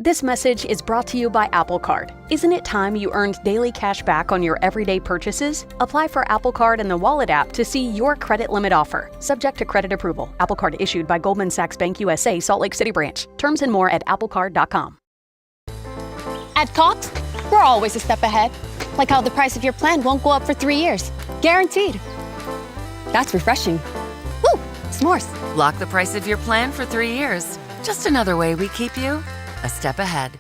This message is brought to you by Apple Card. Isn't it time you earned daily cash back on your everyday purchases? Apply for Apple Card in the Wallet app to see your credit limit offer. Subject to credit approval. Apple Card issued by Goldman Sachs Bank USA, Salt Lake City branch. Terms and more at applecard.com. At Cox, we're always a step ahead. Like how the price of your plan won't go up for 3 years. Guaranteed. That's refreshing. Woo! S'mores. Lock the price of your plan for 3 years. Just another way we keep you a step ahead.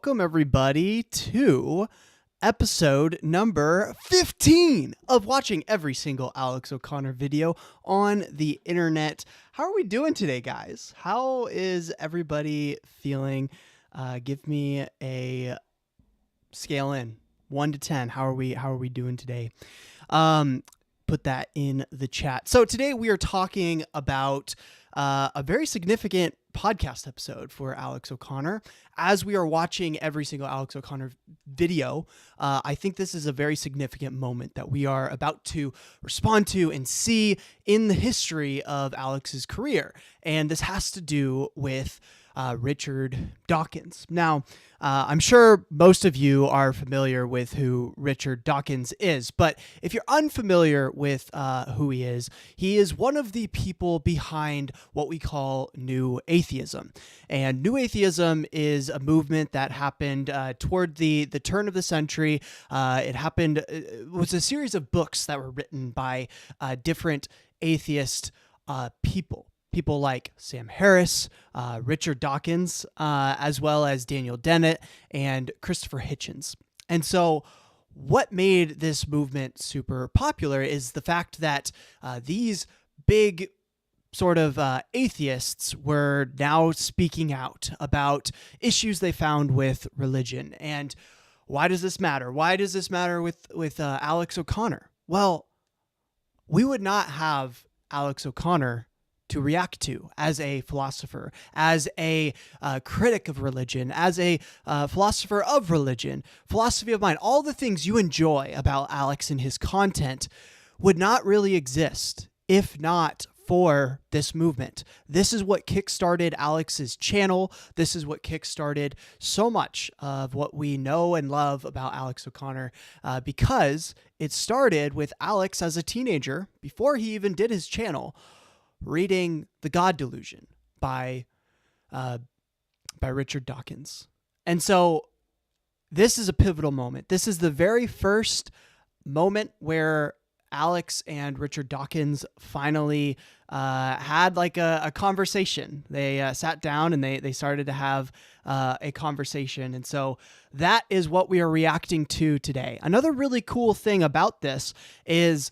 welcome everybody to episode number 15 of watching every single Alex O'Connor video on the internet. How are we doing today, guys? How is everybody feeling? Give me a scale in 1 to 10. How are we doing today? Put that in the chat. So today we are talking about a very significant podcast episode for Alex O'Connor. As we are watching every single Alex O'Connor video, I think this is a very significant moment that we are about to respond to and see in the history of Alex's career. And this has to do with Richard Dawkins. Now, I'm sure most of you are familiar with who Richard Dawkins is, but if you're unfamiliar with who he is one of the people behind what we call New Atheism. And New Atheism is a movement that happened toward the turn of the century. It was a series of books that were written by different atheist people. People like Sam Harris, Richard Dawkins, as well as Daniel Dennett and Christopher Hitchens. And so what made this movement super popular is the fact that these big sort of atheists were now speaking out about issues they found with religion. And why does this matter? Why does this matter with Alex O'Connor? Well, we would not have Alex O'Connor to react to as a philosopher, as a critic of religion, as a philosopher of religion, philosophy of mind. All the things you enjoy about Alex and his content would not really exist if not for this movement. This is what kickstarted Alex's channel. This is what kickstarted so much of what we know and love about Alex O'Connor, because it started with Alex as a teenager, before he even did his channel, reading The God Delusion by Richard Dawkins. And so this is a pivotal moment. This is the very first moment where Alex and Richard Dawkins finally had like a conversation. They sat down and they started to have a conversation. And so that is what we are reacting to today. Another really cool thing about this is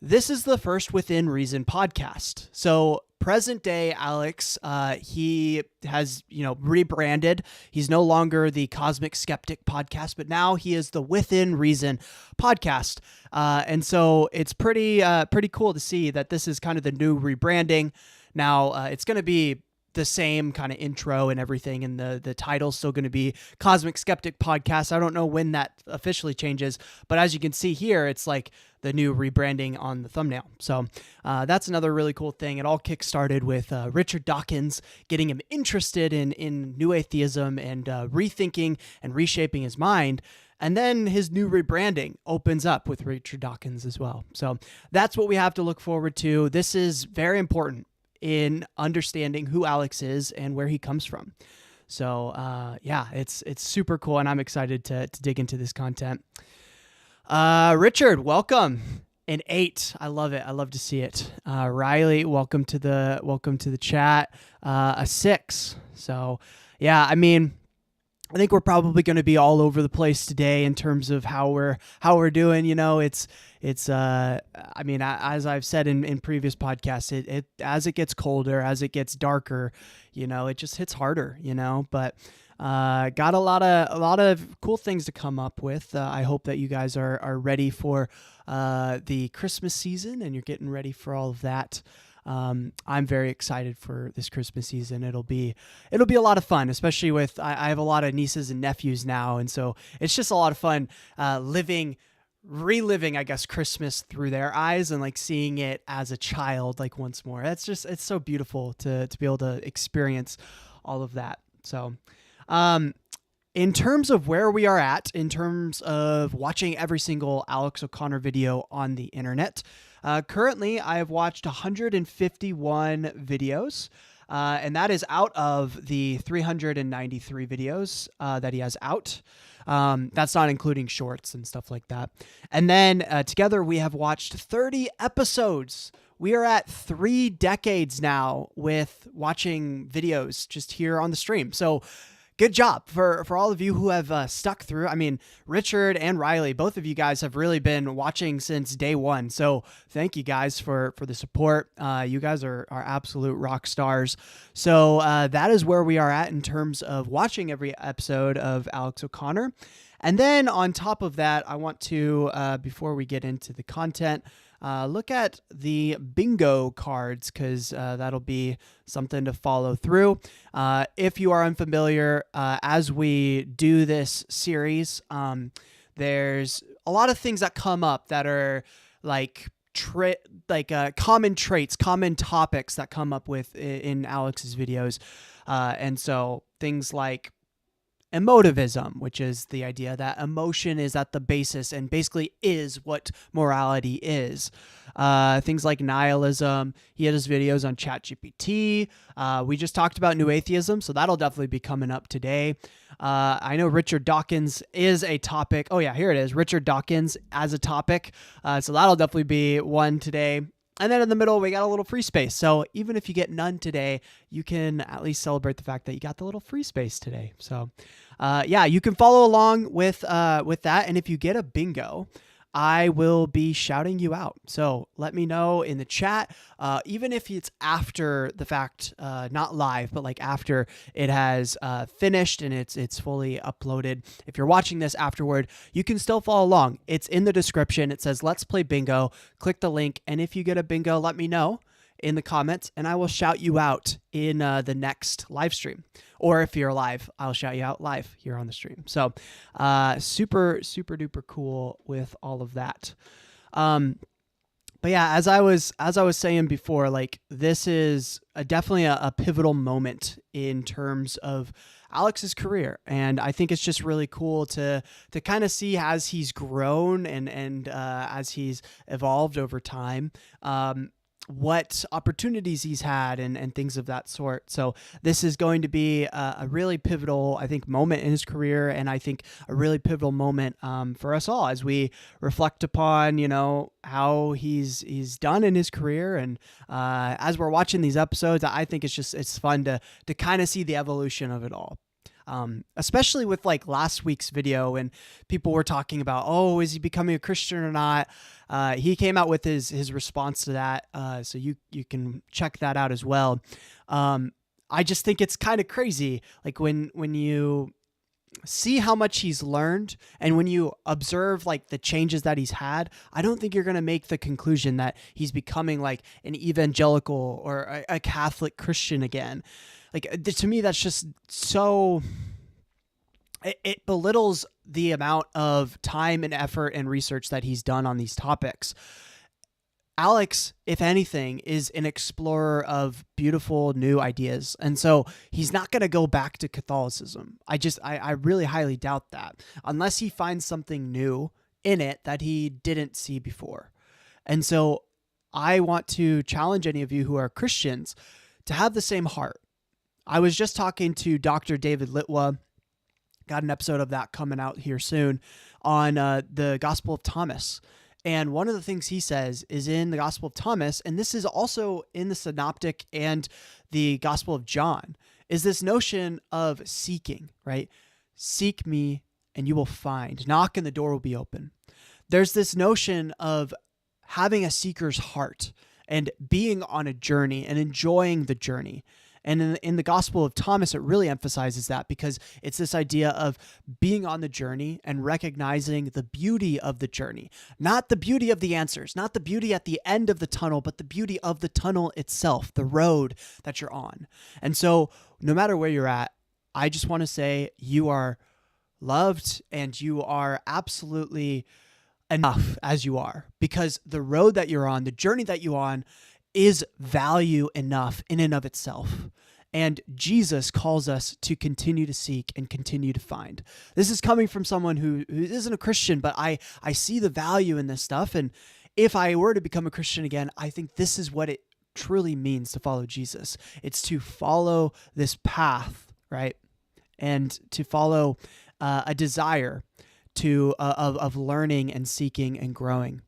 the first Within Reason podcast. So present day Alex, he has, rebranded. He's no longer the Cosmic Skeptic podcast, but now he is the Within Reason podcast. And so it's pretty cool to see that this is kind of the new rebranding. Now it's going to be the same kind of intro and everything, and the title's still going to be Cosmic Skeptic Podcast. I don't know when that officially changes, but as you can see here, it's like the new rebranding on the thumbnail. So that's another really cool thing. It all kickstarted with Richard Dawkins getting him interested in New Atheism and rethinking and reshaping his mind. And then his new rebranding opens up with Richard Dawkins as well. So that's what we have to look forward to. This is very important in understanding who Alex is and where he comes from. So it's super cool, and I'm excited to dig into this content. Richard, welcome. An 8. I love it. I love to see it. Riley, welcome to the chat. A 6. So yeah, I mean, I think we're probably going to be all over the place today in terms of how we're doing. I mean, as I've said in previous podcasts, it as it gets colder, as it gets darker, it just hits harder, but got a lot of cool things to come up with. I hope that you guys are ready for the Christmas season and you're getting ready for all of that. I'm very excited for this Christmas season. It'll be a lot of fun, especially with, I have a lot of nieces and nephews now. And so it's just a lot of fun, reliving, I guess, Christmas through their eyes and like seeing it as a child, like once more. It's so beautiful to be able to experience all of that. So, in terms of where we are at, in terms of watching every single Alex O'Connor video on the internet, currently I have watched 151 videos, and that is out of the 393 videos that he has out. That's not including shorts and stuff like that. And then together we have watched 30 episodes. We are at 3 decades now with watching videos just here on the stream. So good job for all of you who have stuck through. I mean, Richard and Riley, both of you guys have really been watching since day one. So thank you guys for the support. You guys are absolute rock stars. So that is where we are at in terms of watching every episode of Alex O'Connor. And then on top of that, I want to, before we get into the content, look at the bingo cards, because that'll be something to follow through. If you are unfamiliar, as we do this series, there's a lot of things that come up that are like common traits, common topics that come up with in Alex's videos. And so things like emotivism, which is the idea that emotion is at the basis and basically is what morality is. Things like nihilism. He had his videos on ChatGPT. We just talked about new atheism, so that'll definitely be coming up today. I know Richard Dawkins is a topic. Oh yeah, here it is. Richard Dawkins as a topic. So that'll definitely be one today. And then in the middle, we got a little free space. So even if you get none today, you can at least celebrate the fact that you got the little free space today. So yeah, you can follow along with that. And if you get a bingo, I will be shouting you out. So let me know in the chat, even if it's after the fact, not live, but like after it has finished and it's fully uploaded. If you're watching this afterward, you can still follow along. It's in the description. It says, let's play bingo. Click the link. And if you get a bingo, let me know in the comments and I will shout you out in the next live stream. Or if you're live, I'll shout you out live here on the stream. So super, super duper cool with all of that. But yeah, as I was saying before, like this is definitely a pivotal moment in terms of Alex's career. And I think it's just really cool to kind of see as he's grown and as he's evolved over time, what opportunities he's had and things of that sort. So this is going to be a really pivotal, I think, moment in his career. And I think a really pivotal moment for us all as we reflect upon, you know, how he's done in his career. And as we're watching these episodes, I think it's fun to kind of see the evolution of it all. Especially with like last week's video when people were talking about, oh, is he becoming a Christian or not? He came out with his response to that. So you can check that out as well. I just think it's kind of crazy. Like when you see how much he's learned and when you observe like the changes that he's had, I don't think you're going to make the conclusion that he's becoming like an evangelical or a Catholic Christian again. Like to me, that's just so, it belittles the amount of time and effort and research that he's done on these topics. Alex, if anything, is an explorer of beautiful new ideas. And so he's not going to go back to Catholicism. I really highly doubt that unless he finds something new in it that he didn't see before. And so I want to challenge any of you who are Christians to have the same heart. I was just talking to Dr. David Litwa, got an episode of that coming out here soon, on the Gospel of Thomas. And one of the things he says is in the Gospel of Thomas, and this is also in the Synoptic and the Gospel of John, is this notion of seeking, right? Seek me and you will find. Knock and the door will be open. There's this notion of having a seeker's heart and being on a journey and enjoying the journey. And in the Gospel of Thomas, it really emphasizes that because it's this idea of being on the journey and recognizing the beauty of the journey, not the beauty of the answers, not the beauty at the end of the tunnel, but the beauty of the tunnel itself, the road that you're on. And so no matter where you're at, I just want to say you are loved and you are absolutely enough as you are, because the road that you're on, the journey that you're on, is value enough in and of itself. And Jesus calls us to continue to seek and continue to find. This is coming from someone who isn't a Christian, but I see the value in this stuff. And if I were to become a Christian again, I think this is what it truly means to follow Jesus. It's to follow this path, right? And to follow a desire of learning and seeking and growing.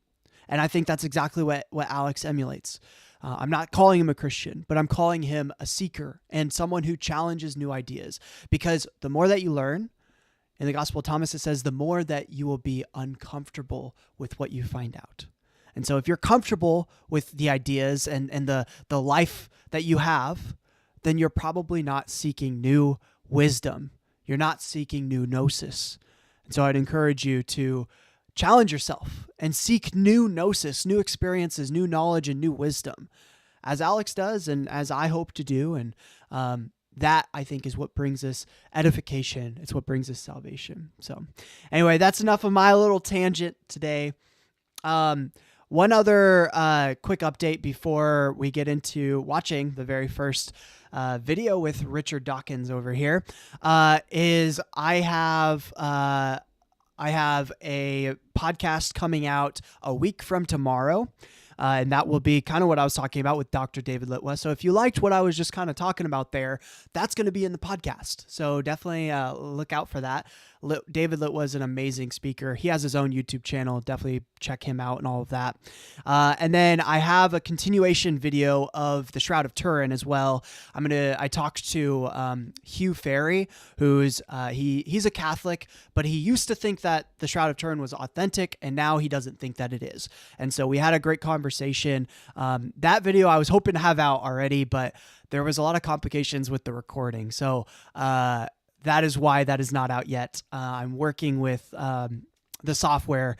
And I think that's exactly what Alex emulates. I'm not calling him a Christian, but I'm calling him a seeker and someone who challenges new ideas. Because the more that you learn, in the Gospel of Thomas, it says, the more that you will be uncomfortable with what you find out. And so if you're comfortable with the ideas and the life that you have, then you're probably not seeking new wisdom. You're not seeking new gnosis. And so I'd encourage you to challenge yourself and seek new gnosis, new experiences, new knowledge, and new wisdom, as Alex does and as I hope to do. And that, I think, is what brings us edification. It's what brings us salvation. So anyway, that's enough of my little tangent today. One other quick update before we get into watching the very first video with Richard Dawkins over here is I have a podcast coming out a week from tomorrow. And that will be kind of what I was talking about with Dr. David Litwa. So if you liked what I was just kind of talking about there, that's going to be in the podcast. So definitely look out for that. David Litwa is an amazing speaker. He has his own YouTube channel. Definitely check him out and all of that. And then I have a continuation video of the Shroud of Turin as well. I talked to Hugh Ferry, who's he's a Catholic, but he used to think that the Shroud of Turin was authentic, and now he doesn't think that it is. And so we had a great conversation. That video I was hoping to have out already, but there was a lot of complications with the recording. So that is why that is not out yet. I'm working with the software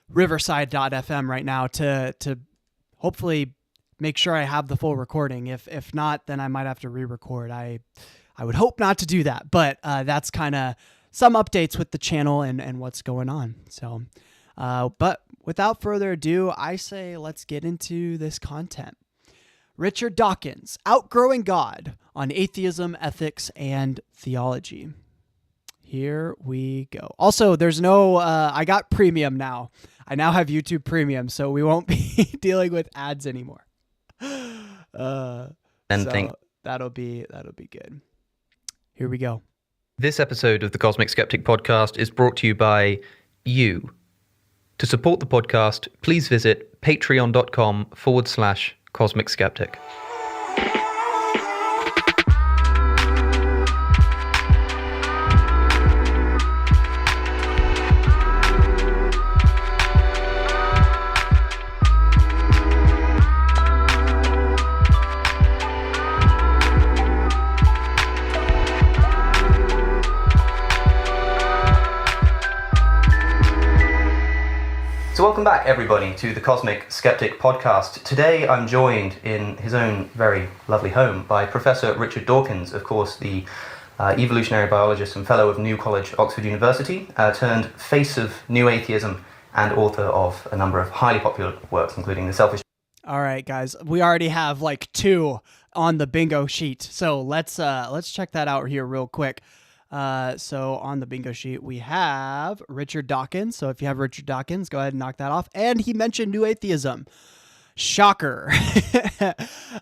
Riverside.fm right now to hopefully make sure I have the full recording. If not, then I might have to re-record. I would hope not to do that, but that's kind of some updates with the channel and what's going on. So, but without further ado, I say let's get into this content. Richard Dawkins, Outgrowing God on Atheism, Ethics, and Theology. Here we go. Also, there's no, I got premium now. I now have YouTube Premium, so we won't be dealing with ads anymore. So that'll be good. Here we go. This episode of the Cosmic Skeptic Podcast is brought to you by you. To support the podcast, please visit patreon.com/Cosmic Skeptic. So welcome back, everybody, to the Cosmic Skeptic Podcast. Today I'm joined in his own very lovely home by Professor Richard Dawkins, of course, the evolutionary biologist and fellow of New College, Oxford University, turned face of New Atheism and author of a number of highly popular works, including The Selfish... All right, guys, we already have like 2 on the bingo sheet, so let's check that out here real quick. So on the bingo sheet, we have Richard Dawkins. So if you have Richard Dawkins, go ahead and knock that off. And he mentioned New Atheism. Shocker.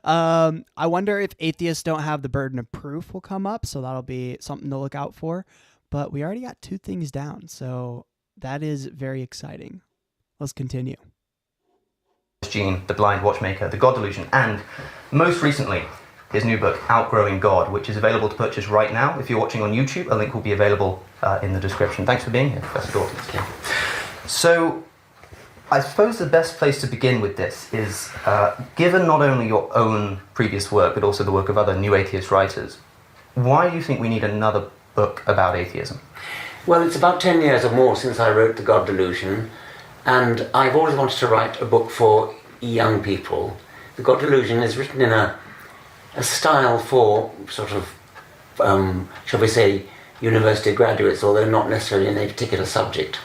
I wonder if atheists don't have the burden of proof will come up. So that'll be something to look out for. But we already got 2 things down. So that is very exciting. Let's continue. Gene, The Blind Watchmaker, The God Delusion, and most recently, his new book, Outgrowing God, which is available to purchase right now. If you're watching on YouTube, a link will be available in the description. Thanks for being here, Professor Dawkins. So, I suppose the best place to begin with this is, given not only your own previous work, but also the work of other New Atheist writers, why do you think we need another book about atheism? Well, it's about 10 years or more since I wrote The God Delusion, and I've always wanted to write a book for young people. The God Delusion is written in a style for sort of, shall we say, university graduates, although not necessarily in a particular subject.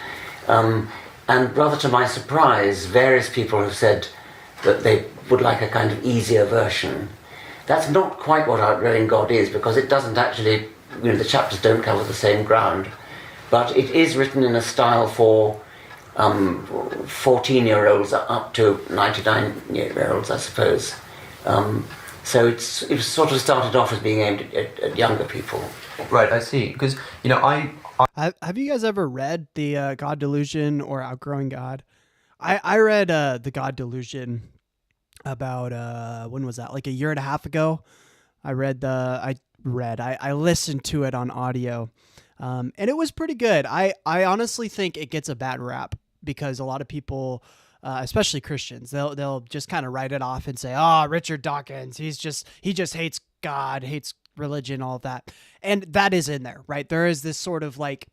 And rather to my surprise, various people have said that they would like a kind of easier version. That's not quite what Outgrowing God is, because it doesn't actually, the chapters don't cover the same ground, but it is written in a style for 14-year-olds up to 99-year-olds, I suppose. So it sort of started off as being aimed at younger people. Right, I see. Because, Have you guys ever read the God Delusion or Outgrowing God? I read the God Delusion about when was that? Like a year and a half ago. I listened to it on audio, and it was pretty good. I honestly think it gets a bad rap because a lot of people, especially Christians, they'll just kind of write it off and say, "Oh, Richard Dawkins, he just hates God, hates religion, all of that," and that is in there, right? There is this sort of like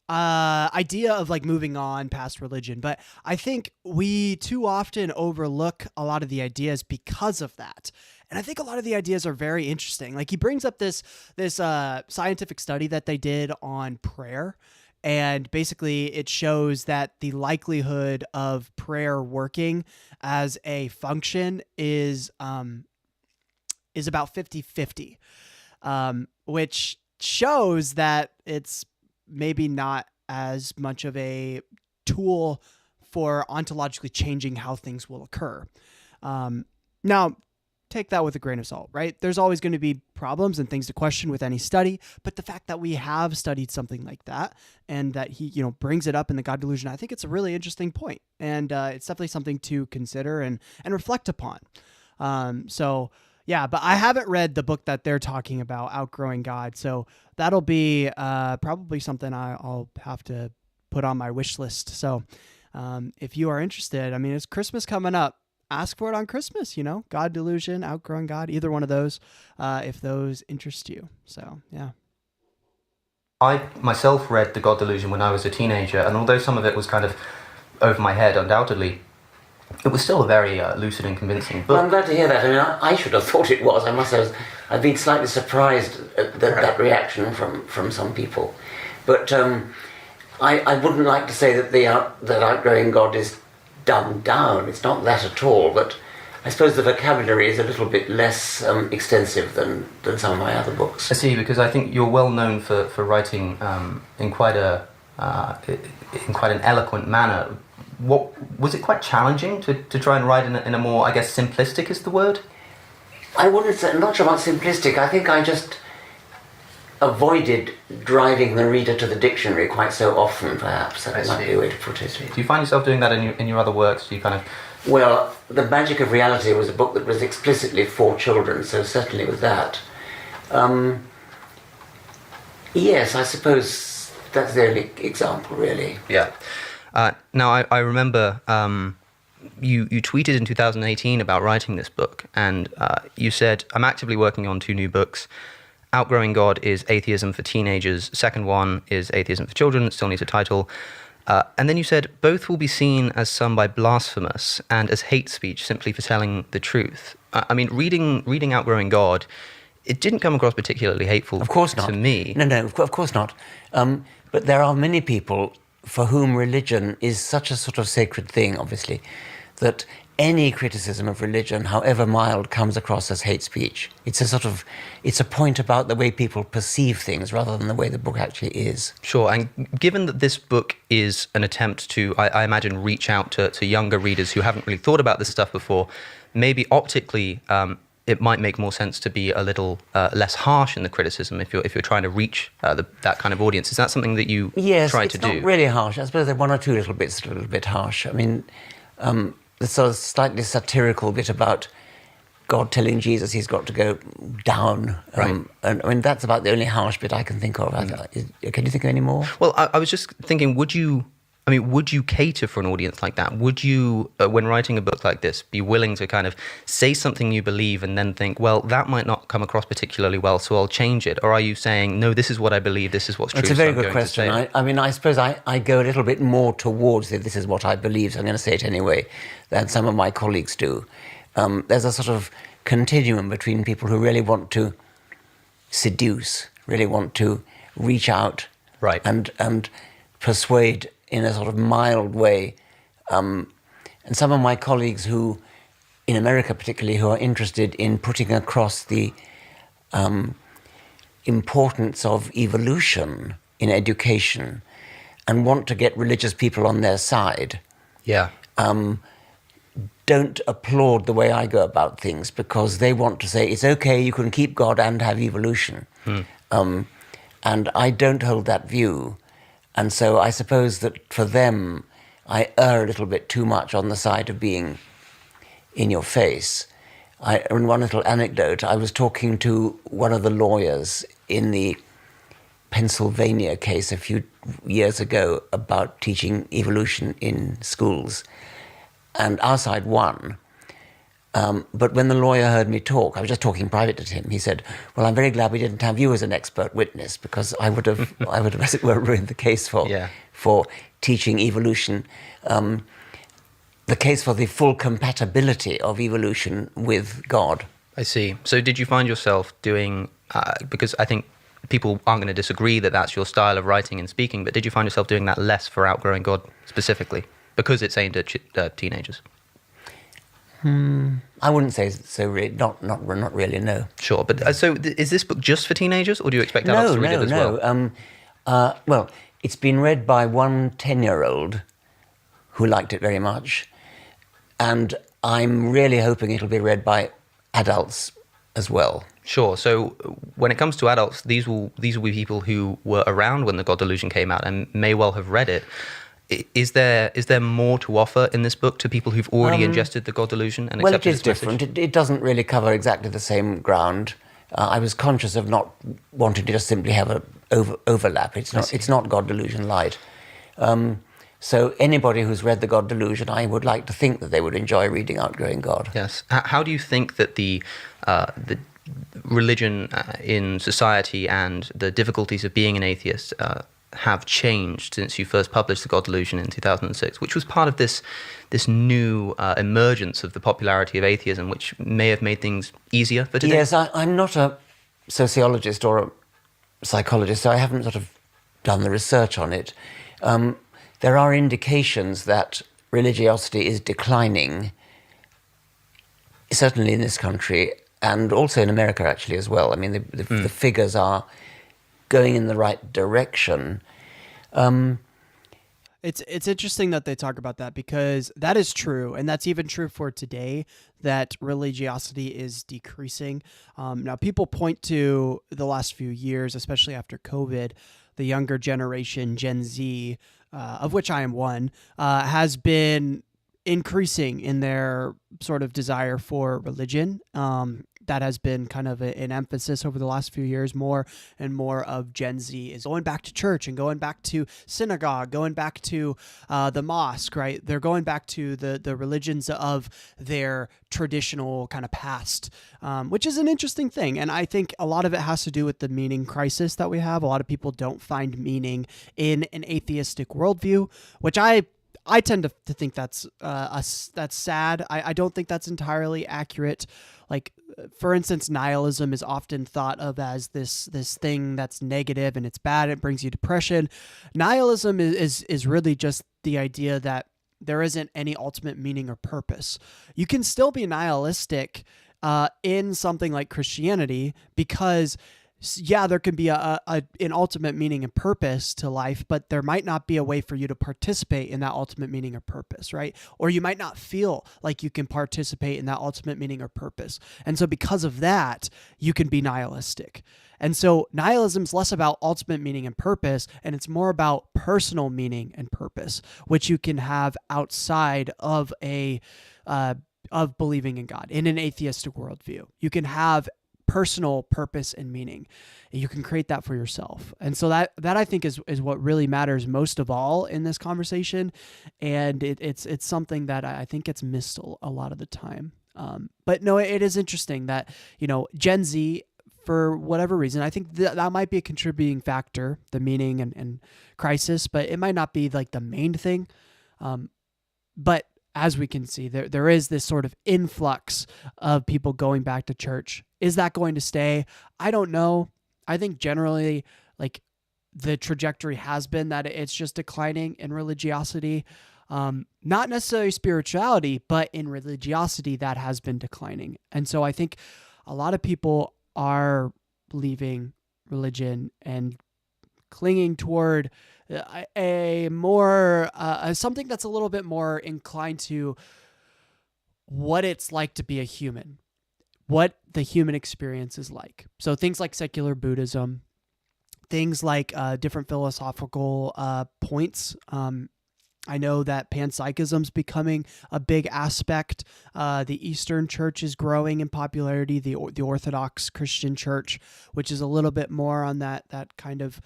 idea of like moving on past religion, but I think we too often overlook a lot of the ideas because of that. And I think a lot of the ideas are very interesting. Like he brings up this scientific study that they did on prayer, and basically it shows that the likelihood of prayer working as a function is about 50-50, which shows that it's maybe not as much of a tool for ontologically changing how things will occur. Now, take that with a grain of salt, right? There's always going to be problems and things to question with any study, but the fact that we have studied something like that and that he, brings it up in the God Delusion, I think it's a really interesting point, and it's definitely something to consider and reflect upon. So yeah, but I haven't read the book that they're talking about, Outgrowing God. So that'll be probably something I'll have to put on my wish list. So if you are interested, I mean, it's Christmas coming up. Ask for it on Christmas, God Delusion, Outgrowing God, either one of those, if those interest you. So, yeah. I myself read The God Delusion when I was a teenager, and although some of it was kind of over my head, undoubtedly, it was still a very lucid and convincing book. Well, I'm glad to hear that. I mean, I should have thought it was. I must have. I've been slightly surprised at that reaction from some people. But I wouldn't like to say that that Outgrowing God is dumbed down. It's not that at all. But I suppose the vocabulary is a little bit less extensive than some of my other books. I see, because I think you're well known for writing in quite an eloquent manner. What was it quite challenging to try and write in a more, I guess, simplistic is the word? I wouldn't say, I'm not sure about simplistic. I think I just avoided driving the reader to the dictionary quite so often, perhaps. That might be a way to put it. Do you find yourself doing that in your other works? Do you kind of... Well, The Magic of Reality was a book that was explicitly for children, so certainly with that. Yes, I suppose that's the only example, really. Yeah. Now, I remember you tweeted in 2018 about writing this book, and you said, "I'm actively working on 2 new books. Outgrowing God is Atheism for Teenagers. Second one is Atheism for Children. It still needs a title." And then you said, "Both will be seen as some by blasphemous and as hate speech simply for telling the truth." I mean, reading Outgrowing God, it didn't come across particularly hateful of course not. to me. No, of course not. But there are many people for whom religion is such a sort of sacred thing, obviously, that any criticism of religion, however mild, comes across as hate speech. It's a point about the way people perceive things rather than the way the book actually is. Sure, and given that this book is an attempt to, I imagine, reach out to younger readers who haven't really thought about this stuff before, maybe optically it might make more sense to be a little less harsh in the criticism if you're trying to reach that kind of audience. Is that something that you try to do? Yes, it's not really harsh. I suppose there are 1 or 2 little bits that are a little bit harsh. I mean, the sort of slightly satirical bit about God telling Jesus he's got to go down. Right. And I mean, that's about the only harsh bit I can think of. Can you think of any more? Well, I was just thinking, would you cater for an audience like that? Would you, when writing a book like this, be willing to kind of say something you believe and then think, well, that might not come across particularly well, so I'll change it? Or are you saying, no, this is what I believe, this is what's true? It's a very good question. I mean, I suppose I go a little bit more towards this is what I believe, so I'm going to say it anyway, than some of my colleagues do. There's a sort of continuum between people who really want to seduce, really want to reach out, right, and persuade in a sort of mild way. And some of my colleagues who, in America particularly, who are interested in putting across the importance of evolution in education and want to get religious people on their side, don't applaud the way I go about things, because they want to say, it's okay, you can keep God and have evolution. And I don't hold that view. And so I suppose that for them, I err a little bit too much on the side of being in your face. In one little anecdote, I was talking to one of the lawyers in the Pennsylvania case a few years ago about teaching evolution in schools, and our side won. But when the lawyer heard me talk, I was just talking private to him. He said, "Well, I'm very glad we didn't have you as an expert witness, because I would have, as it were, ruined the case for teaching evolution, the case for the full compatibility of evolution with God." I see. So did you find yourself doing, because I think people aren't going to disagree that that's your style of writing and speaking, but did you find yourself doing that less for Outgrowing God specifically, because it's aimed at teenagers? I wouldn't say so. Really, not really. No. Sure, but so is this book just for teenagers, or do you expect adults to read it as well? Well, it's been read by one 10-year-old who liked it very much, and I'm really hoping it'll be read by adults as well. Sure. So when it comes to adults, these will be people who were around when the God Delusion came out and may well have read it. Is there more to offer in this book to people who've already ingested the God Delusion and accepted its message? Well, it is different. It doesn't really cover exactly the same ground. I was conscious of not wanting to just simply have an overlap. It's not God Delusion light. So anybody who's read the God Delusion, I would like to think that they would enjoy reading Outgrowing God. Yes. How do you think that the religion in society and the difficulties of being an atheist have changed since you first published The God Delusion in 2006, which was part of this new emergence of the popularity of atheism, which may have made things easier for today? Yes, I'm not a sociologist or a psychologist, so I haven't sort of done the research on it. There are indications that religiosity is declining, certainly in this country, and also in America actually as well. I mean, the figures are going in the right direction. It's interesting that they talk about that, because that is true, and that's even true for today, that religiosity is decreasing. Now, people point to the last few years, especially after COVID, the younger generation, Gen Z, of which I am one, has been increasing in their sort of desire for religion. That has been kind of an emphasis over the last few years. More and more of Gen Z is going back to church and going back to synagogue, going back to the mosque, right? They're going back to the religions of their traditional kind of past, which is an interesting thing. And I think a lot of it has to do with the meaning crisis that we have. A lot of people don't find meaning in an atheistic worldview, which I tend to think that's sad. I don't think that's entirely accurate. Like, for instance, nihilism is often thought of as this thing that's negative and it's bad. It brings you depression. Nihilism is really just the idea that there isn't any ultimate meaning or purpose. You can still be nihilistic in something like Christianity, because yeah, there can be an ultimate meaning and purpose to life, but there might not be a way for you to participate in that ultimate meaning or purpose, right? Or you might not feel like you can participate in that ultimate meaning or purpose. And so because of that, you can be nihilistic. And so nihilism is less about ultimate meaning and purpose, and it's more about personal meaning and purpose, which you can have outside of of believing in God. In an atheistic worldview, you can have personal purpose and meaning. You can create that for yourself. And so that I think is what really matters most of all in this conversation. And it's something that I think gets missed a lot of the time. But no, it is interesting that, Gen Z, for whatever reason, I think that might be a contributing factor, the meaning and crisis, but it might not be like the main thing. But as we can see, there is this sort of influx of people going back to church. Is that going to stay? I don't know. I think generally, like, the trajectory has been that it's just declining in religiosity. Not necessarily spirituality, but in religiosity that has been declining. And so I think a lot of people are leaving religion and clinging toward a more something that's a little bit more inclined to what it's like to be a human, what the human experience is like. So things like secular Buddhism, things like different philosophical points I know that panpsychism's becoming a big aspect. The Eastern Church is growing in popularity. The Orthodox Christian Church, which is a little bit more on that kind of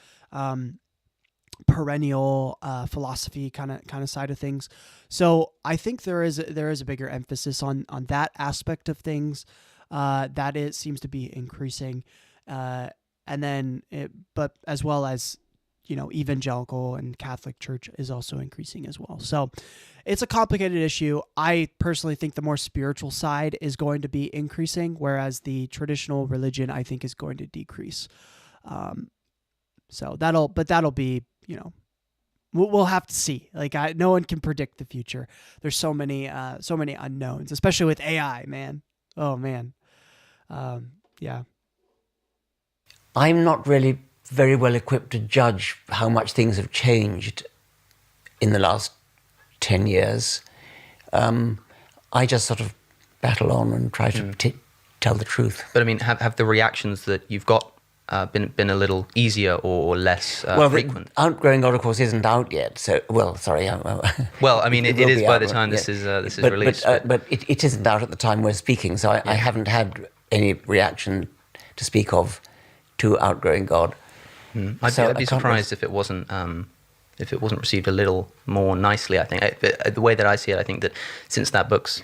perennial philosophy kind of side of things. So I think there is a bigger emphasis on that aspect of things. That it seems to be increasing, but as well as, evangelical and Catholic Church is also increasing as well. So it's a complicated issue. I personally think the more spiritual side is going to be increasing, whereas the traditional religion, I think, is going to decrease. So that'll be, we'll have to see. Like, no one can predict the future. There's so many unknowns, especially with AI, man. Oh man. Yeah. I'm not really very well equipped to judge how much things have changed in the last 10 years. I just sort of battle on and try to tell the truth. But I mean, have the reactions that you've got been a little easier or less frequent? Outgrowing God, of course, isn't out yet. So, well, sorry. Well, I mean, it is by the time yes. this is released. But it isn't out at the time we're speaking, so I haven't had any reaction to speak of to Outgrowing God. I'd be surprised if it wasn't received a little more nicely. I think the way that I see it, I think that since that book's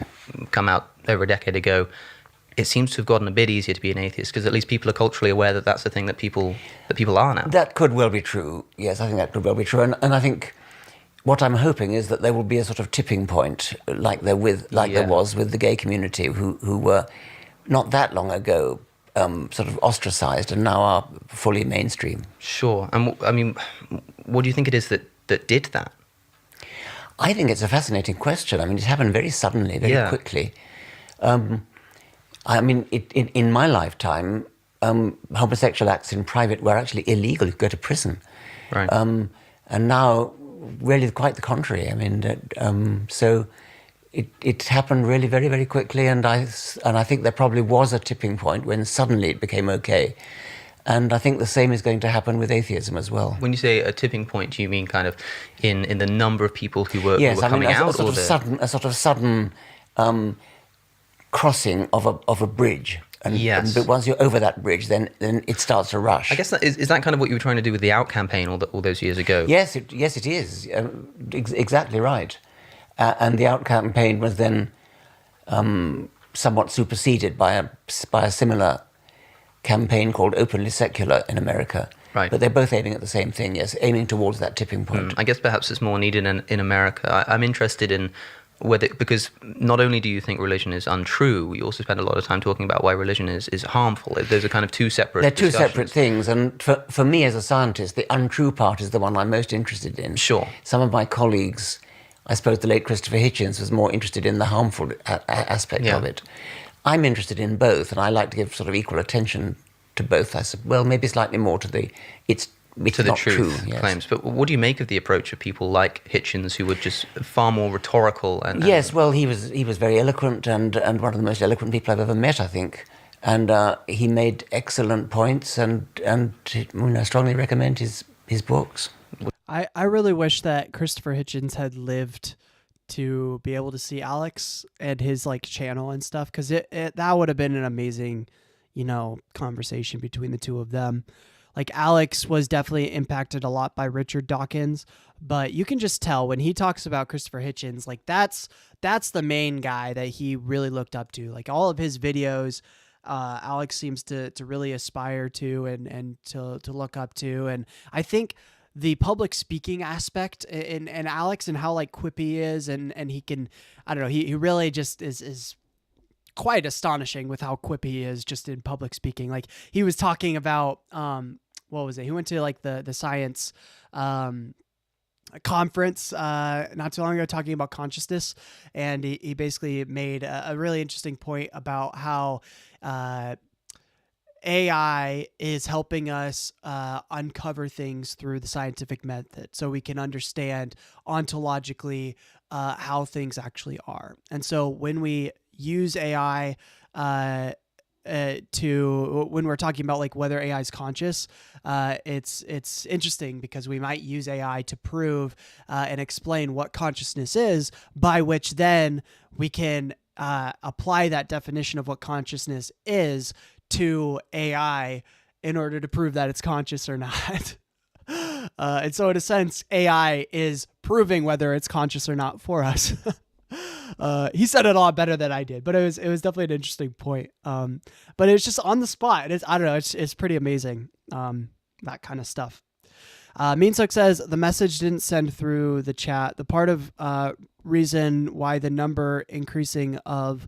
come out over a decade ago, it seems to have gotten a bit easier to be an atheist, because at least people are culturally aware that that's the thing that people are now. That could well be true. Yes, I think that could well be true. And I think what I'm hoping is that there will be a sort of tipping point, like there was with the gay community, who were not that long ago sort of ostracized and now are fully mainstream. Sure. And I mean, what do you think it is that did that? I think it's a fascinating question. I mean, it happened very suddenly, very quickly. I mean, in my lifetime, homosexual acts in private were actually illegal. You could go to prison. Right. And now, really quite the contrary. I mean, so it happened really very, very quickly, and I think there probably was a tipping point when suddenly it became okay. And I think the same is going to happen with atheism as well. When you say a tipping point, do you mean kind of in the number of people who were coming out? A sort of sudden crossing of a bridge. But once you're over that bridge, then it starts to rush. I guess is that kind of what you were trying to do with the Out campaign all those years ago? Yes, it is. Exactly right. And the Out campaign was then somewhat superseded by a similar campaign called Openly Secular in America. Right. But they're both aiming at the same thing, yes, aiming towards that tipping point. I guess perhaps it's more needed in America. I'm interested in because not only do you think religion is untrue, you also spend a lot of time talking about why religion is harmful. Those are kind of two separate They're two discussions. separate things, and for me as a scientist, the untrue part is the one I'm most interested in. Sure. Some of my colleagues, I suppose the late Christopher Hitchens was more interested in the harmful aspect of it. I'm interested in both, and I like to give sort of equal attention to both. Well, maybe slightly more to the it's to the not truth true claims. But what do you make of the approach of people like Hitchens, who were just far more rhetorical? Yes, well, he was very eloquent and one of the most eloquent people I've ever met, I think. And he made excellent points, and I strongly recommend his books. I really wish that Christopher Hitchens had lived to be able to see Alex and his channel and stuff, because that would have been an amazing, conversation between the two of them. Alex was definitely impacted a lot by Richard Dawkins, but you can just tell when he talks about Christopher Hitchens, that's the main guy that he really looked up to. All of his videos, Alex seems to really aspire to and to look up to. And I think the public speaking aspect in Alex and how quippy he is and he can, I don't know, he really just is quite astonishing with how quippy he is just in public speaking. He was talking about, what was it? He went to the science conference not too long ago talking about consciousness, and he basically made a really interesting point about how AI is helping us uncover things through the scientific method so we can understand ontologically how things actually are. And so when we use AI to when we're talking about like whether AI is conscious, it's interesting because we might use AI to prove and explain what consciousness is, by which then we can apply that definition of what consciousness is to AI in order to prove that it's conscious or not. And so in a sense, AI is proving whether it's conscious or not for us. He said it a lot better than I did, but it was definitely an interesting point. But it's just on the spot. I don't know. It's pretty amazing. That kind of stuff. Meansuk says the message didn't send through the chat. The part of reason why the number increasing of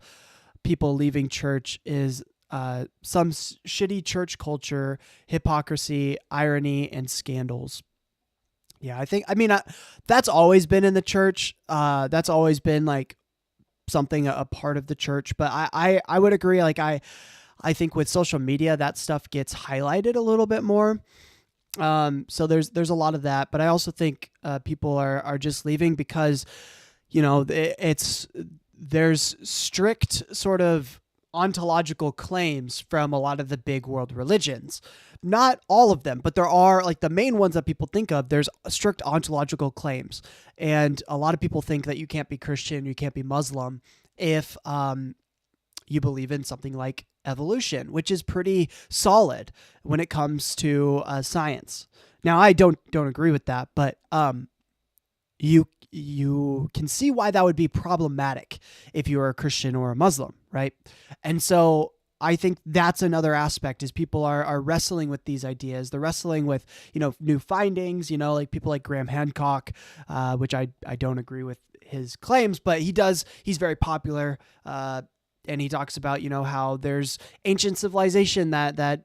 people leaving church is some shitty church culture, hypocrisy, irony, and scandals. Yeah, I mean, that's always been in the church. That's always been like something, a part of the church. But I would agree. Like, I think with social media, that stuff gets highlighted a little bit more. So there's a lot of that. But I also think people are just leaving because, you know, there's strict sort of ontological claims from a lot of the big world religions. Not all of them, but there are, like, the main ones that people think of. There's strict ontological claims. And a lot of people think that you can't be Christian, you can't be Muslim if you believe in something like evolution, which is pretty solid when it comes to science. Now, I don't agree with that, but you can see why that would be problematic if you were a Christian or a Muslim, right? And so I think that's another aspect, is people are wrestling with these ideas. They're wrestling with, you know, new findings, you know, like people like Graham Hancock, which I don't agree with his claims, but he's very popular. And he talks about, you know, how there's ancient civilization that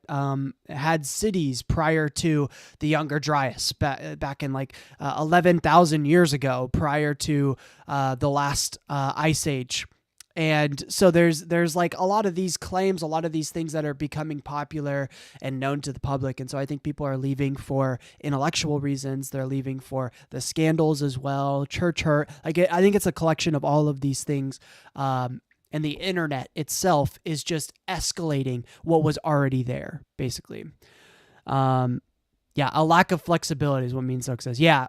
had cities prior to the Younger Dryas back in like 11,000 years ago, prior to the last ice age. And so there's like a lot of these claims, a lot of these things that are becoming popular and known to the public. And so I think people are leaving for intellectual reasons. They're leaving for the scandals as well, church hurt. Like, I think it's a collection of all of these things. And the internet itself is just escalating what was already there, basically. A lack of flexibility is what Meansuk says. Yeah.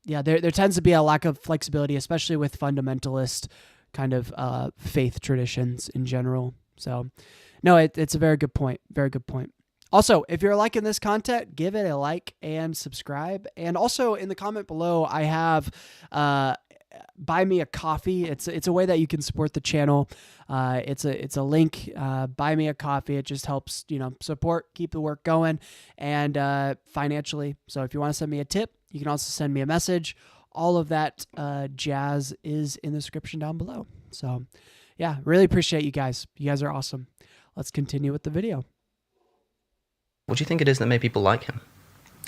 There tends to be a lack of flexibility, especially with fundamentalist kind of faith traditions in general. So, no, it's a very good point. Very good point. Also, if you're liking this content, give it a like and subscribe. And also in the comment below, I have buy me a coffee. It's a way that you can support the channel. It's a link. Buy me a coffee. It just helps, you know, support, keep the work going, and financially. So if you want to send me a tip, you can also send me a message. All of that jazz is in the description down below. So yeah, really appreciate you guys. You guys are awesome. Let's continue with the video. What do you think it is that made people like him?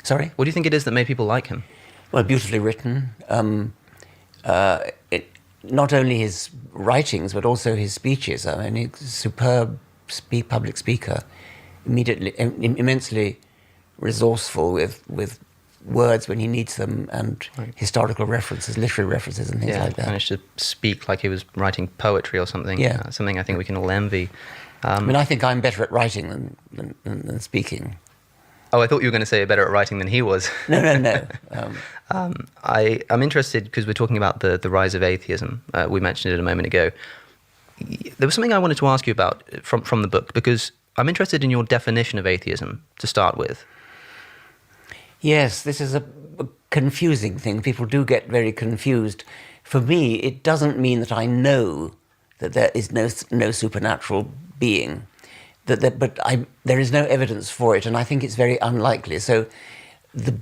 Sorry? What do you think it is that made people like him? Well, beautifully written. Not only his writings, but also his speeches. I mean, he's a superb public speaker, immensely resourceful with words when he needs them, and historical references, literary references, and things like that. Managed to speak like he was writing poetry or something. Yeah. Something I think we can all envy. I mean, I think I'm better at writing than speaking. Oh, I thought you were going to say better at writing than he was. No. I'm interested, because we're talking about the rise of atheism. We mentioned it a moment ago. There was something I wanted to ask you about from the book, because I'm interested in your definition of atheism to start with. Yes, this is a confusing thing. People do get very confused. For me, it doesn't mean that I know that there is no supernatural being. But there is no evidence for it, and I think it's very unlikely. So the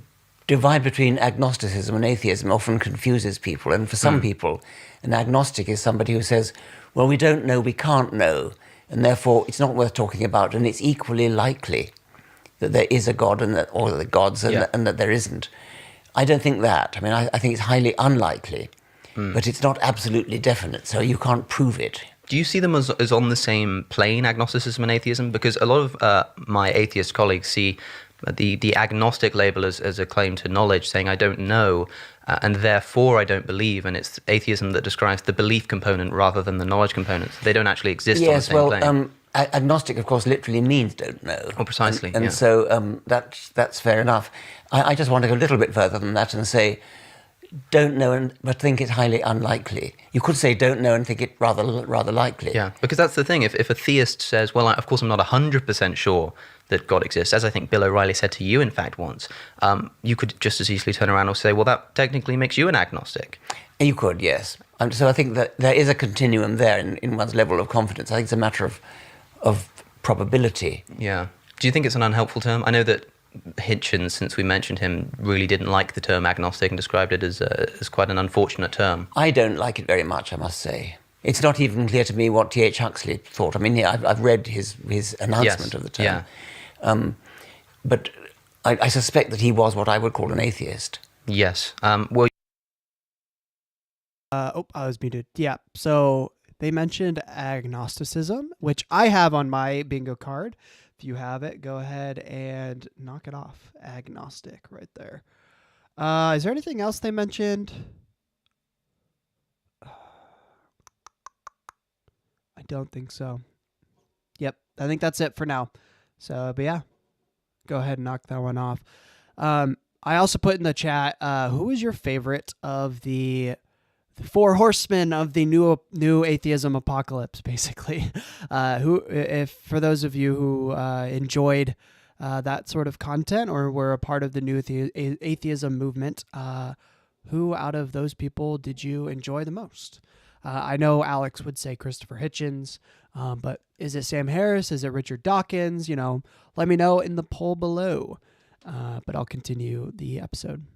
divide between agnosticism and atheism often confuses people. And for some people, an agnostic is somebody who says, well, we don't know, we can't know, and therefore it's not worth talking about, and it's equally likely that there is a God or the gods and that there isn't. I don't think that. I mean, I think it's highly unlikely, but it's not absolutely definite, so you can't prove it. Do you see them as on the same plane, agnosticism and atheism? Because a lot of my atheist colleagues see the agnostic label as a claim to knowledge, saying I don't know, and therefore I don't believe, and it's atheism that describes the belief component rather than the knowledge component. They don't actually exist on the same plane. agnostic, of course, literally means don't know. Oh, precisely. And so that's fair enough. I just want to go a little bit further than that and say, don't know but think it highly unlikely. You could say don't know and think it rather likely. Yeah, because that's the thing. If a theist says, well, of course I'm not 100% sure that God exists, as I think Bill O'Reilly said to you, in fact, once, you could just as easily turn around and say, well, that technically makes you an agnostic. You could, yes. So I think that there is a continuum there in one's level of confidence. I think it's a matter of probability. Yeah. Do you think it's an unhelpful term? I know that Hitchens, since we mentioned him, really didn't like the term agnostic and described it as quite an unfortunate term. I don't like it very much, I must say. It's not even clear to me what T.H. Huxley thought. I mean, yeah, I've read his announcement of the term. Yeah. But I suspect that he was what I would call an atheist. Yes. Well. I was muted. Yeah. So they mentioned agnosticism, which I have on my bingo card. If you have it, go ahead and knock it off. Agnostic right there. Is there anything else they mentioned? I don't think so. Yep. I think that's it for now. So, but yeah, go ahead and knock that one off. I also put in the chat, who is your favorite of the four horsemen of the new atheism apocalypse, basically? If for those of you who enjoyed that sort of content or were a part of the new atheism movement, who out of those people did you enjoy the most? I know Alex would say Christopher Hitchens, but is it Sam Harris? Is it Richard Dawkins? Let me know in the poll below. But I'll continue the episode.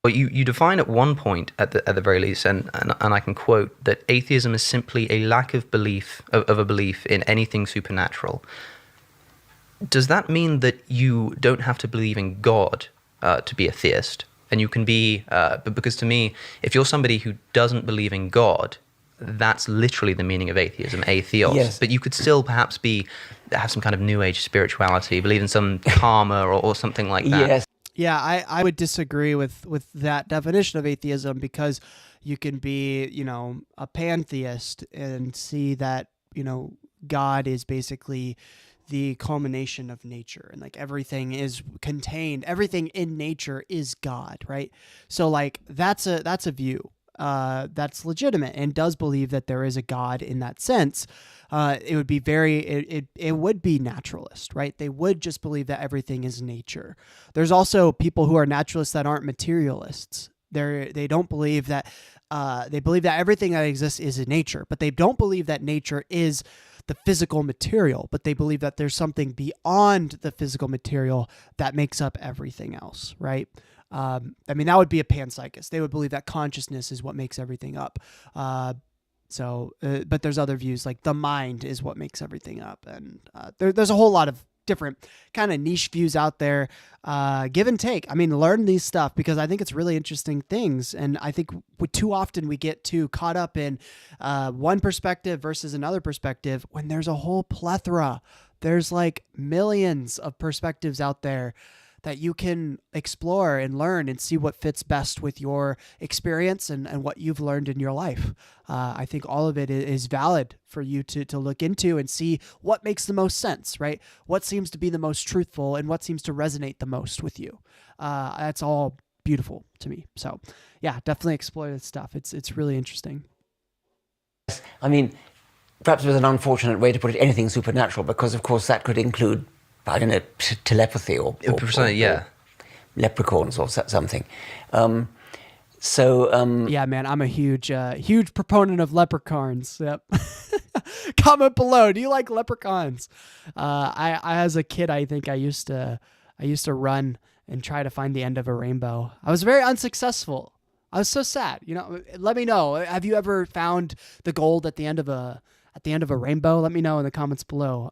Well, you define at one point, at the very least, and I can quote, that atheism is simply a lack of belief, of a belief in anything supernatural. Does that mean that you don't have to believe in God to be a theist? And you can be, because to me, if you're somebody who doesn't believe in God, that's literally the meaning of atheism, atheos. Yes. But you could still perhaps have some kind of new age spirituality, believe in some karma or something like that. Yes. Yeah, I would disagree with that definition of atheism, because you can be, a pantheist and see that, God is basically the culmination of nature, and like everything is contained, everything in nature is God, right? So like that's a view that's legitimate and does believe that there is a God in that sense. It would be it would be naturalist, right? They would just believe that everything is nature. There's also people who are naturalists that aren't materialists. They don't believe that, they believe that everything that exists is in nature, but they don't believe that nature is the physical material, but they believe that there's something beyond the physical material that makes up everything else, right? That would be a panpsychist. They would believe that consciousness is what makes everything up. But there's other views, like the mind is what makes everything up. And there's a whole lot of different kind of niche views out there. Give and take. Learn these stuff, because I think it's really interesting things. And I think too often we get too caught up in one perspective versus another perspective, when there's a whole plethora. There's like millions of perspectives out there that you can explore and learn and see what fits best with your experience and what you've learned in your life. I think all of it is valid for you to look into and see what makes the most sense, right? What seems to be the most truthful and what seems to resonate the most with you. That's all beautiful to me. So yeah, definitely explore this stuff. It's really interesting. Perhaps it was an unfortunate way to put it, anything supernatural, because of course that could include, I don't know, telepathy or leprechauns or something. Yeah, man, I'm a huge proponent of leprechauns. Yep. Comment below. Do you like leprechauns? I as a kid, I think I used to run and try to find the end of a rainbow. I was very unsuccessful. I was so sad. Let me know. Have you ever found the gold at the end of a rainbow? Let me know in the comments below.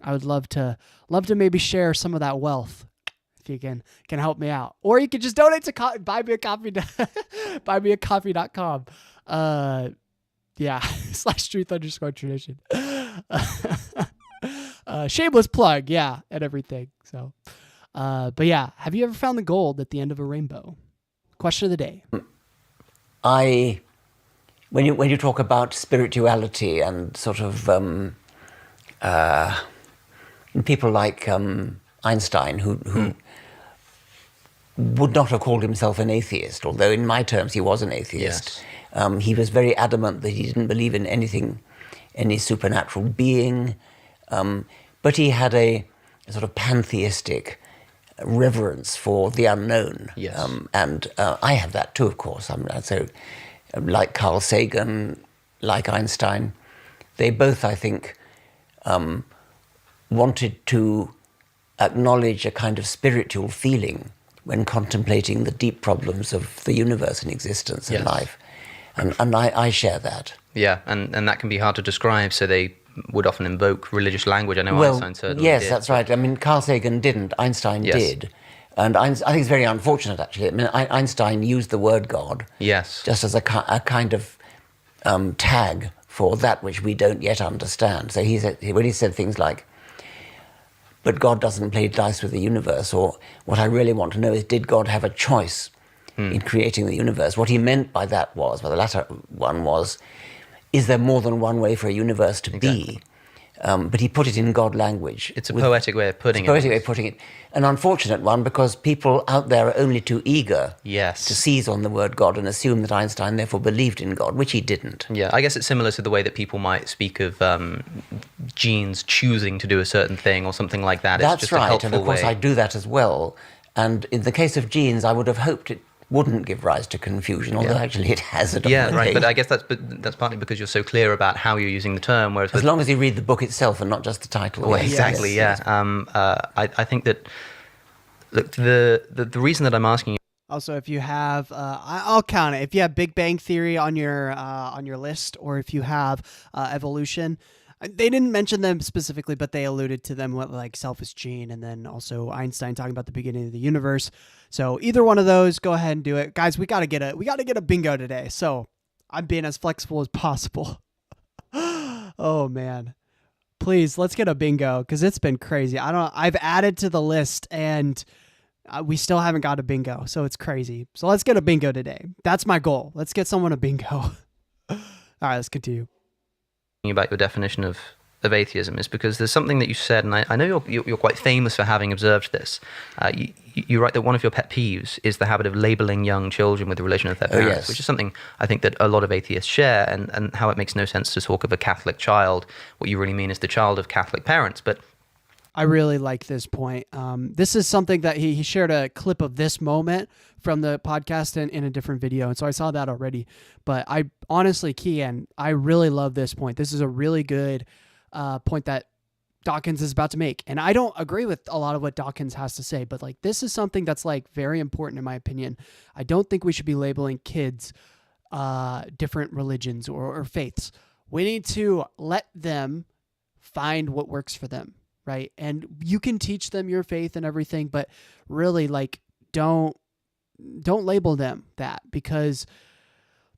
I would love to maybe share some of that wealth if you can help me out. Or you could just donate to buymeacoffee.com. /truth_tradition. Shameless plug, yeah, and everything. So, but yeah, have you ever found the gold at the end of a rainbow? Question of the day. When you talk about spirituality and sort of people like Einstein, who would not have called himself an atheist, although in my terms he was an atheist. Yes. He was very adamant that he didn't believe in anything, any supernatural being, but he had a sort of pantheistic reverence for the unknown. Yes. And I have that too, of course. So, like Carl Sagan, like Einstein, they both, I think, wanted to acknowledge a kind of spiritual feeling when contemplating the deep problems of the universe and existence and Yes. life. And I share that. Yeah, and that can be hard to describe, so they would often invoke religious language. I know Well, Einstein certainly yes, did. that's right. I mean, Carl Sagan didn't. Einstein Yes. did. And I think it's very unfortunate, actually. I mean, Einstein used the word God Yes. just as a kind of tag for that which we don't yet understand. So when he said things like, but God doesn't play dice with the universe, or what I really want to know is, did God have a choice in creating the universe? What he meant by that was, well, the latter one was, is there more than one way for a universe to be? But he put it in God language. It's a poetic way of putting it. Poetic way of putting it. An unfortunate one, because people out there are only too eager Yes. to seize on the word God and assume that Einstein therefore believed in God, which he didn't. Yeah, I guess it's similar to the way that people might speak of genes choosing to do a certain thing or something like that. It's That's just a right, helpful and of course way. I do that as well. And in the case of genes, I would have hoped it wouldn't give rise to confusion, although actually it has at Yeah, one right. day. But I guess that's partly because you're so clear about how you're using the term. Whereas As long as you read the book itself and not just the title. well, yes, exactly, yes, yeah. yes. I think that look, the reason that I'm asking you. Also, if you have, I'll count it. If you have Big Bang Theory on your list, or if you have evolution, they didn't mention them specifically, but they alluded to them, like Selfish Gene, and then also Einstein talking about the beginning of the universe. So either one of those, go ahead and do it, guys. We gotta get a bingo today. So I'm being as flexible as possible. Oh man, please let's get a bingo, because it's been crazy. I've added to the list and. We still haven't got a bingo, so it's crazy. So let's get a bingo today. That's my goal. Let's get someone a bingo. All right, let's continue. About your definition of atheism is because there's something that you said, and I know you're quite famous for having observed this. You write that one of your pet peeves is the habit of labeling young children with the religion of their parents, yes. which is something I think that a lot of atheists share, and how it makes no sense to talk of a Catholic child. What you really mean is the child of Catholic parents, but I really like this point. This is something that he shared a clip of this moment from the podcast in a different video. And so I saw that already. But I honestly, Kian, I really love this point. This is a really good point that Dawkins is about to make. And I don't agree with a lot of what Dawkins has to say, but like this is something that's like very important in my opinion. I don't think we should be labeling kids different religions or faiths. We need to let them find what works for them. Right. And you can teach them your faith and everything, but really like don't label them that, because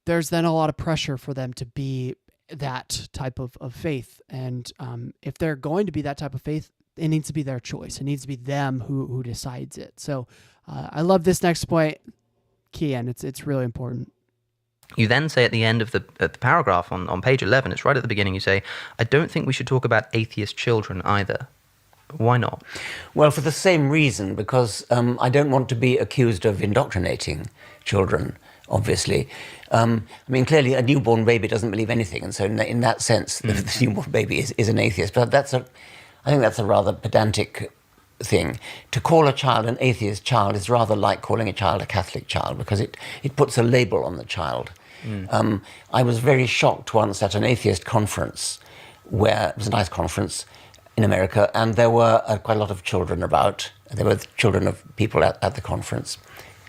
there's then a lot of pressure for them to be that type of faith. And if they're going to be that type of faith, it needs to be their choice. It needs to be them who decides it. So I love this next point, Kian. It's really important. you then say at the end of the paragraph on page 11, it's right at the beginning, you say, I don't think we should talk about atheist children either. Why not? Well, for the same reason, because I don't want to be accused of indoctrinating children, obviously. I mean, clearly a newborn baby doesn't believe anything, and so in that sense, the newborn baby is an atheist. But I think that's a rather pedantic thing. To call a child an atheist child is rather like calling a child a Catholic child, because it puts a label on the child. I was very shocked once at an atheist conference, where it was a nice conference in America, and there were quite a lot of children about. There were children of people at the conference,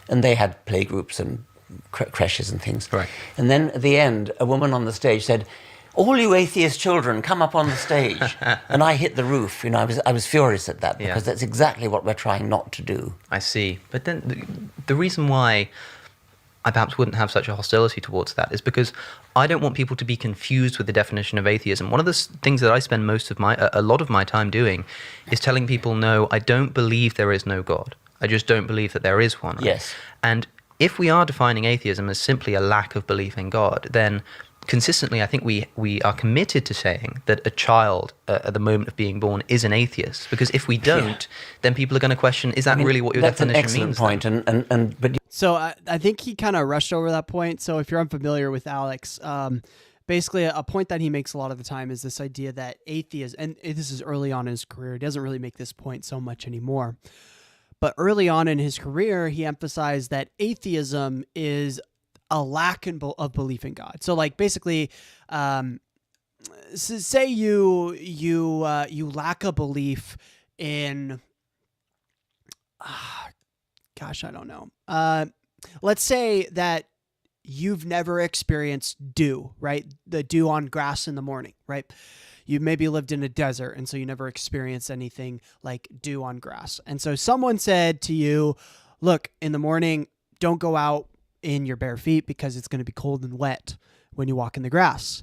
and they had playgroups and creches and things. Right. And then at the end, a woman on the stage said, "All you atheist children, come up on the stage." And I hit the roof. You know, I was furious at that, because that's exactly what we're trying not to do. I see. But then the reason why I perhaps wouldn't have such a hostility towards that is because I don't want people to be confused with the definition of atheism. One of the things that I spend a lot of my time doing is telling people, no, I don't believe there is no God. I just don't believe that there is one. Right? Yes. And if we are defining atheism as simply a lack of belief in God, then consistently, I think we are committed to saying that a child at the moment of being born is an atheist, because if we don't, then people are going to question, is that really what your definition means? That's an excellent point. But So I think he kind of rushed over that point. So if you're unfamiliar with Alex, basically a point that he makes a lot of the time is this idea that atheism, and this is early on in his career, he doesn't really make this point so much anymore. But early on in his career, he emphasized that atheism is a lack of belief in God. So like basically, say you lack a belief in, gosh, I don't know. Let's say that you've never experienced dew, right? The dew on grass in the morning, right? You maybe lived in a desert, and so you never experienced anything like dew on grass. And so someone said to you, look, in the morning, don't go out in your bare feet because it's going to be cold and wet when you walk in the grass.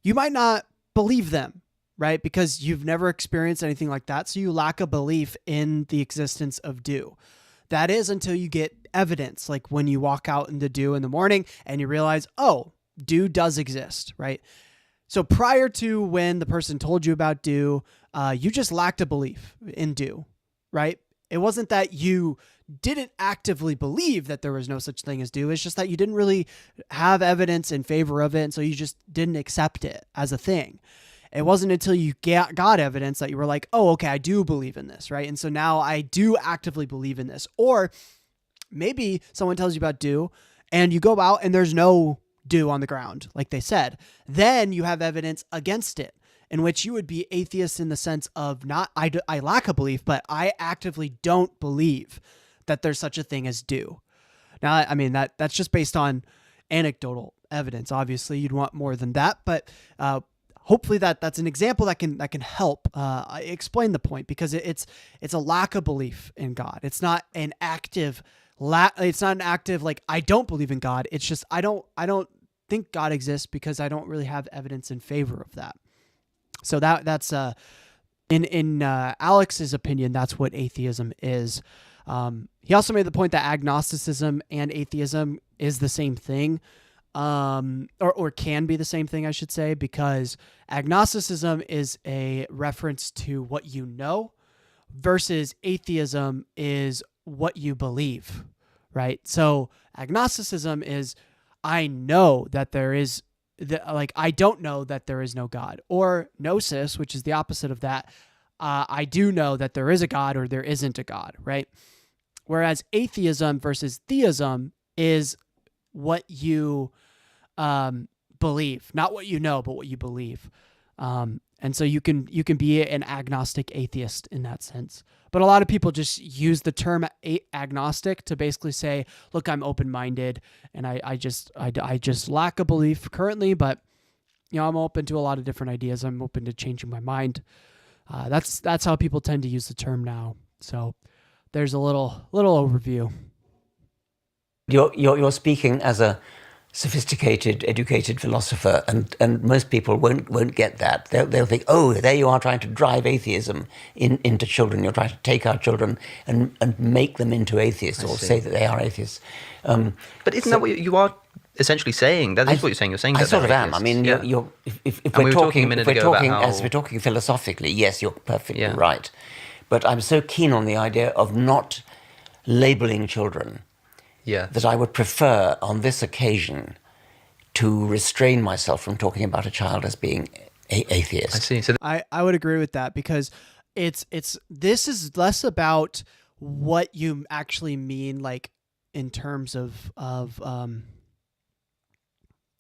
You might not believe them, right? Because you've never experienced anything like that. So you lack a belief in the existence of dew. That is until you get evidence, like when you walk out in the dew in the morning and you realize, oh, dew does exist, right? So prior to when the person told you about dew, you just lacked a belief in dew, right? It wasn't that you didn't actively believe that there was no such thing as dew. It's just that you didn't really have evidence in favor of it, and so you just didn't accept it as a thing. It wasn't until you got evidence that you were like, oh, okay, I do believe in this, right? And so now I do actively believe in this. Or maybe someone tells you about dew, and you go out and there's no dew on the ground, like they said. Then you have evidence against it, in which you would be atheist in the sense of not, I lack a belief, but I actively don't believe that there's such a thing as dew. Now, I mean, that's just based on anecdotal evidence. Obviously, you'd want more than that, but hopefully that's an example that can help explain the point, because it's a lack of belief in God. It's not an active like I don't believe in God. It's just I don't think God exists because I don't really have evidence in favor of that. So that's in Alex's opinion, that's what atheism is. He also made the point that agnosticism and atheism is the same thing, or can be the same thing, I should say, because agnosticism is a reference to what you know, versus atheism is what you believe, right? So agnosticism is, I know that there is, I don't know that there is no God. Or gnosis, which is the opposite of that, I do know that there is a God or there isn't a God, right? Whereas atheism versus theism is what you believe, not what you know, but what you believe. And so you can be an agnostic atheist in that sense. But a lot of people just use the term agnostic to basically say, look, I'm open-minded and I just lack a belief currently, but I'm open to a lot of different ideas. I'm open to changing my mind. That's how people tend to use the term now. So there's a little overview. You're speaking as a sophisticated, educated philosopher, and most people won't get that. They'll think, oh, there you are trying to drive atheism into children. You're trying to take our children and make them into atheists, or say that they are atheists. But isn't that what you are essentially saying? That is what you're saying. You're saying that I sort of am. I mean, if we're talking philosophically, yes, you're perfectly right. But I'm so keen on the idea of not labeling children. Yeah. That I would prefer on this occasion to restrain myself from talking about a child as being atheist. I see. So I would agree with that, because this is less about what you actually mean, like in terms of gosh,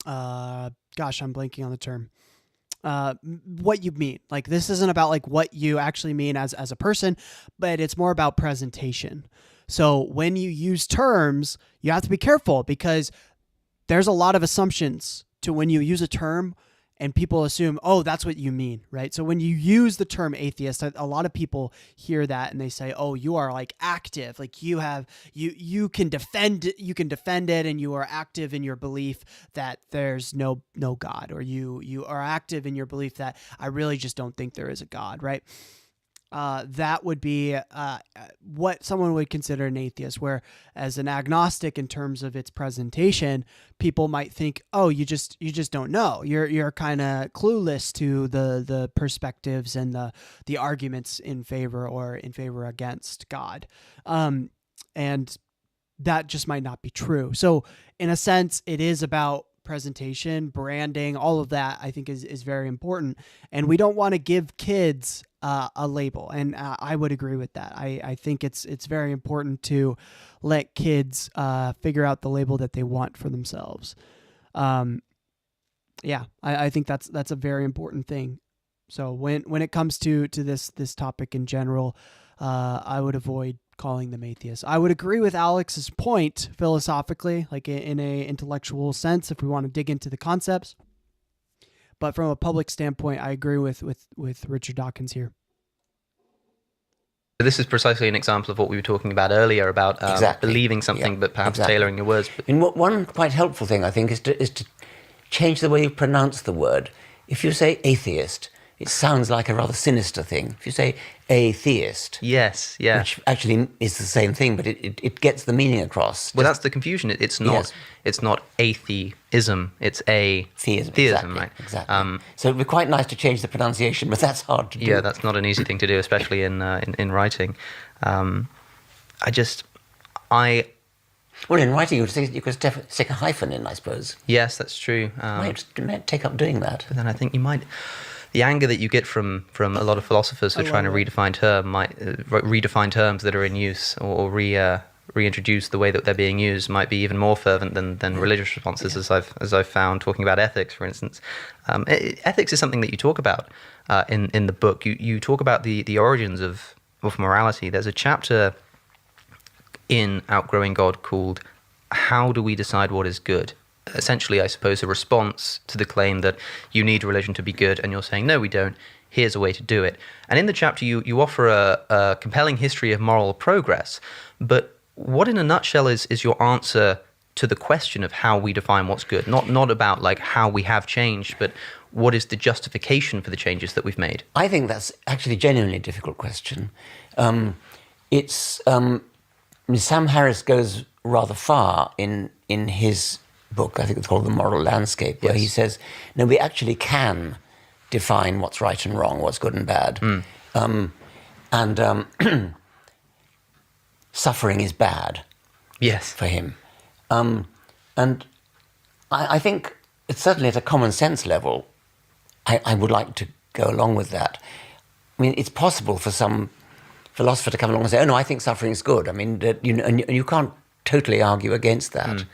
I'm blanking on the term. What you mean. Like, this isn't about like what you actually mean as a person, but it's more about presentation. So when you use terms, you have to be careful, because there's a lot of assumptions to when you use a term and people assume, oh, that's what you mean, right? So when you use the term atheist, a lot of people hear that and they say, oh, you are like active, like you can defend it, and you are active in your belief that there's no God, or you are active in your belief that I really just don't think there is a God, right? that would be what someone would consider an atheist, where as an agnostic in terms of its presentation, people might think, oh, you just don't know. You're kind of clueless to the perspectives and the arguments in favor or in favor against God. And that just might not be true. So in a sense, it is about presentation, branding, all of that, I think is very important. And we don't want to give kids a label. And I would agree with that. I think it's very important to let kids figure out the label that they want for themselves. I think that's a very important thing. So when it comes to this topic in general, I would avoid calling them atheists. I would agree with Alex's point philosophically, like in a intellectual sense, if we want to dig into the concepts. But from a public standpoint, I agree with Richard Dawkins here. This is precisely an example of what we were talking about earlier about believing something, but perhaps tailoring your words. And one quite helpful thing, I think, is to change the way you pronounce the word. If you say atheist, it sounds like a rather sinister thing. If you say atheist, yes, yeah, which actually is the same thing, but it gets the meaning across. Well, that's the confusion. It's not it's not atheism. It's theism, exactly, right? Exactly. So it'd be quite nice to change the pronunciation, but that's hard to do. Yeah, that's not an easy thing to do, especially in writing. Well, in writing, you could stick a hyphen in, I suppose. Yes, that's true. You might take up doing that. But then I think you might. The anger that you get from a lot of philosophers who are trying to redefine terms that are in use or reintroduce the way that they're being used might be even more fervent than religious responses, as I've found talking about ethics, for instance. Ethics is something that you talk about in the book. You talk about the origins of morality. There's a chapter in Outgrowing God called "How Do We Decide What Is Good?" Essentially, I suppose, a response to the claim that you need religion to be good, and you're saying, no, we don't. Here's a way to do it. And in the chapter, you offer a compelling history of moral progress. But what, in a nutshell, is your answer to the question of how we define what's good? Not about like how we have changed, but what is the justification for the changes that we've made? I think that's actually a genuinely difficult question. Sam Harris goes rather far in his book, I think it's called The Moral Landscape, where he says, no, we actually can define what's right and wrong, what's good and bad. Suffering is bad. Yes. For him. And I think it's certainly at a common sense level, I would like to go along with that. I mean, it's possible for some philosopher to come along and say, oh no, I think suffering is good. I mean, and you can't totally argue against that.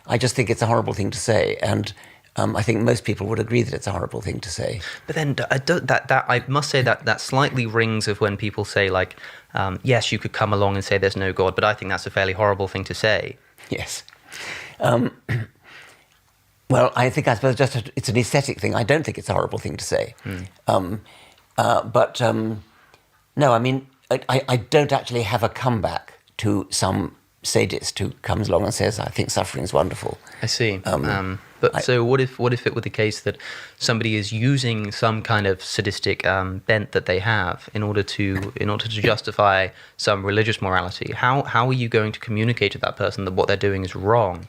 I just think it's a horrible thing to say, and I think most people would agree that it's a horrible thing to say. But then I must say that slightly rings of when people say like, yes, you could come along and say there's no God, but I think that's a fairly horrible thing to say. Yes. Well, I suppose it's an aesthetic thing. I don't think it's a horrible thing to say. But no, I mean, I don't actually have a comeback to some sadist who comes along and says, I think suffering is wonderful. I see. So what if it were the case that somebody is using some kind of sadistic bent that they have in order to justify some religious morality? How are you going to communicate to that person that what they're doing is wrong?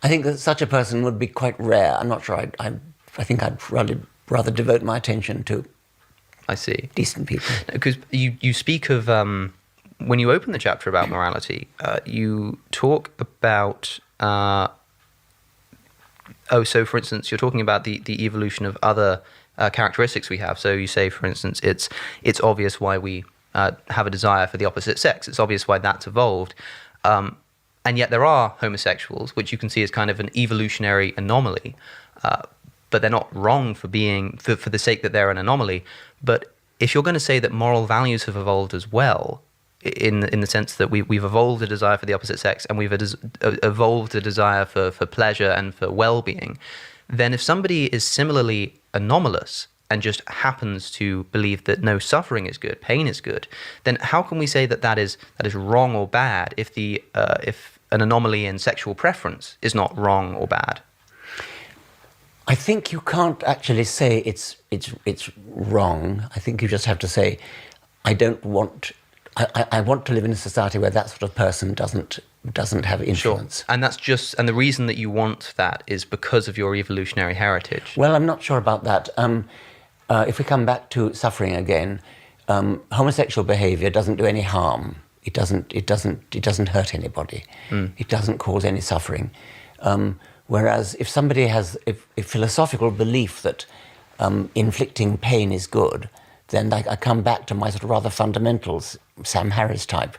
I think that such a person would be quite rare. I'm not sure. I think I'd rather devote my attention to decent people. Because you speak of... when you open the chapter about morality, you talk about... so for instance, you're talking about the evolution of other characteristics we have. So you say, for instance, it's obvious why we have a desire for the opposite sex. It's obvious why that's evolved. And yet there are homosexuals, which you can see as kind of an evolutionary anomaly. But they're not wrong for being, for the sake that they're an anomaly. But if you're going to say that moral values have evolved as well, in the sense that we've evolved a desire for the opposite sex and we've evolved a desire for pleasure and for well-being, then if somebody is similarly anomalous and just happens to believe that no, suffering is good, pain is good, then how can we say that is wrong or bad if an anomaly in sexual preference is not wrong or bad? I think you can't actually say it's wrong. I think you just have to say I don't want. I want to live in a society where that sort of person doesn't have influence. Sure. And the reason that you want that is because of your evolutionary heritage. Well, I'm not sure about that. If we come back to suffering again, homosexual behaviour doesn't do any harm. It doesn't hurt anybody. It doesn't cause any suffering. Whereas if somebody has a philosophical belief that inflicting pain is good, then I come back to my sort of rather fundamentals, Sam Harris type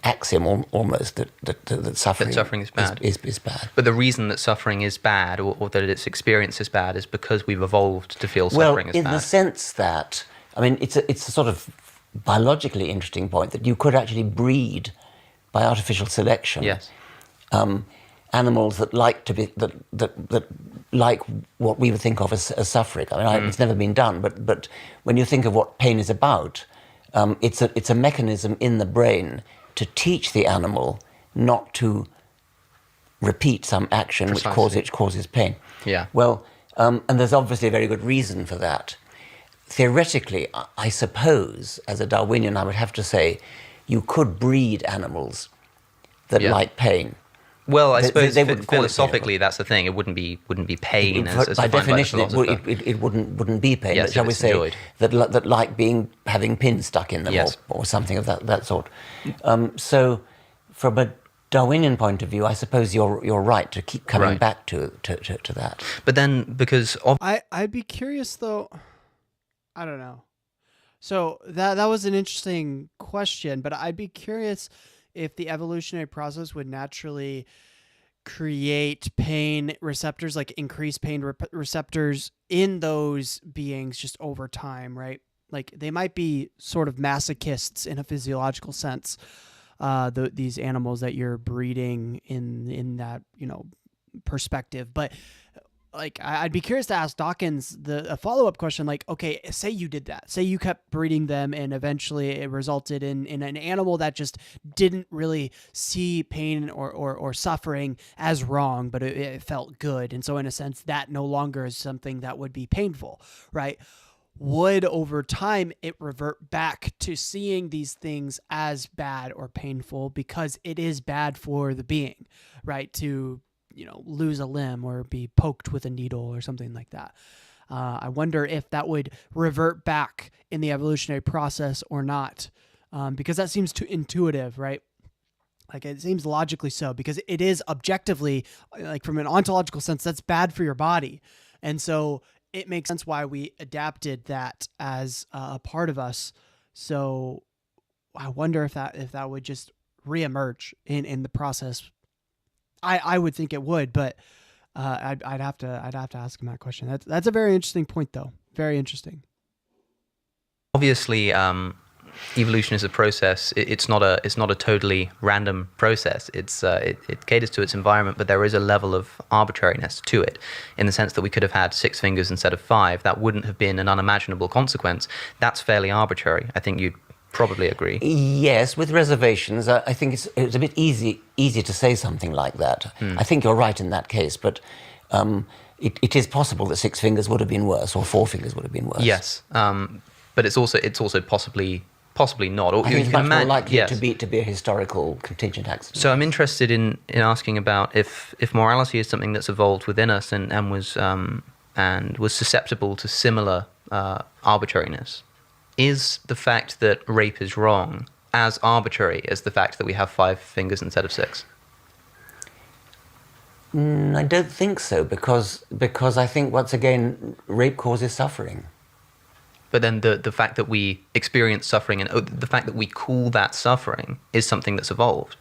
axiom almost that suffering is bad. Is bad. But the reason that suffering is bad, or that its experience is bad, is because we've evolved to feel suffering is bad. Well, in the sense that, I mean, it's a sort of biologically interesting point that you could actually breed by artificial selection. Yes. Animals that like to be that like what we would think of as suffering. I mean, it's never been done, but when you think of what pain is about, it's a mechanism in the brain to teach the animal not to repeat some action which causes pain. Yeah. Well, and there's obviously a very good reason for that. Theoretically, I suppose, as a Darwinian, I would have to say, you could breed animals that like pain. Well, I suppose they wouldn't call it philosophically that's the thing. It wouldn't be pain as by defined by the definition. philosopher. It wouldn't be pain. Yes, but shall if we it's say enjoyed. that like having pins stuck in them, Yes. or something of that sort. So, from a Darwinian point of view, I suppose you're right to keep coming back to that. But then, because of I'd be curious though. I don't know. So that was an interesting question, but I'd be curious if the evolutionary process would naturally create pain receptors, like increase pain receptors in those beings just over time, right? Like they might be sort of masochists in a physiological sense, these animals that you're breeding in that, perspective. But like, I'd be curious to ask Dawkins a follow-up question, like, okay, say you did that. Say you kept breeding them and eventually it resulted in an animal that just didn't really see pain or suffering as wrong, but it felt good. And so in a sense, that no longer is something that would be painful, right? Would over time it revert back to seeing these things as bad or painful because it is bad for the being, right? To lose a limb or be poked with a needle or something like that. I wonder if that would revert back in the evolutionary process or not, because that seems too intuitive, right? Like it seems logically so, because it is objectively, like from an ontological sense, that's bad for your body. And so it makes sense why we adapted that as a part of us. So I wonder if that would just reemerge in the process. I would think it would, but I'd have to ask him that question. That's a very interesting point, though. Very interesting. obviously, evolution is a process. It's not a totally random process. It caters to its environment, but there is a level of arbitrariness to it, in the sense that we could have had 6 fingers instead of 5. That wouldn't have been an unimaginable consequence. That's fairly arbitrary. I think you'd probably agree. Yes, with reservations. I think it's a bit easy to say something like that. I think you're right in that case, but it is possible that 6 fingers would have been worse, or 4 fingers would have been worse. Yes, but it's also possibly not. Or I think it's much more likely yes. to be a historical contingent accident. So I'm interested in asking about if morality is something that's evolved within us and was susceptible to similar arbitrariness. Is the fact that rape is wrong as arbitrary as the fact that we have 5 fingers instead of 6? I don't think so, because I think, once again, rape causes suffering. But then the fact that we experience suffering and the fact that we call that suffering is something that's evolved.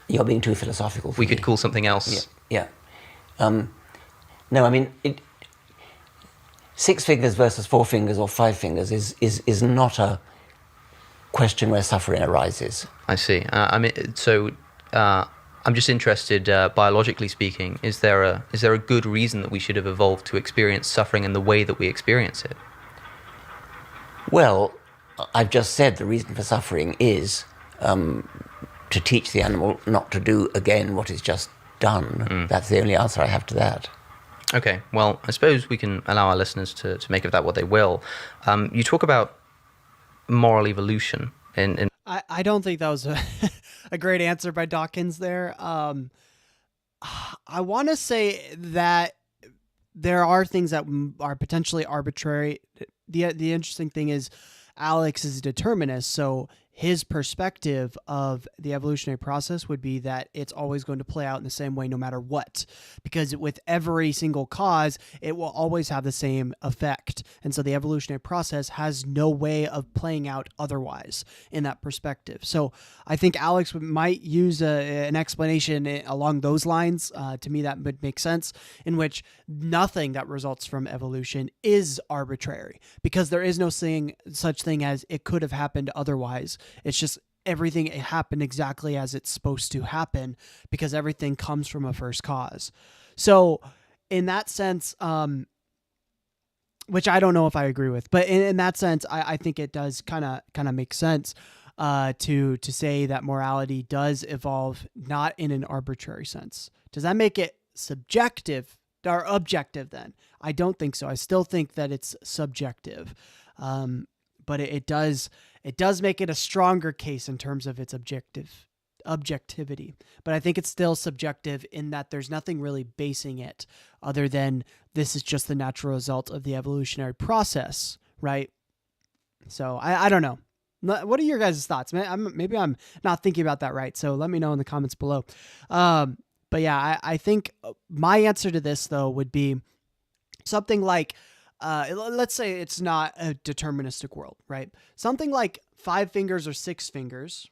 You're being too philosophical for We me. could call something else. Yeah. No, I mean, 6 fingers versus 4 fingers or 5 fingers is not a question where suffering arises. I see. I'm just interested, biologically speaking, is there a good reason that we should have evolved to experience suffering in the way that we experience it? Well, I've just said the reason for suffering is to teach the animal not to do again what it's just done. That's the only answer I have to that. Okay, well, I suppose we can allow our listeners to make of that what they will. You talk about moral evolution. I don't think that was a great answer by Dawkins there. I want to say that there are things that are potentially arbitrary. The interesting thing is Alex is a determinist, so his perspective of the evolutionary process would be that it's always going to play out in the same way no matter what, because with every single cause, it will always have the same effect. And so the evolutionary process has no way of playing out otherwise in that perspective. So I think Alex might use an explanation along those lines. To me, that would make sense, in which nothing that results from evolution is arbitrary, because there is no such thing as it could have happened otherwise. It's just everything happened exactly as it's supposed to happen, because everything comes from a first cause. So in that sense, which I don't know if I agree with, but in that sense, I think it does kind of make sense to say that morality does evolve not in an arbitrary sense. Does that make it subjective or objective then? I don't think so. I still think that it's subjective. But it does make it a stronger case in terms of its objectivity. But I think it's still subjective in that there's nothing really basing it other than this is just the natural result of the evolutionary process, right? So I don't know. What are your guys' thoughts? Maybe I'm not thinking about that right. So let me know in the comments below. But yeah, I think my answer to this though would be something like, let's say it's not a deterministic world, right? Something like 5 fingers or 6 fingers.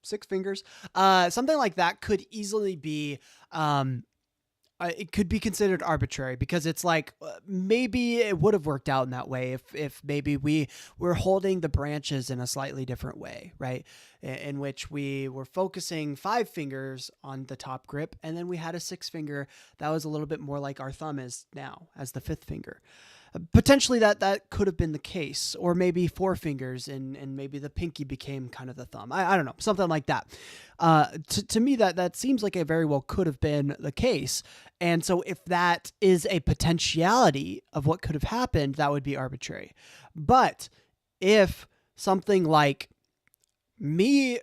6 fingers. Something like that could easily be, it could be considered arbitrary, because it's like, maybe it would have worked out in that way if maybe we were holding the branches in a slightly different way, right? In which we were focusing 5 fingers on the top grip, and then we had a 6 finger that was a little bit more like our thumb is now as the 5th finger. Potentially that could have been the case, or maybe 4 fingers and maybe the pinky became kind of the thumb. I don't know, something like that. To me, that seems like it very well could have been the case. And so if that is a potentiality of what could have happened, that would be arbitrary. But if something like me,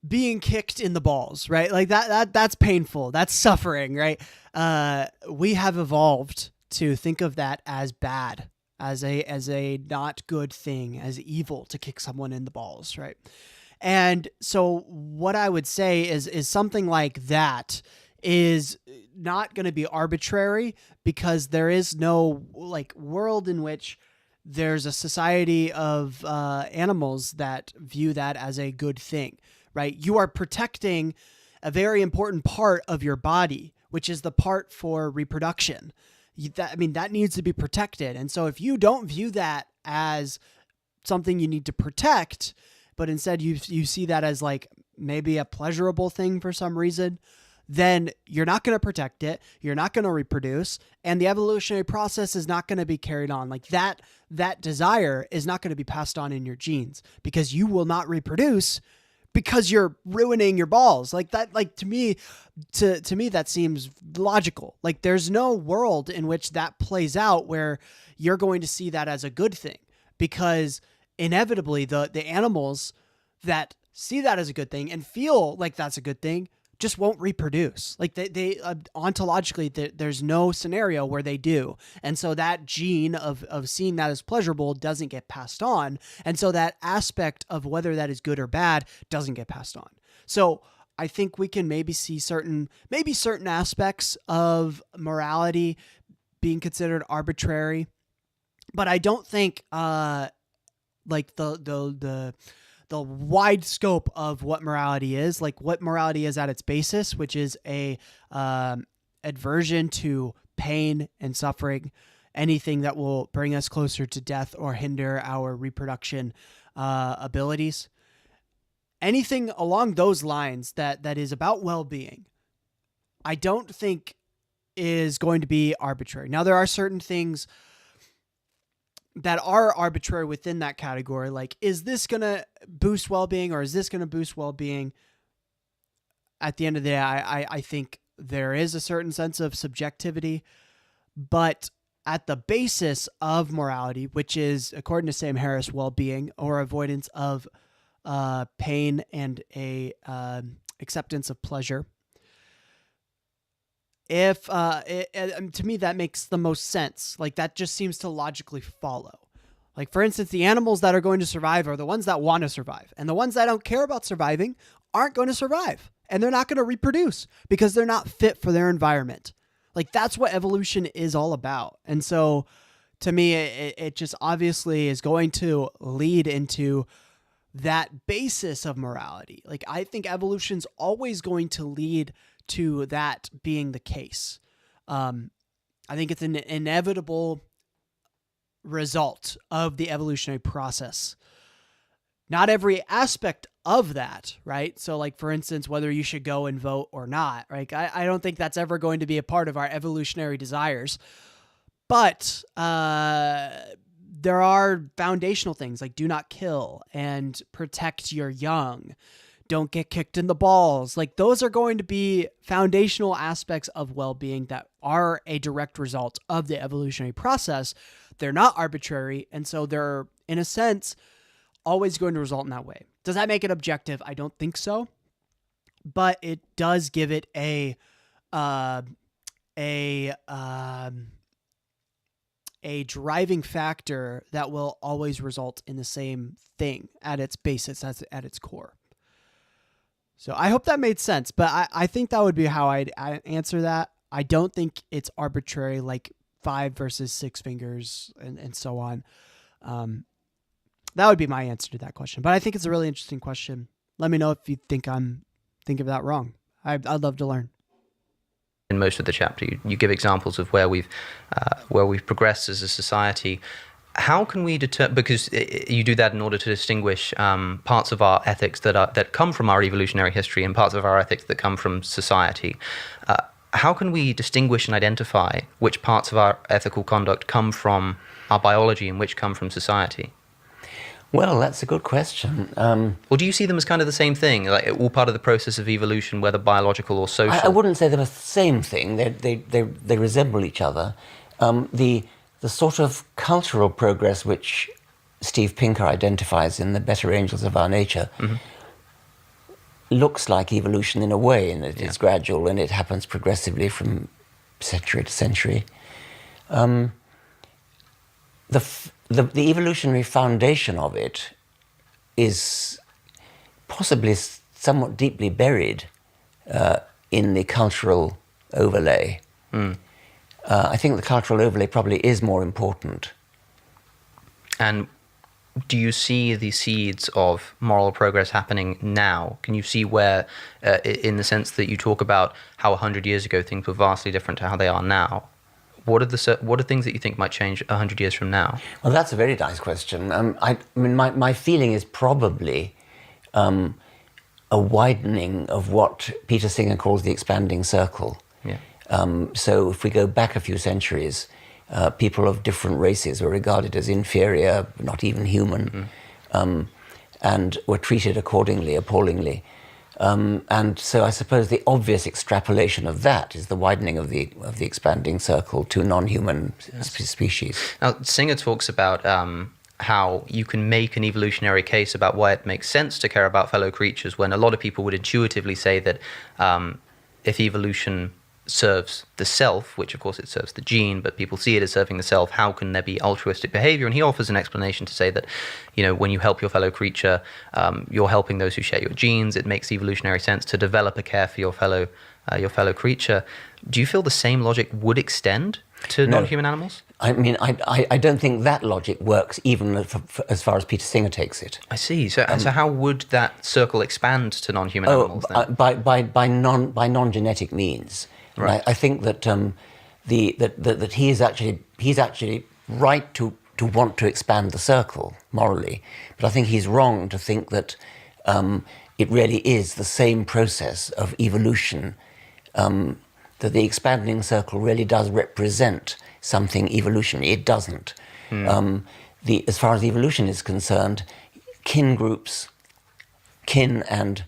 being kicked in the balls, right? Like that's painful. That's suffering, right? We have evolved to think of that as bad, as a not good thing, as evil to kick someone in the balls, right? And so what I would say is something like that is not going to be arbitrary, because there is no like world in which there's a society of animals that view that as a good thing, right? You are protecting a very important part of your body, which is the part for reproduction. That needs to be protected. And so if you don't view that as something you need to protect, but instead you see that as like maybe a pleasurable thing for some reason, then you're not going to protect it. You're not going to reproduce, and the evolutionary process is not going to be carried on. Like that desire is not going to be passed on in your genes, because you will not reproduce because you're ruining your balls. Like that, like to me, that seems logical. Like there's no world in which that plays out where you're going to see that as a good thing, because inevitably the animals that see that as a good thing and feel like that's a good thing just won't reproduce. Like they ontologically, there's no scenario where they do. And so that gene of seeing that as pleasurable doesn't get passed on. And so that aspect of whether that is good or bad doesn't get passed on. So I think we can maybe see certain aspects of morality being considered arbitrary, but I don't think like the wide scope of what morality is, like what morality is at its basis, which is a aversion to pain and suffering, anything that will bring us closer to death or hinder our reproduction abilities, anything along those lines that is about well-being, I don't think is going to be arbitrary. Now, there are certain things that are arbitrary within that category. Like, is this going to boost well-being or is this going to boost well-being? At the end of the day, I think there is a certain sense of subjectivity, but at the basis of morality, which is, according to Sam Harris, well-being or avoidance of pain and a acceptance of pleasure. If to me that makes the most sense. Like that just seems to logically follow. Like for instance, the animals that are going to survive are the ones that want to survive, and the ones that don't care about surviving aren't going to survive, and they're not going to reproduce because they're not fit for their environment. Like that's what evolution is all about. And so to me, it just obviously is going to lead into that basis of morality. Like I think evolution's always going to lead to that being the case. I think it's an inevitable result of the evolutionary process. Not every aspect of that, right? So like, for instance, whether you should go and vote or not, right? I don't think that's ever going to be a part of our evolutionary desires. But there are foundational things like do not kill and protect your young. Don't get kicked in the balls. Like those are going to be foundational aspects of well-being that are a direct result of the evolutionary process. They're not arbitrary. And so they're, in a sense, always going to result in that way. Does that make it objective? I don't think so. But it does give it a driving factor that will always result in the same thing at its basis, at its core. So I hope that made sense, but I think that would be how I'd answer that. I don't think it's arbitrary, like 5 versus 6 fingers and so on. That would be my answer to that question. But I think it's a really interesting question. Let me know if you think I'm thinking of that wrong. I'd love to learn. In most of the chapter, you give examples of where we've progressed as a society. How can we determine? Because you do that in order to distinguish parts of our ethics that come from our evolutionary history and parts of our ethics that come from society. How can we distinguish and identify which parts of our ethical conduct come from our biology and which come from society? Well, that's a good question. Or do you see them as kind of the same thing, like all part of the process of evolution, whether biological or social? I wouldn't say they're the same thing. They resemble each other. The sort of cultural progress which Steve Pinker identifies in The Better Angels of Our Nature looks like evolution in a way, and it's gradual and it happens progressively from century to century. The evolutionary foundation of it is possibly somewhat deeply buried in the cultural overlay. I think the cultural overlay probably is more important. And do you see the seeds of moral progress happening now? Can you see where, in the sense that you talk about how 100 years ago things were vastly different to how they are now? What are things that you think might change 100 years from now? Well, that's a very nice question. I mean, my feeling is probably a widening of what Peter Singer calls the expanding circle. Yeah. So if we go back a few centuries, people of different races were regarded as inferior, not even human, and were treated accordingly, appallingly. And so I suppose the obvious extrapolation of that is the widening of the expanding circle to non-human species. Now, Singer talks about how you can make an evolutionary case about why it makes sense to care about fellow creatures, when a lot of people would intuitively say that if evolution serves the self, which of course it serves the gene, but people see it as serving the self, how can there be altruistic behavior? And he offers an explanation to say that, when you help your fellow creature, you're helping those who share your genes. It makes evolutionary sense to develop a care for your fellow creature. Do you feel the same logic would extend to non-human animals? I mean, I don't think that logic works even as far as Peter Singer takes it. I see. So how would that circle expand to non-human animals then? By non-genetic means. Right. I think that that he's actually right to want to expand the circle morally, but I think he's wrong to think that it really is the same process of evolution. That the expanding circle really does represent something evolutionary. It doesn't. As far as evolution is concerned, kin groups, kin and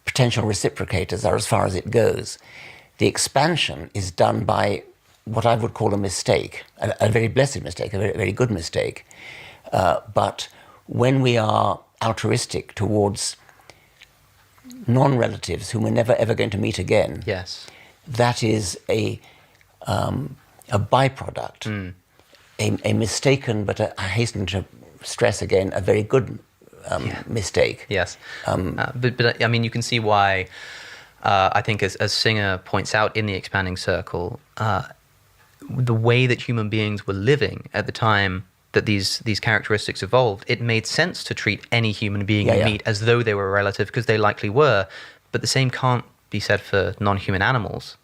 potential reciprocators are as far as it goes. The expansion is done by what I would call a mistake, a very blessed mistake, a very, very good mistake. But when we are altruistic towards non-relatives whom we're never ever going to meet again, Yes. that is a byproduct, a mistaken, but I hasten to stress again, a very good mistake. Yes. But I mean, you can see why, I think as Singer points out in The Expanding Circle, the way that human beings were living at the time that these characteristics evolved, it made sense to treat any human being you meet as though they were a relative, because they likely were. But the same can't be said for non-human animals.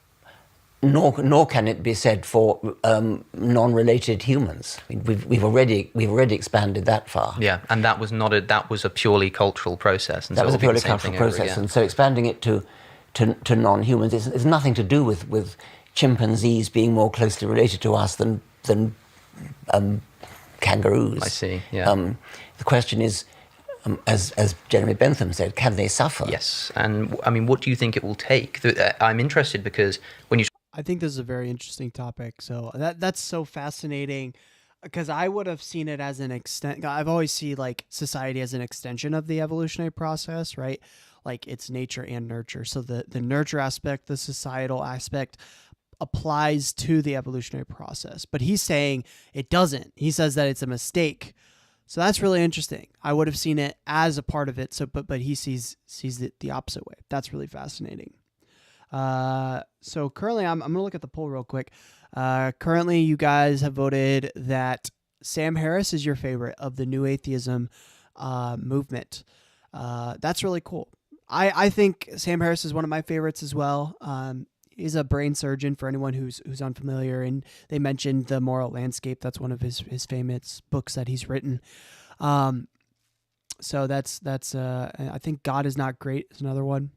Nor can it be said for non-related humans. I mean, we've already expanded that far. Yeah, and that was a purely cultural process. And that so was a it'll be purely the same cultural thing over process, again. and so expanding it to non-humans is nothing to do with chimpanzees being more closely related to us than kangaroos. I see. Yeah. The question is, as Jeremy Bentham said, can they suffer? Yes, and I mean, what do you think it will take? I'm interested because when you I think this is a very interesting topic. So that's so fascinating, because I would have seen it as an extent. I've always seen like society as an extension of the evolutionary process, right? Like it's nature and nurture. So the nurture aspect, the societal aspect applies to the evolutionary process, but he's saying it doesn't. He says that it's a mistake. So that's really interesting. I would have seen it as a part of it. So, but he sees it the opposite way. That's really fascinating. So currently I'm going to look at the poll real quick. Currently you guys have voted that Sam Harris is your favorite of the new atheism, movement. That's really cool. I think Sam Harris is one of my favorites as well. He's a brain surgeon for anyone who's unfamiliar, and they mentioned The Moral Landscape. That's one of his famous books that he's written. So that's I think God is Not Great is another one.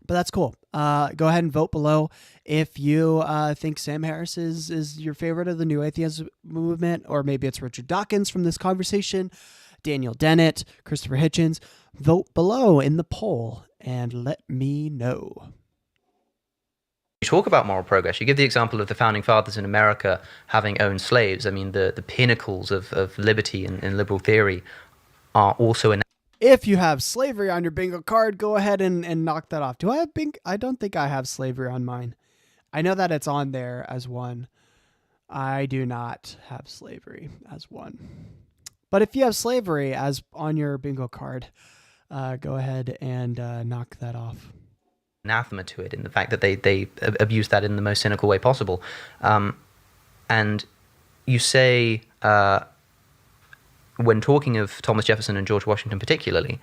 But that's cool. Go ahead and vote below if you think Sam Harris is your favorite of the new atheism movement, or maybe it's Richard Dawkins from this conversation, Daniel Dennett, Christopher Hitchens. Vote below in the poll and let me know. You talk about moral progress. You give the example of the founding fathers in America having owned slaves. I mean, the pinnacles of liberty and liberal theory are also in. If you have slavery on your bingo card, go ahead and knock that off. Do I have bingo? I don't think I have slavery on mine. I know that it's on there as one. I do not have slavery as one. But if you have slavery as on your bingo card, go ahead and knock that off. Anathema to it in the fact that they abuse that in the most cynical way possible. And you say, when talking of Thomas Jefferson and George Washington particularly,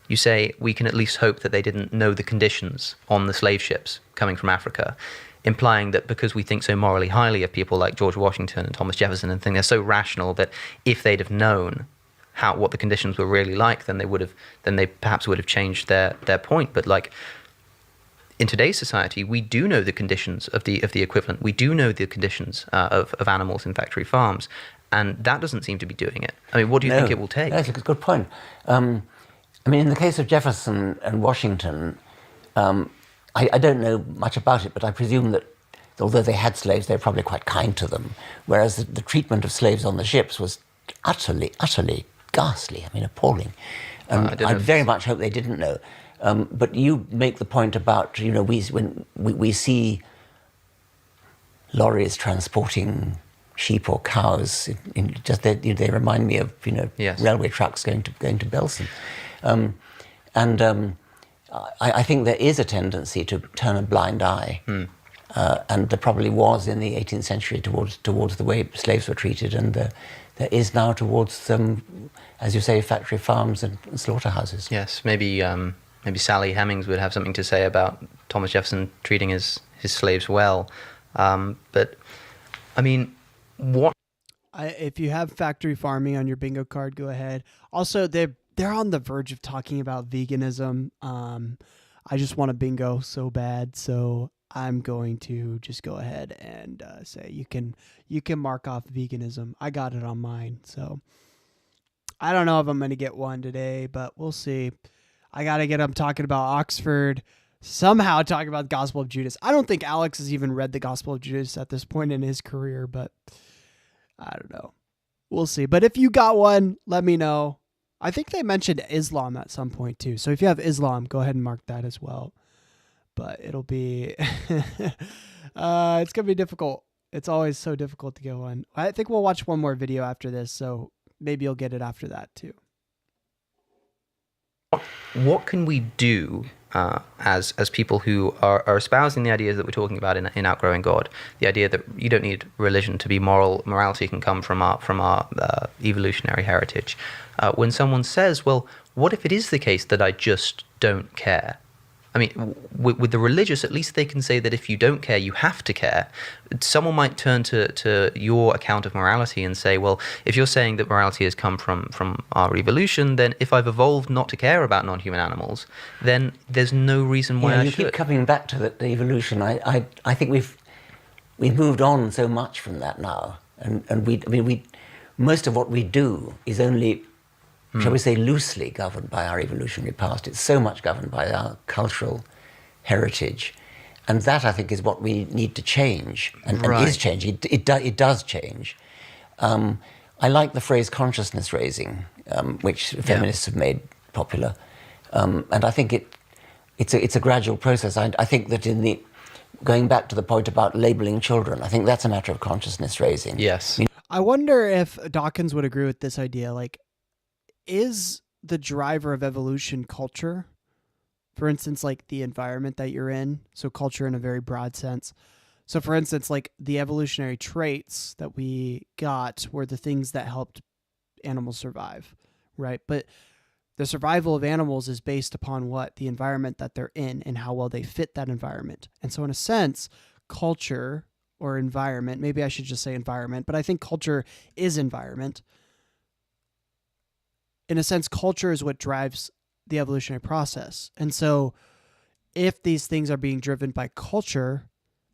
you say we can at least hope that they didn't know the conditions on the slave ships coming from Africa, implying that because we think so morally highly of people like George Washington and Thomas Jefferson and think they're so rational, that if they'd have known what the conditions were really like, then they perhaps would have changed their point. But like, in today's society, we do know the conditions of the equivalent. We do know the conditions of animals in factory farms, and that doesn't seem to be doing it. I mean, what do you think it will take? That's a good point. I mean, in the case of Jefferson and Washington, I don't know much about it, but I presume that although they had slaves, they were probably quite kind to them, whereas the treatment of slaves on the ships was utterly, utterly ghastly. I mean, appalling. I very much hope they didn't know. But you make the point about, when we see lorries transporting sheep or cows, they remind me of Yes. railway trucks going to Belsen, I think there is a tendency to turn a blind eye, and there probably was in the 18th century towards the way slaves were treated, and there is now towards as you say, factory farms and slaughterhouses. Yes, maybe Sally Hemings would have something to say about Thomas Jefferson treating his slaves well. But, I mean, what... If you have factory farming on your bingo card, go ahead. Also, they're on the verge of talking about veganism. I just want a bingo so bad, so I'm going to just go ahead and say you can mark off veganism. I got it on mine, so I don't know if I'm going to get one today, but we'll see. I got to get them talking about Oxford, somehow talk about the Gospel of Judas. I don't think Alex has even read the Gospel of Judas at this point in his career, but I don't know. We'll see. But if you got one, let me know. I think they mentioned Islam at some point too. So if you have Islam, go ahead and mark that as well. But it'll be, it's going to be difficult. It's always so difficult to get one. I think we'll watch one more video after this. So maybe you'll get it after that too. What can we do as people who are espousing the ideas that we're talking about in Outgrowing God? The idea that you don't need religion to be moral. Morality can come from our evolutionary heritage. When someone says, well, what if it is the case that I just don't care? I mean, with the religious, at least they can say that if you don't care, you have to care. Someone might turn to your account of morality and say, well, if you're saying that morality has come from our evolution, then if I've evolved not to care about non-human animals, then there's no reason why I should. You keep coming back to the evolution. I think we've moved on so much from that now, and we most of what we do is only, shall we say, loosely governed by our evolutionary past. It's so much governed by our cultural heritage. And that, I think, is what we need to change, and is changing. It does change. I like the phrase consciousness raising, which feminists have made popular. And I think it's a gradual process. I think that going back to the point about labeling children, I think that's a matter of consciousness raising. Yes. I wonder if Dawkins would agree with this idea. Like, is the driver of evolution culture? For instance, like the environment that you're in. So culture in a very broad sense. So for instance, like the evolutionary traits that we got were the things that helped animals survive, right? But the survival of animals is based upon what? The environment that they're in and how well they fit that environment. And so in a sense, culture or environment, maybe I should just say environment, but I think culture is environment. In a sense, culture is what drives the evolutionary process. And so if these things are being driven by culture,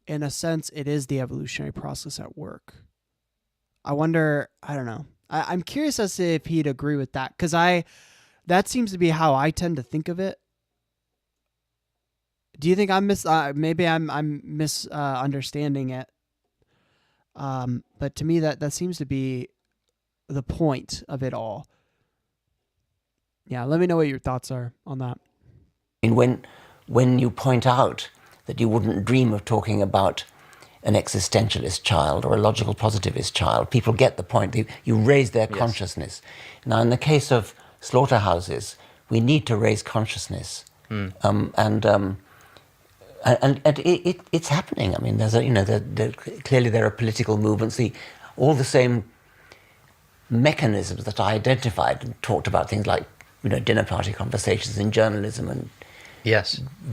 in a sense, it is the evolutionary process at work. I wonder, I don't know. I'm curious as to if he'd agree with that, because that seems to be how I tend to think of it. Do you think I'm misunderstanding it? But to me, that seems to be the point of it all. Yeah, let me know what your thoughts are on that. And when you point out that you wouldn't dream of talking about an existentialist child or a logical positivist child, people get the point. You raise their consciousness. Now, in the case of slaughterhouses, we need to raise consciousness, and it's happening. I mean, clearly there are political movements. All the same mechanisms that I identified and talked about, things like dinner party conversations in journalism and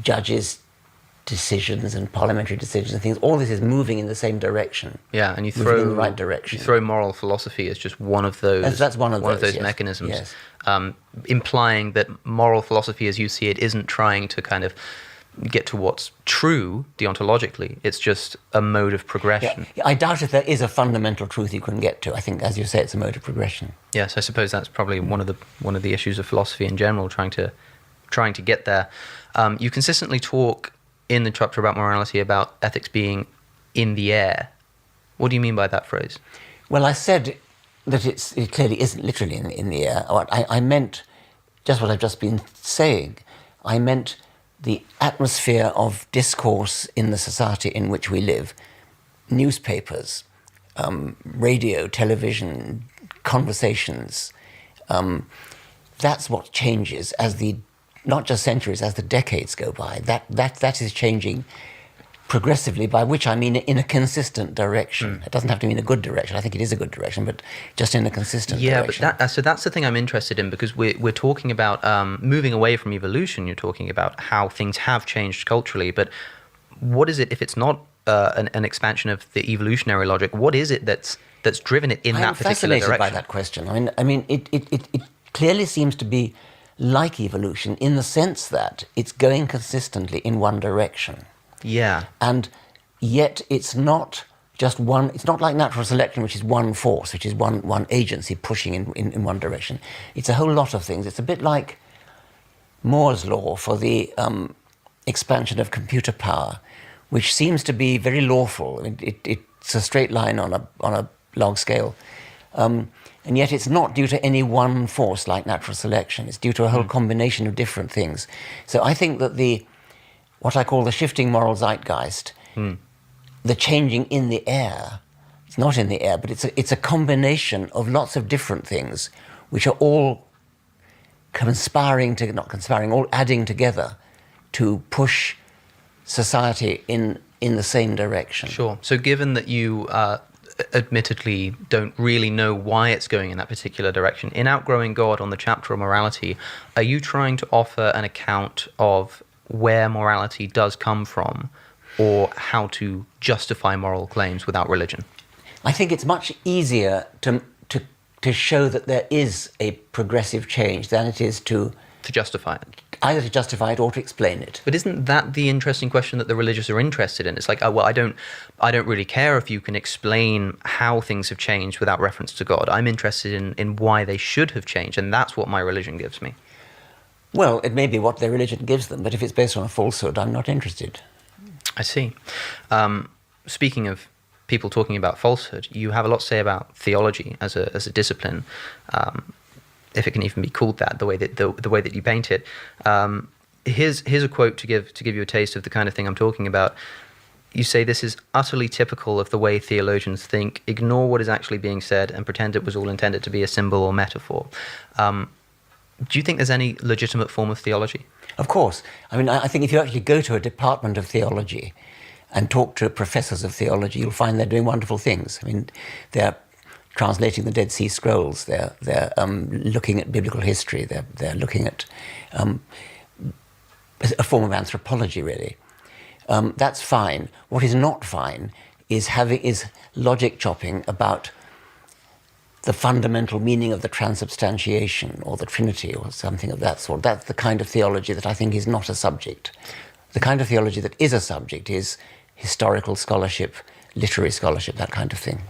judges' decisions and parliamentary decisions and things. All this is moving in the same direction. Yeah, and you moving in the right direction. You throw moral philosophy as just one of those. That's one of those mechanisms, yes. Implying that moral philosophy, as you see it, isn't trying to kind of get to what's true deontologically. It's just a mode of progression. Yeah. I doubt if there is a fundamental truth you can get to. I think, as you say, it's a mode of progression. Yes, I suppose that's probably one of the issues of philosophy in general, trying to get there. You consistently talk in the chapter about morality about ethics being in the air. What do you mean by that phrase? Well, I said that it clearly isn't literally in the air. I meant just what I've just been saying. I meant the atmosphere of discourse in the society in which we live. Newspapers, radio, television, conversations. That's what changes as not just centuries, as the decades go by. That is changing progressively, by which I mean in a consistent direction. It doesn't have to mean a good direction. I think it is a good direction, but just in a consistent direction. Yeah, but so that's the thing I'm interested in, because we're talking about moving away from evolution. You're talking about how things have changed culturally, but what is it if it's not an expansion of the evolutionary logic? What is it that's driven it in that particular direction? I'm fascinated by that question. I mean, it clearly seems to be like evolution in the sense that it's going consistently in one direction. Yeah. And yet it's not just one, it's not like natural selection, which is one force, which is one agency pushing in one direction. It's a whole lot of things. It's a bit like Moore's law for the expansion of computer power, which seems to be very lawful. It's a straight line on a log scale. And yet it's not due to any one force like natural selection. It's due to a whole combination of different things. So I think that what I call the shifting moral zeitgeist, the changing in the air, it's not in the air, but it's a combination of lots of different things which are all all adding together to push society in the same direction. Sure. So given that you admittedly don't really know why it's going in that particular direction, in Outgrowing God, on the chapter on morality, are you trying to offer an account of where morality does come from, or how to justify moral claims without religion? I think it's much easier to show that there is a progressive change than it is to justify it. Either to justify it or to explain it. But isn't that the interesting question that the religious are interested in? It's like, oh, well, I don't really care if you can explain how things have changed without reference to God. I'm interested in why they should have changed, and that's what my religion gives me. Well, it may be what their religion gives them, but if it's based on a falsehood, I'm not interested. I see. Speaking of people talking about falsehood, you have a lot to say about theology as a discipline, if it can even be called that, the way that you paint it. Here's a quote to give you a taste of the kind of thing I'm talking about. You say, "This is utterly typical of the way theologians think, ignore what is actually being said, and pretend it was all intended to be a symbol or metaphor." Do you think there's any legitimate form of theology? Of course. I mean, I think if you actually go to a department of theology and talk to professors of theology, you'll find they're doing wonderful things. I mean, they're translating the Dead Sea Scrolls. They're looking at biblical history. They're looking at a form of anthropology, really. That's fine. What is not fine is logic chopping about the fundamental meaning of the transubstantiation or the Trinity or something of that sort. That's the kind of theology that I think is not a subject. The kind of theology that is a subject is historical scholarship, literary scholarship, that kind of thing.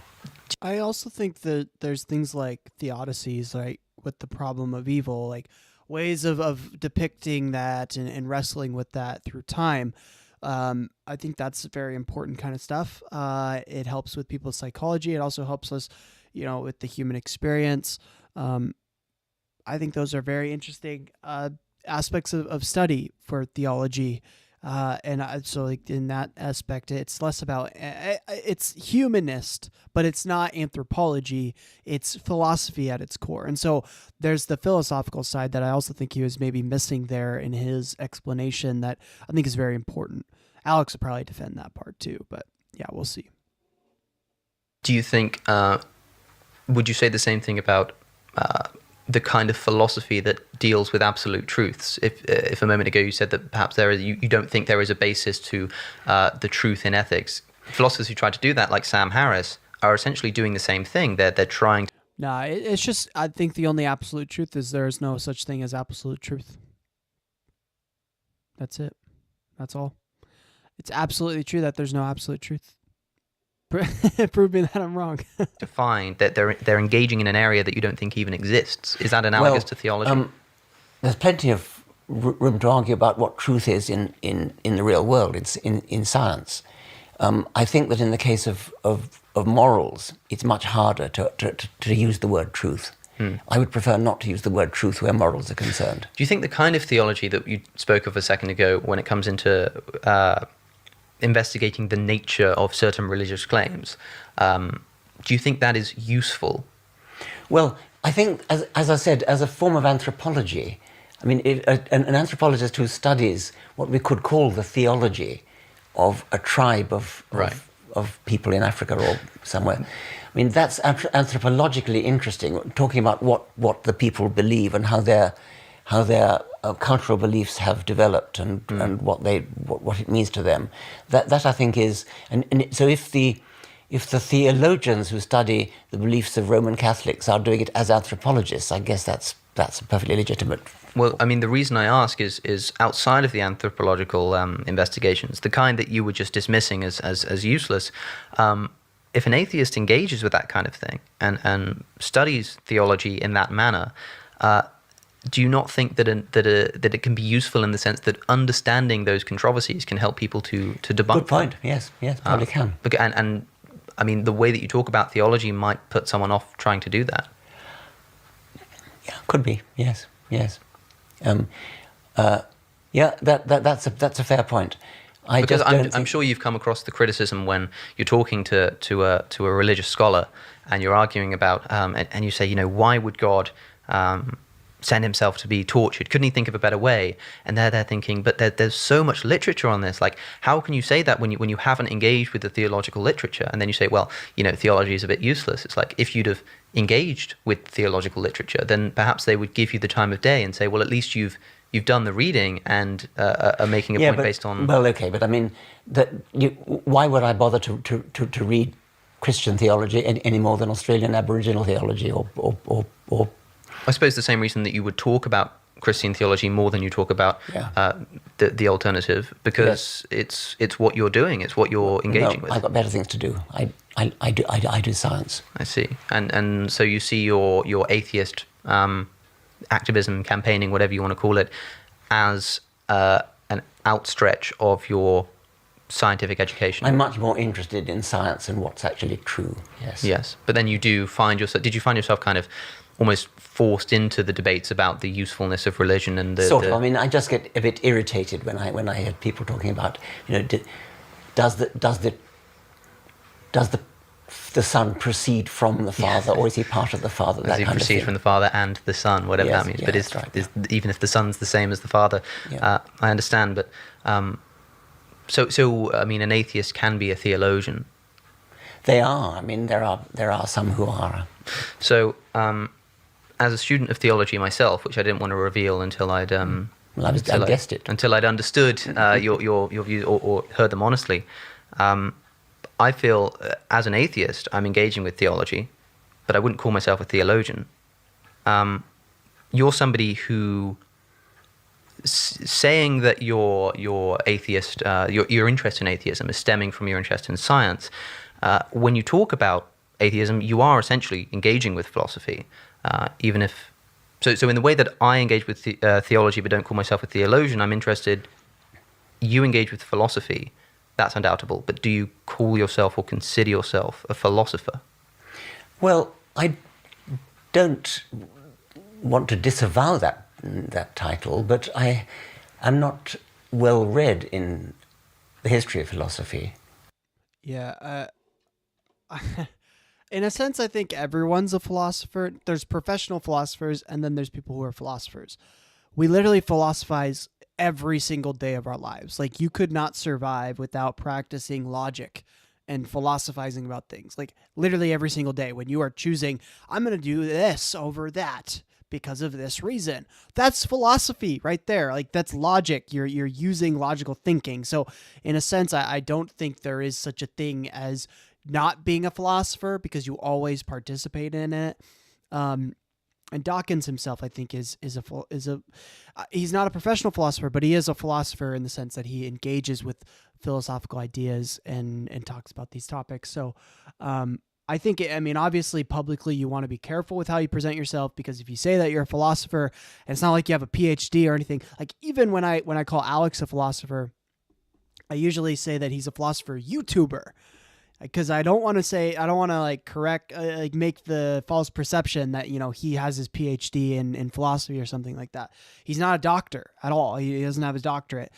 I also think that there's things like theodicies, right, with the problem of evil, like ways of depicting that and wrestling with that through time. I think that's very important kind of stuff. It helps with people's psychology. It also helps us, with the human experience. I think those are very interesting aspects of study for theology. So like in that aspect, it's less about, it's humanist, but it's not anthropology. It's philosophy at its core. And so there's the philosophical side that I also think he was maybe missing there in his explanation that I think is very important. Alex would probably defend that part too, but yeah, we'll see. Do you think, would you say the same thing about the kind of philosophy that deals with absolute truths? If a moment ago you said that perhaps you don't think there is a basis to the truth in ethics, philosophers who try to do that, like Sam Harris, are essentially doing the same thing. They're trying to... No, it's just, I think the only absolute truth is there is no such thing as absolute truth. That's it. That's all. It's absolutely true that there's no absolute truth. Prove me that I'm wrong. to find that they're engaging in an area that you don't think even exists. Is that analogous to theology? There's plenty of room to argue about what truth is in the real world, in science. I think that in the case of morals, it's much harder to use the word truth. I would prefer not to use the word truth where morals are concerned. Do you think the kind of theology that you spoke of a second ago, when it comes into investigating the nature of certain religious claims, do you think that is useful? Well, I think, as I said, as a form of anthropology, I mean, an anthropologist who studies what we could call the theology of a tribe of people in Africa or somewhere, I mean, that's anthropologically interesting, talking about what the people believe and how their cultural beliefs have developed and what it means to them. That I think is, and so if the theologians who study the beliefs of Roman Catholics are doing it as anthropologists, I guess that's perfectly legitimate. Well, I mean, the reason I ask is outside of the anthropological investigations, the kind that you were just dismissing as useless. If an atheist engages with that kind of thing and studies theology in that manner, do you not think that that it can be useful in the sense that understanding those controversies can help people to debunk? Good point. Yes, probably can. And I mean, the way that you talk about theology might put someone off trying to do that. Yeah, could be. Yes. That's a fair point. Because I'm sure you've come across the criticism when you're talking to a religious scholar and you're arguing about and you say, why would God send himself to be tortured? Couldn't he think of a better way? And they're thinking, but there's so much literature on this. Like, how can you say that when you haven't engaged with the theological literature? And then you say, well, theology is a bit useless. It's like, if you'd have engaged with theological literature, then perhaps they would give you the time of day and say, well, at least you've done the reading and are making a point based on... Well, okay, but I mean, why would I bother to read Christian theology any more than Australian Aboriginal theology or I suppose the same reason that you would talk about Christian theology more than you talk about the alternative, because it's what you're doing, it's what you're engaging with. I've got better things to do. I do science. I see. And so you see your atheist activism, campaigning, whatever you want to call it, as an outstretch of your scientific education. I'm much more interested in science and what's actually true, yes. Yes, but then you do find yourself... Did you find yourself kind of almost forced into the debates about the usefulness of religion and the... Sort of. I mean, I just get a bit irritated when I hear people talking about, does the Son proceed from the Father, or is he part of the Father? Does he proceed from the Father and the Son, whatever that means? But even if the Son's the same as the Father, I understand. But so I mean, an atheist can be a theologian. They are. I mean, there are some who are. So, as a student of theology myself, which I didn't want to reveal until I'd I guessed it. Until I'd understood your views or heard them honestly. I feel, as an atheist, I'm engaging with theology, but I wouldn't call myself a theologian. You're somebody who, saying that your atheist, your interest in atheism is stemming from your interest in science. When you talk about atheism, you are essentially engaging with philosophy, even if... So in the way that I engage with theology but don't call myself a theologian, I'm interested... You engage with philosophy, that's undoubtable, but do you call yourself or consider yourself a philosopher? Well, I don't want to disavow that title, but I am not well read in the history of philosophy. Yeah, in a sense, I think everyone's a philosopher. There's professional philosophers, and then there's people who are philosophers. We literally philosophize every single day of our lives. Like, you could not survive without practicing logic and philosophizing about things. Like, literally every single day when you are choosing, I'm going to do this over that because of this reason. That's philosophy right there. Like, that's logic. You're using logical thinking. So in a sense, I don't think there is such a thing as not being a philosopher, because you always participate in it. And Dawkins himself, I think, is he's not a professional philosopher, but he is a philosopher in the sense that he engages with philosophical ideas and talks about these topics. So I think, obviously, publicly, you want to be careful with how you present yourself, because if you say that you're a philosopher, and it's not like you have a PhD or anything. Like, even when I call Alex a philosopher, I usually say that he's a philosopher YouTuber. Because I don't want to make the false perception that, he has his PhD in philosophy or something like that. He's not a doctor at all. He doesn't have his doctorate.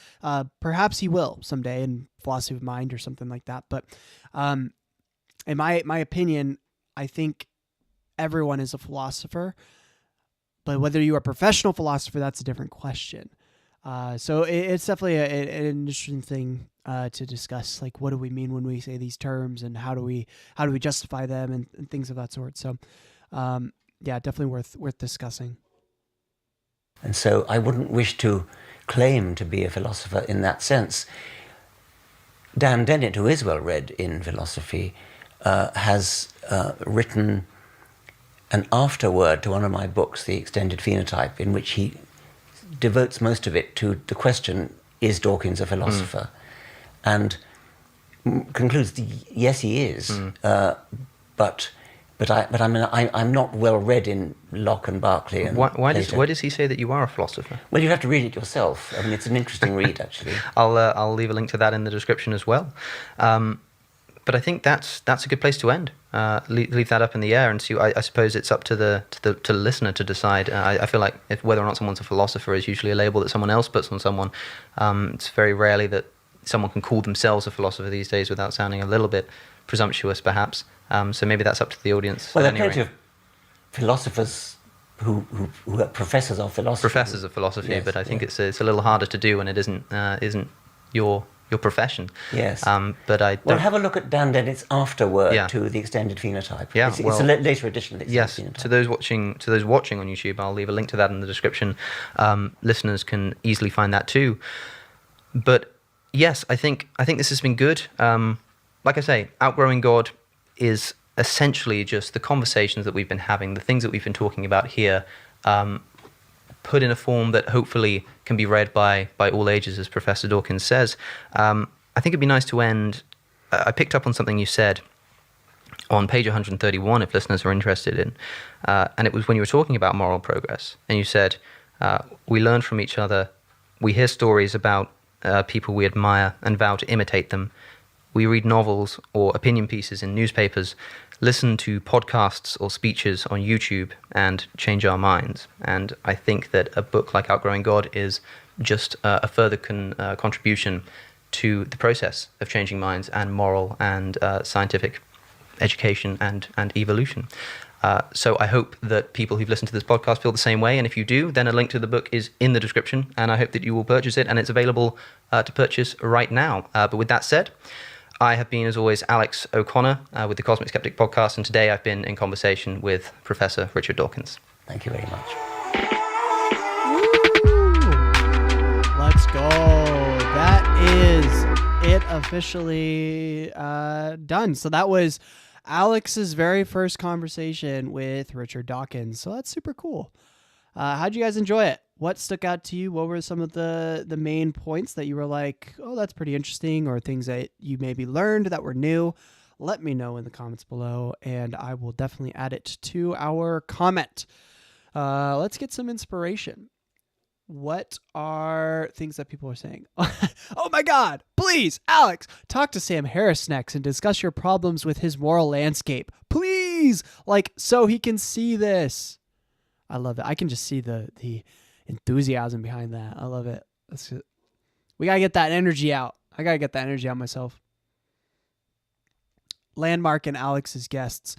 Perhaps he will someday in philosophy of mind or something like that. But in my opinion, I think everyone is a philosopher. But whether you are a professional philosopher, that's a different question. So it's definitely an interesting thing to discuss. Like, what do we mean when we say these terms, and how do we justify them, and things of that sort. So, definitely worth discussing. And so I wouldn't wish to claim to be a philosopher in that sense. Dan Dennett, who is well read in philosophy, has written an afterword to one of my books, The Extended Phenotype, in which he devotes most of it to the question, is Dawkins a philosopher? And concludes, yes, he is, but But I'm not well read in Locke and Berkeley. And Why does he say that you are a philosopher? Well, you have to read it yourself. I mean, it's an interesting read, actually. I'll leave a link to that in the description as well. But I think that's a good place to end. Leave that up in the air and see. I suppose it's up to the listener to decide. I feel like whether or not someone's a philosopher is usually a label that someone else puts on someone. It's very rarely that someone can call themselves a philosopher these days without sounding a little bit presumptuous, perhaps. So maybe that's up to the audience. Well, there are plenty of philosophers who are professors of philosophy. Professors of philosophy, Yes, but I think it's a little harder to do when it isn't your profession. Yes. But I don't... Well, have a look at Dan Dennett's afterword to the extended phenotype. Yeah, it's a later edition of the extended phenotype. To those watching on YouTube, I'll leave a link to that in the description. Listeners can easily find that too. But yes, I think this has been good. Like I say, Outgrowing God is essentially just the conversations that we've been having, the things that we've been talking about here, put in a form that hopefully can be read by all ages, as Professor Dawkins says. I think it'd be nice to end. I picked up on something you said on page 131, if listeners are interested in, and it was when you were talking about moral progress, and you said, we learn from each other, we hear stories about people we admire and vow to imitate them. We read novels or opinion pieces in newspapers, listen to podcasts or speeches on YouTube, and change our minds. And I think that a book like Outgrowing God is just a further contribution to the process of changing minds and moral and scientific education and evolution. So I hope that people who've listened to this podcast feel the same way, and if you do, then a link to the book is in the description, and I hope that you will purchase it, and it's available to purchase right now. But with that said, I have been, as always, Alex O'Connor with the Cosmic Skeptic Podcast, and today I've been in conversation with Professor Richard Dawkins. Thank you very much. Let's go. That is it officially done. So that was Alex's very first conversation with Richard Dawkins. So that's super cool. How'd you guys enjoy it? What stuck out to you? What were some of the main points that you were like, oh, that's pretty interesting, or things that you maybe learned that were new? Let me know in the comments below, and I will definitely add it to our comment. Let's get some inspiration. What are things that people are saying? Oh my God, please, Alex, talk to Sam Harris next and discuss your problems with his moral landscape. Please, so he can see this. I love it. I can just see the enthusiasm behind that. I love it. We gotta get that energy out. I gotta get that energy out myself. Landmark and Alex's guests.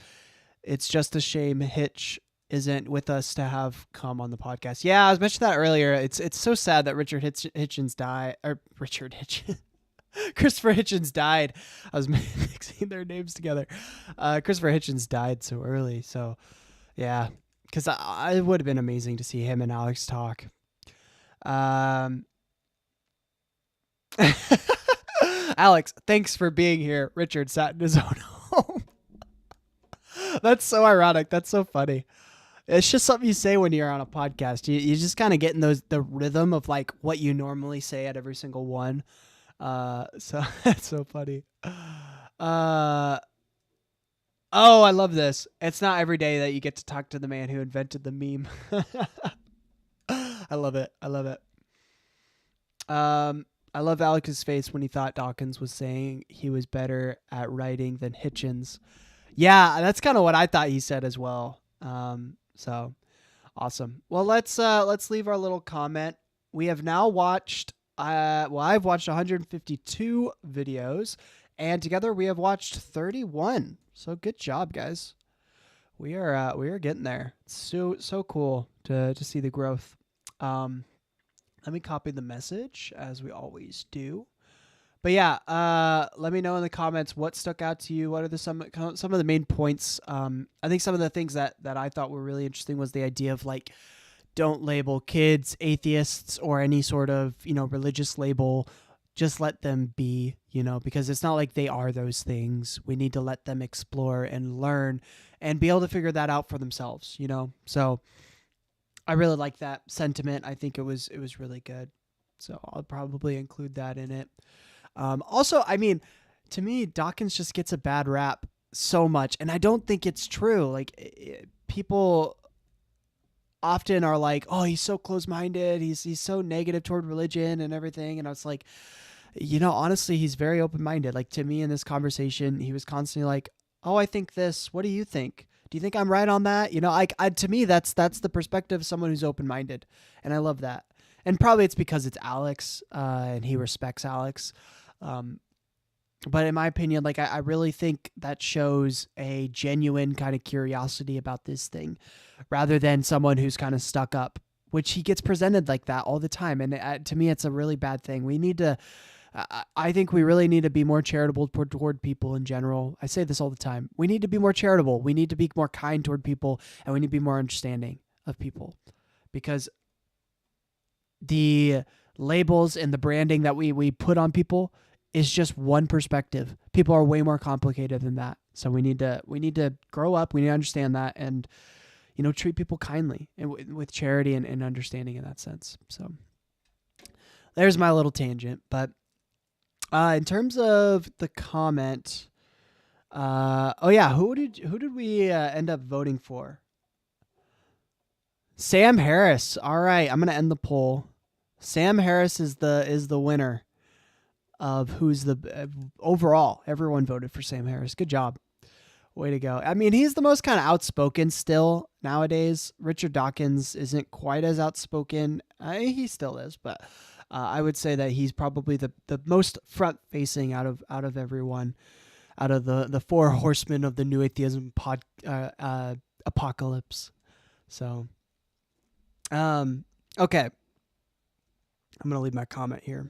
It's just a shame Hitch isn't with us to have come on the podcast. Yeah, I was mentioning that earlier. It's so sad that Christopher Hitchens died. I was mixing their names together. Christopher Hitchens died so early. So yeah, because it would have been amazing to see him and Alex talk. Alex, thanks for being here. Richard sat in his own home. That's so ironic. That's so funny. It's just something you say when you're on a podcast. You just kind of get in the rhythm of what you normally say at every single one. So that's so funny. Oh, I love this. It's not every day that you get to talk to the man who invented the meme. I love it. I love it. I love Alex's face when he thought Dawkins was saying he was better at writing than Hitchens. Yeah, that's kind of what I thought he said as well. So awesome. Well, let's leave our little comment. We have now watched, I've watched 152 videos, and together we have watched 31. So good job, guys. We are getting there. It's so cool to see the growth. Let me copy the message as we always do. But yeah, let me know in the comments what stuck out to you. What are some of the main points? I think some of the things that I thought were really interesting was the idea of don't label kids atheists or any sort of, religious label. Just let them be, because it's not like they are those things. We need to let them explore and learn and be able to figure that out for themselves, So I really like that sentiment. I think it was really good. So I'll probably include that in it. Also, to me, Dawkins just gets a bad rap so much, and I don't think it's true. Like people often are like, "Oh, he's so close-minded. He's so negative toward religion and everything." And I was like, honestly, he's very open-minded. Like to me in this conversation, he was constantly like, "Oh, I think this. What do you think? Do you think I'm right on that?" To me, that's the perspective of someone who's open-minded, and I love that. And probably it's because it's Alex, and he respects Alex. But in my opinion, like I really think that shows a genuine kind of curiosity about this thing, rather than someone who's kind of stuck up, which he gets presented like that all the time. And to me, it's a really bad thing. We need to. I think we really need to be more charitable toward people in general. I say this all the time. We need to be more charitable. We need to be more kind toward people, and we need to be more understanding of people, because the labels and the branding that we put on people is just one perspective. People are way more complicated than that. So we need to grow up. We need to understand that, and treat people kindly and with charity and understanding in that sense. So there's my little tangent. But in terms of the comment, who did we end up voting for? Sam Harris. All right, I'm gonna end the poll. Sam Harris is the winner of who's the overall. Everyone voted for Sam Harris. Good job. Way to go. I mean, he's the most kind of outspoken still nowadays. Richard Dawkins isn't quite as outspoken. He still is, but I would say that he's probably the most front facing out of everyone, out of the four horsemen of the new atheism apocalypse. So, okay. I'm going to leave my comment here.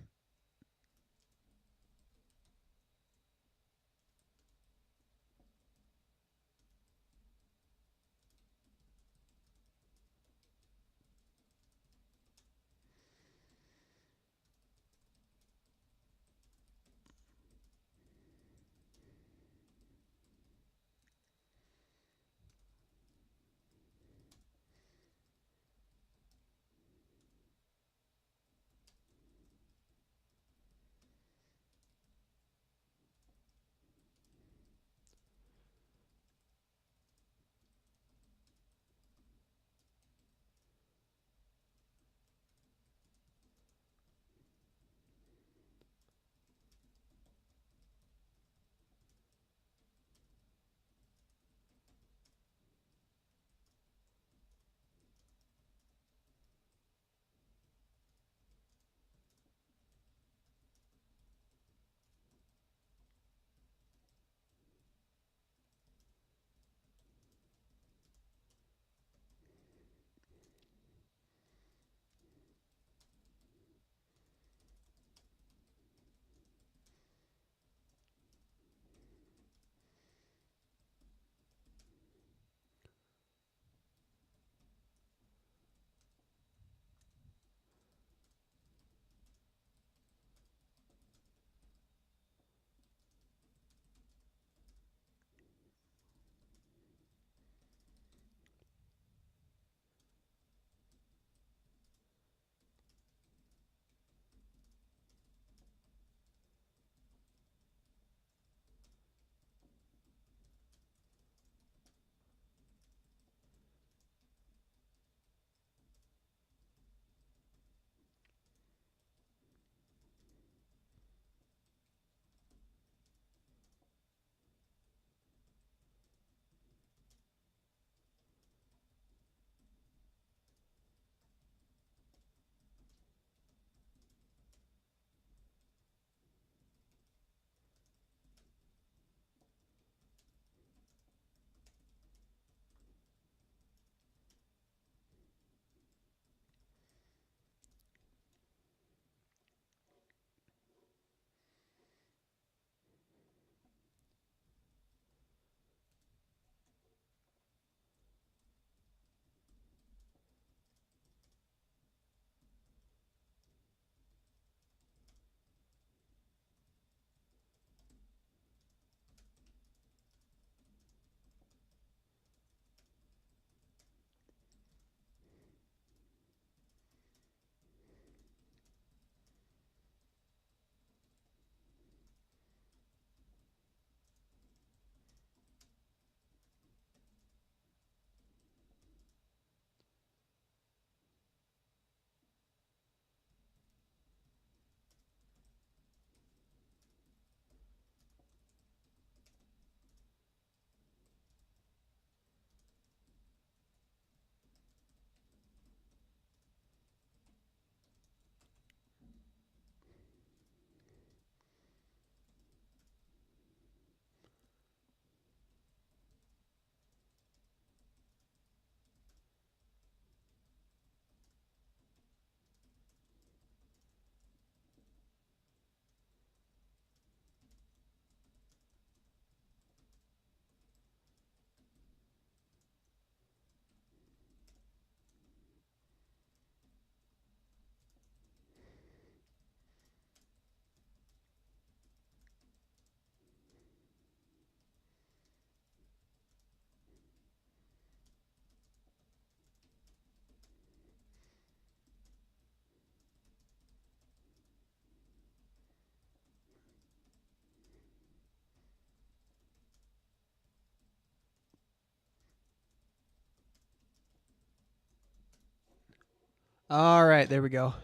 All right, there we go.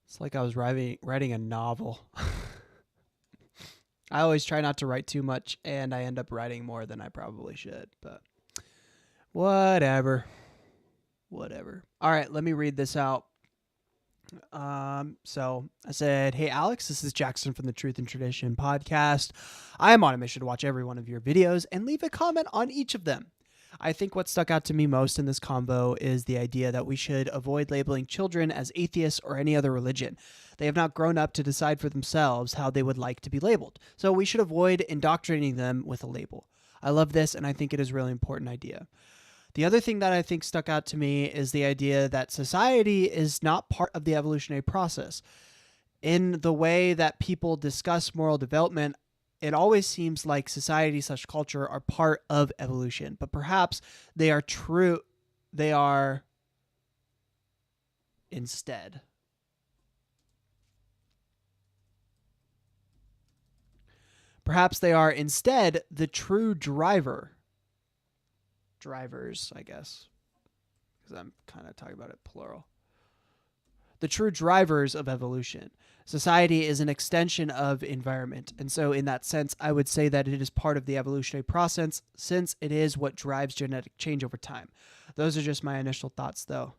It's like I was writing a novel. I always try not to write too much, and I end up writing more than I probably should, but whatever. Whatever. All right, let me read this out. So I said, "Hey Alex, this is Jackson from the Truth and Tradition podcast. I am on a mission to watch every one of your videos and leave a comment on each of them. I think what stuck out to me most in this convo is the idea that we should avoid labeling children as atheists or any other religion. They have not grown up to decide for themselves how they would like to be labeled, so we should avoid indoctrinating them with a label. I love this, and I think it is a really important idea. The other thing that I think stuck out to me is the idea that society is not part of the evolutionary process. In the way that people discuss moral development, it always seems like society/culture are part of evolution, but perhaps they are instead. Perhaps they are instead the true drivers, I guess, because I'm kind of talking about it plural. The true drivers of evolution. Society is an extension of environment, and so in that sense, I would say that it is part of the evolutionary process since it is what drives genetic change over time. Those are just my initial thoughts, though.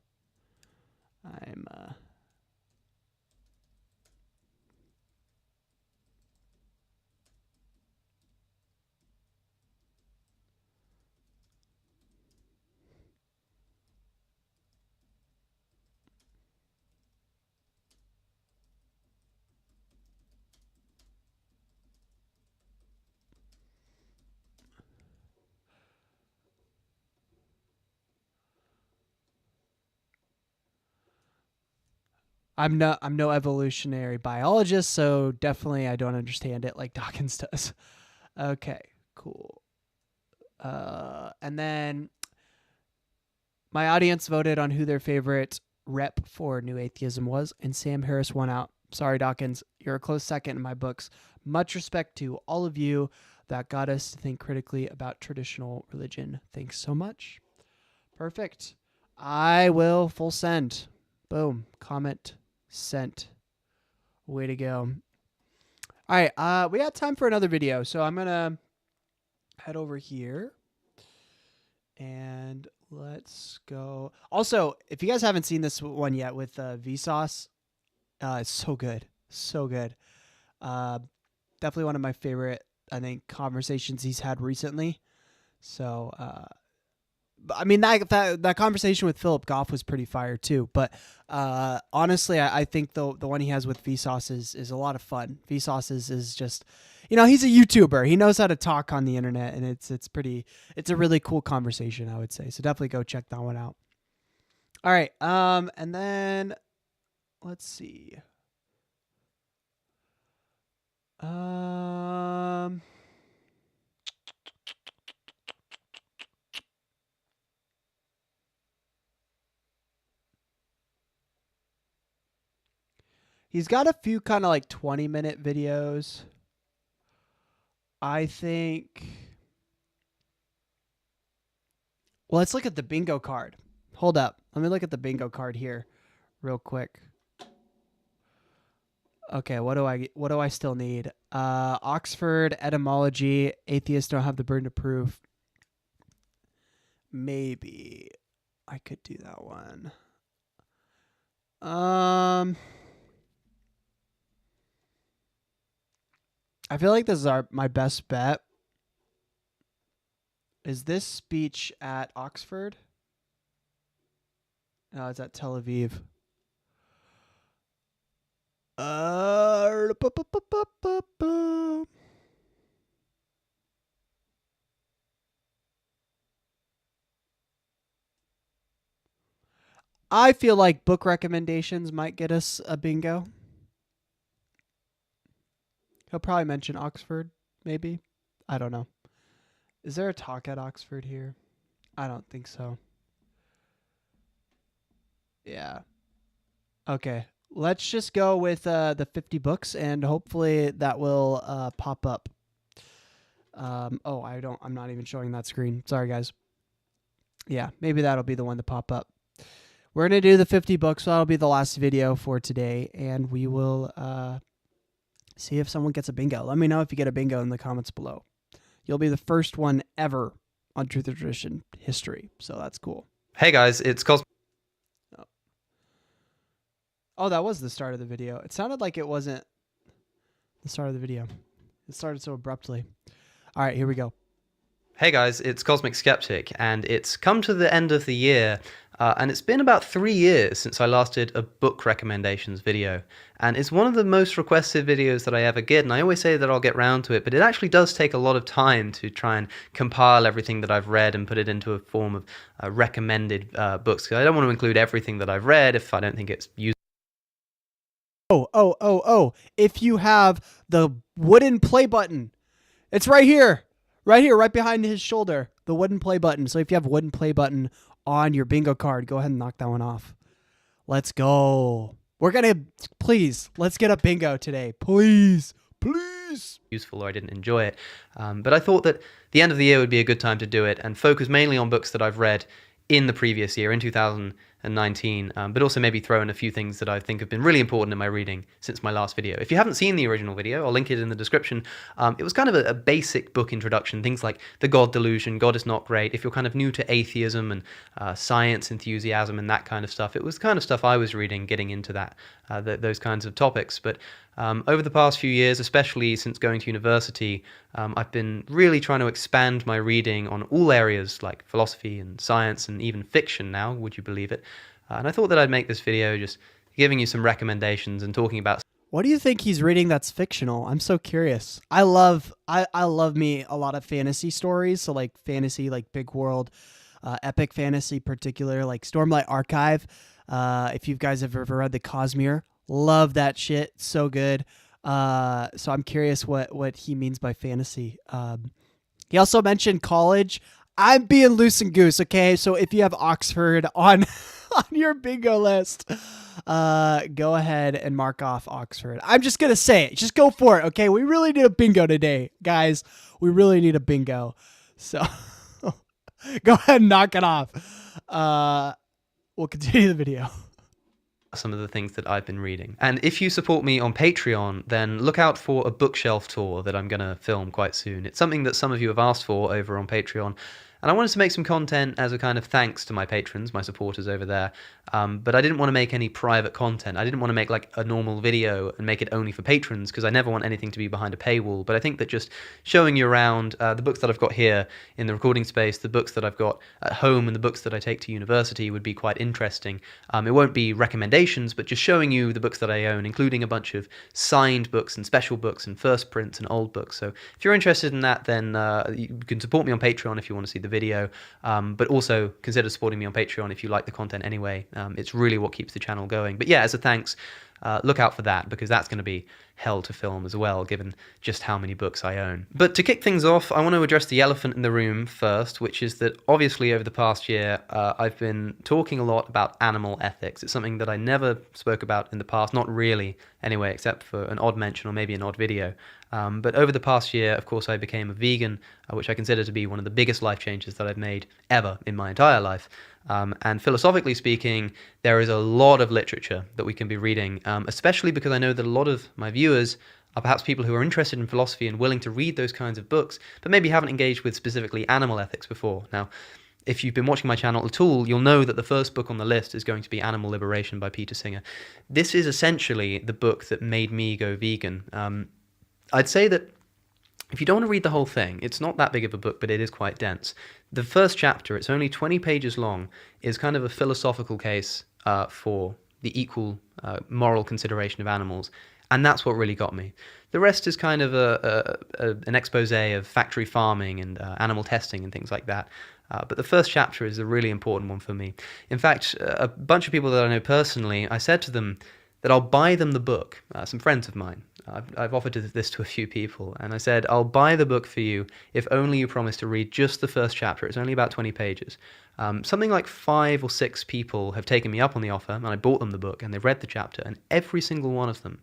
I'm no evolutionary biologist, so definitely I don't understand it like Dawkins does. Okay, cool. And then my audience voted on who their favorite rep for New Atheism was, and Sam Harris won out. Sorry, Dawkins, you're a close second in my books. Much respect to all of you that got us to think critically about traditional religion. Thanks so much. Perfect. I will full send. Boom. Comment sent. Way to go. All right. We got time for another video, so I'm going to head over here and let's go. Also, if you guys haven't seen this one yet with Vsauce, it's so good. So good. Definitely one of my favorite, I think, conversations he's had recently. So, I mean, that conversation with Philip Goff was pretty fire too. But honestly, I think the one he has with Vsauce is a lot of fun. Vsauce is just, he's a YouTuber. He knows how to talk on the internet, and it's a really cool conversation, I would say. So definitely go check that one out. All right, and then let's see. He's got a few kind of like 20-minute videos. I think. Well, let's look at the bingo card. Hold up. Let me look at the bingo card here real quick. Okay, what do I still need? Oxford, etymology, atheists don't have the burden of proof. Maybe I could do that one. I feel like this is my best bet. Is this speech at Oxford? No, it's at Tel Aviv. I feel like book recommendations might get us a bingo. He'll probably mention Oxford, maybe. I don't know. Is there a talk at Oxford here? I don't think so. Yeah. Okay. Let's just go with the 50 books, and hopefully that will pop up. I'm not even showing that screen. Sorry, guys. Yeah, maybe that'll be the one to pop up. We're going to do the 50 books, so that'll be the last video for today, and we will see if someone gets a bingo. Let me know if you get a bingo in the comments below. You'll be the first one ever on Truth or Tradition history, so that's cool. Hey guys, it's Cos. Oh, that was the start of the video. It sounded like it wasn't the start of the video. It started so abruptly. All right, here we go. Hey guys, it's Cosmic Skeptic, and it's come to the end of the year, and it's been about 3 years since I last did a book recommendations video, and it's one of the most requested videos that I ever get, and I always say that I'll get round to it, but it actually does take a lot of time to try and compile everything that I've read and put it into a form of recommended books, because I don't want to include everything that I've read if I don't think it's useful. Oh. If you have the wooden play button, it's right here. Right behind his shoulder, the wooden play button. So if you have a wooden play button on your bingo card, go ahead and knock that one off. Let's go. Let's get a bingo today. Please. Useful or I didn't enjoy it. But I thought that the end of the year would be a good time to do it and focus mainly on books that I've read in the previous year, in 2019, but also maybe throw in a few things that I think have been really important in my reading since my last video. If you haven't seen the original video, I'll link it in the description. It was kind of a basic book introduction, things like the God delusion, God is not great. If you're kind of new to atheism and science enthusiasm and that kind of stuff, it was kind of stuff I was reading, getting into those kinds of topics. But over the past few years, especially since going to university, I've been really trying to expand my reading on all areas like philosophy and science and even fiction now, would you believe it? And I thought that I'd make this video just giving you some recommendations and talking about... What do you think he's reading that's fictional? I'm so curious. I love me a lot of fantasy stories, so like fantasy, like big world, epic fantasy particular, like Stormlight Archive. If you guys have ever read the Cosmere, love that shit. So good. So I'm curious what he means by fantasy. He also mentioned college. I'm being loose and goose, okay? So if you have Oxford on your bingo list, go ahead and mark off Oxford. I'm just going to say it. Just go for it, okay? We really need a bingo today, guys. We really need a bingo. So go ahead and knock it off. We'll continue the video. Some of the things that I've been reading. And if you support me on Patreon, then look out for a bookshelf tour that I'm going to film quite soon. It's something that some of you have asked for over on Patreon. And I wanted to make some content as a kind of thanks to my patrons, my supporters over there. But I didn't want to make any private content. I didn't want to make like a normal video and make it only for patrons because I never want anything to be behind a paywall. But I think that just showing you around the books that I've got here in the recording space, the books that I've got at home and the books that I take to university would be quite interesting. It won't be recommendations, but just showing you the books that I own, including a bunch of signed books and special books and first prints and old books. So if you're interested in that, then you can support me on Patreon if you want to see the video, but also consider supporting me on Patreon if you like the content anyway. It's really what keeps the channel going. But yeah, as a thanks, look out for that because that's going to be hell to film as well, given just how many books I own. But to kick things off, I want to address the elephant in the room first, which is that obviously over the past year, I've been talking a lot about animal ethics. It's something that I never spoke about in the past, not really anyway, except for an odd mention or maybe an odd video. But over the past year, of course, I became a vegan, which I consider to be one of the biggest life changes that I've made ever in my entire life. And philosophically speaking, there is a lot of literature that we can be reading, especially because I know that a lot of my viewers are perhaps people who are interested in philosophy and willing to read those kinds of books, but maybe haven't engaged with specifically animal ethics before. Now, if you've been watching my channel at all, you'll know that the first book on the list is going to be Animal Liberation by Peter Singer. This is essentially the book that made me go vegan. I'd say that if you don't want to read the whole thing, it's not that big of a book, but it is quite dense. The first chapter, it's only 20 pages long, is kind of a philosophical case for the equal moral consideration of animals, and that's what really got me. The rest is kind of an expose of factory farming and animal testing and things like that. But the first chapter is a really important one for me. In fact, a bunch of people that I know personally, I said to them that I'll buy them the book, some friends of mine. I've offered this to a few people, and I said, I'll buy the book for you if only you promise to read just the first chapter. It's only about 20 pages. Something like 5 or 6 people have taken me up on the offer, and I bought them the book, and they've read the chapter, and every single one of them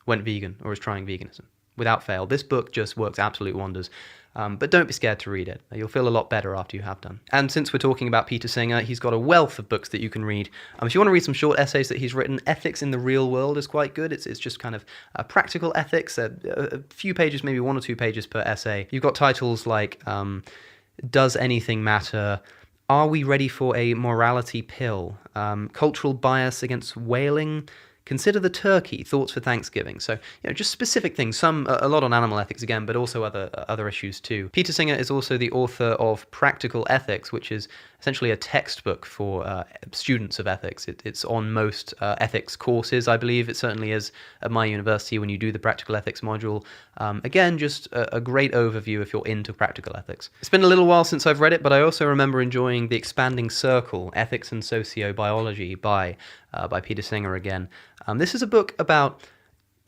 went vegan or is trying veganism. without fail. This book just works absolute wonders. But don't be scared to read it. You'll feel a lot better after you have done. And since we're talking about Peter Singer, he's got a wealth of books that you can read. If you want to read some short essays that he's written, Ethics in the Real World is quite good. It's just kind of practical ethics, a few pages, maybe 1 or 2 pages per essay. You've got titles like Does Anything Matter? Are We Ready for a Morality Pill? Cultural Bias Against Whaling? Consider the Turkey, Thoughts for Thanksgiving. So, just specific things, a lot on animal ethics again, but also other issues too. Peter Singer is also the author of Practical Ethics, which is essentially a textbook for students of ethics. It's on most ethics courses, I believe. It certainly is at my university when you do the Practical Ethics module. Again, just a great overview if you're into practical ethics. It's been a little while since I've read it, but I also remember enjoying The Expanding Circle, Ethics and Sociobiology by Peter Singer again. This is a book about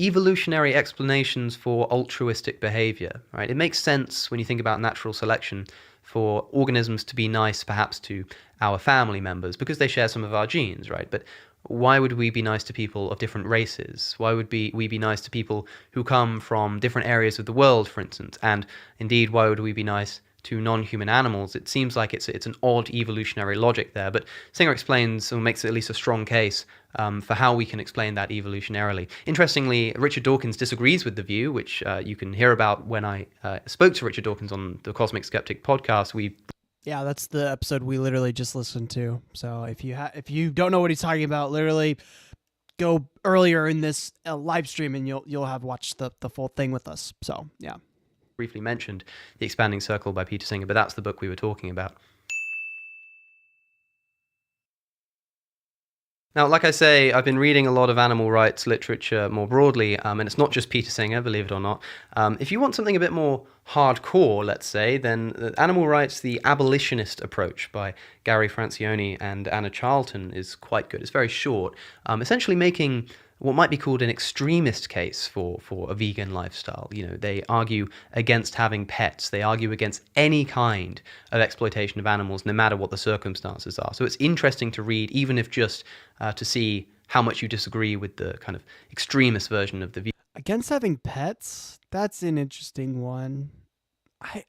evolutionary explanations for altruistic behavior, right? It makes sense when you think about natural selection for organisms to be nice perhaps to our family members because they share some of our genes, right? But why would we be nice to people of different races? Why would we be nice to people who come from different areas of the world, for instance? And indeed, why would we be nice to non-human animals? It seems like it's an odd evolutionary logic there, but Singer explains, or makes at least a strong case for how we can explain that evolutionarily. Interestingly, Richard Dawkins disagrees with the view, which you can hear about when I spoke to Richard Dawkins on the Cosmic Skeptic podcast. Yeah, that's the episode we literally just listened to. So if you don't know what he's talking about, literally go earlier in this live stream and you'll have watched the full thing with us. So yeah. Briefly mentioned The Expanding Circle by Peter Singer, but that's the book we were talking about. Now, like I say, I've been reading a lot of animal rights literature more broadly, and it's not just Peter Singer, believe it or not. If you want something a bit more hardcore, let's say, then Animal Rights, The Abolitionist Approach by Gary Francione and Anna Charlton is quite good. It's very short, essentially making what might be called an extremist case for a vegan lifestyle. They argue against having pets. They argue against any kind of exploitation of animals, no matter what the circumstances are. So it's interesting to read, even if just to see how much you disagree with the kind of extremist version of the view. Against having pets? That's an interesting one.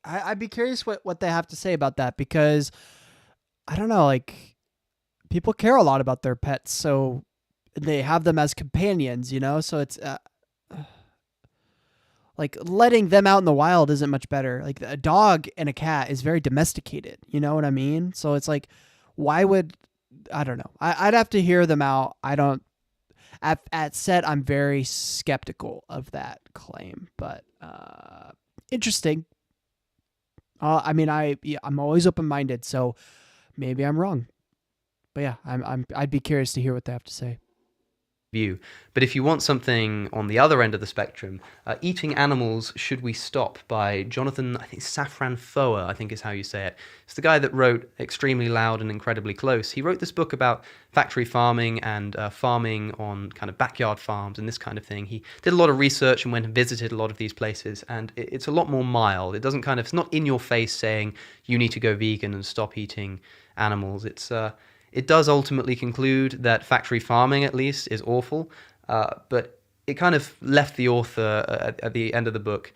I'd be curious what they have to say about that, because I don't know, like, people care a lot about their pets, so they have them as companions, so it's like letting them out in the wild isn't much better. Like a dog and a cat is very domesticated, you know what I mean? So it's like, I don't know. I'd have to hear them out. I don't, at set, I'm very skeptical of that claim, but interesting. I'm always open-minded, so maybe I'm wrong. But yeah, I'd be curious to hear what they have to say. View. But if you want something on the other end of the spectrum, Eating Animals, Should We Stop by Jonathan, I think Safran Foer, I think is how you say it. It's the guy that wrote Extremely Loud and Incredibly Close. He wrote this book about factory farming and farming on kind of backyard farms and this kind of thing. He did a lot of research and went and visited a lot of these places, and it's a lot more mild. It doesn't it's not in your face saying you need to go vegan and stop eating animals. It does ultimately conclude that factory farming, at least, is awful, but it kind of left the author at the end of the book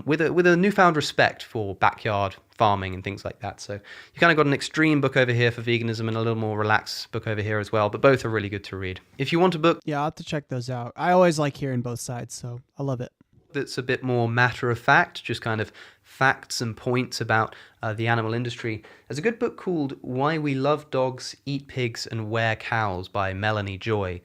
with a newfound respect for backyard farming and things like that. So you kind of got an extreme book over here for veganism and a little more relaxed book over here as well, but both are really good to read. If you want a book... Yeah, I'll have to check those out. I always like hearing both sides, so I love it. That's a bit more matter of fact, just kind of facts and points about the animal industry. There's a good book called Why We Love Dogs, Eat Pigs and Wear Cows by Melanie Joy.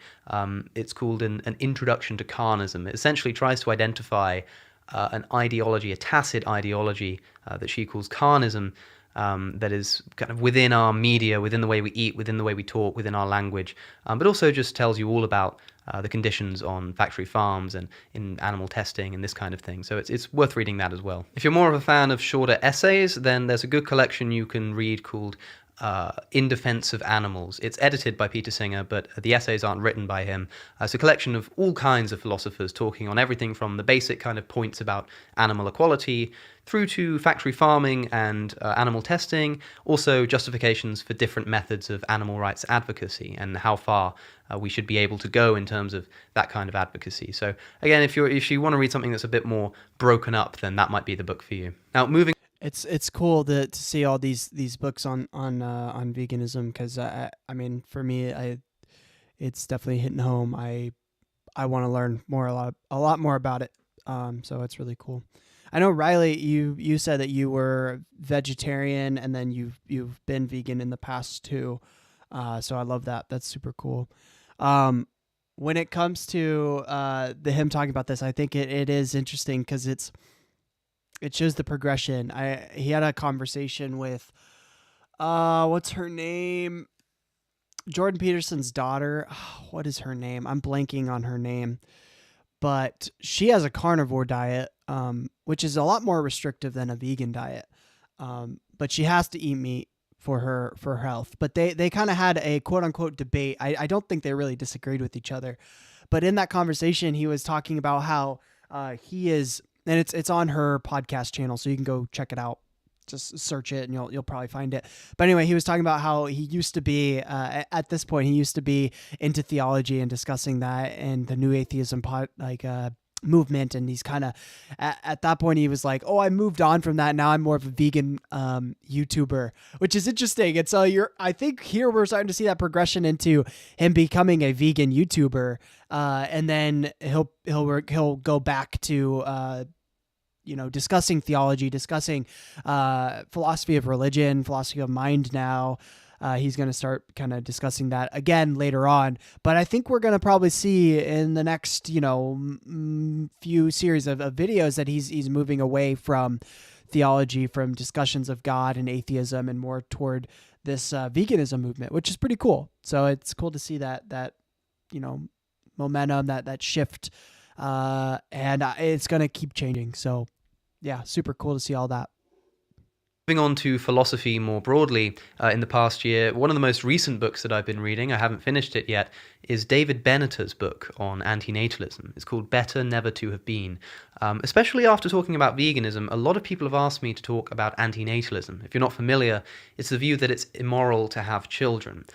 It's called an Introduction to Carnism. It essentially tries to identify an ideology, a tacit ideology that she calls carnism, that is kind of within our media, within the way we eat, within the way we talk, within our language, but also just tells you all about the conditions on factory farms and in animal testing and this kind of thing. So it's worth reading that as well. If you're more of a fan of shorter essays, then there's a good collection you can read called in defense of animals. It's edited by Peter Singer, but the essays aren't written by him. It's a collection of all kinds of philosophers talking on everything from the basic kind of points about animal equality through to factory farming and animal testing, also justifications for different methods of animal rights advocacy and how far we should be able to go in terms of that kind of advocacy. So again, if you want to read something that's a bit more broken up, then that might be the book for you. Now, moving. It's cool to see all these books on veganism, because I mean, for me, it's definitely hitting home. I want to learn a lot more about it. So it's really cool. I know, Riley, you said that you were vegetarian and then you've been vegan in the past too. So I love that. That's super cool. When it comes to him talking about this, I think it is interesting because it shows the progression. He had a conversation with what's her name? Jordan Peterson's daughter. What is her name? I'm blanking on her name. But she has a carnivore diet, which is a lot more restrictive than a vegan diet. But she has to eat meat for her health. But they kind of had a quote unquote debate. I don't think they really disagreed with each other. But in that conversation, he was talking about how he is. And it's on her podcast channel, so you can go check it out. Just search it, and you'll probably find it. But anyway, he was talking about how he used to be at this point. He used to be into theology and discussing that and the new atheism movement. And he's kind of at that point he was like, "Oh, I moved on from that. Now I'm more of a vegan YouTuber," which is interesting. And so I think here we're starting to see that progression into him becoming a vegan YouTuber. And then he'll go back to discussing theology, discussing philosophy of religion, philosophy of mind. Now he's going to start kind of discussing that again later on. But I think we're going to probably see in the next few series of videos that he's moving away from theology, from discussions of God and atheism, and more toward this veganism movement, which is pretty cool. So it's cool to see that momentum, that shift, and it's going to keep changing. So yeah, super cool to see all that. Moving on to philosophy more broadly, in the past year, one of the most recent books that I've been reading, I haven't finished it yet, is David Beneter's book on antinatalism. It's called Better Never to Have Been. Especially after talking about veganism, a lot of people have asked me to talk about antinatalism. If you're not familiar, it's the view that it's immoral to have children.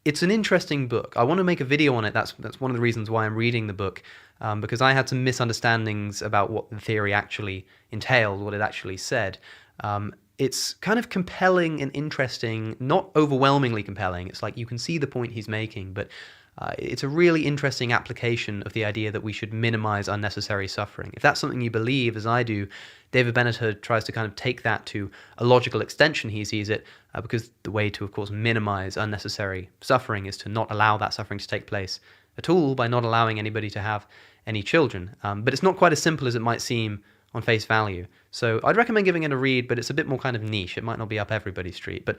It's an interesting book. I want to make a video on it. That's one of the reasons why I'm reading the book, because I had some misunderstandings about what the theory actually entailed, what it actually said. It's kind of compelling and interesting, not overwhelmingly compelling. It's like you can see the point he's making, but it's a really interesting application of the idea that we should minimize unnecessary suffering. If that's something you believe, as I do, David Beneter tries to kind of take that to a logical extension, he sees it, because the way to, of course, minimize unnecessary suffering is to not allow that suffering to take place at all by not allowing anybody to have any children. But it's not quite as simple as it might seem on face value. So I'd recommend giving it a read, but it's a bit more kind of niche. It might not be up everybody's street, but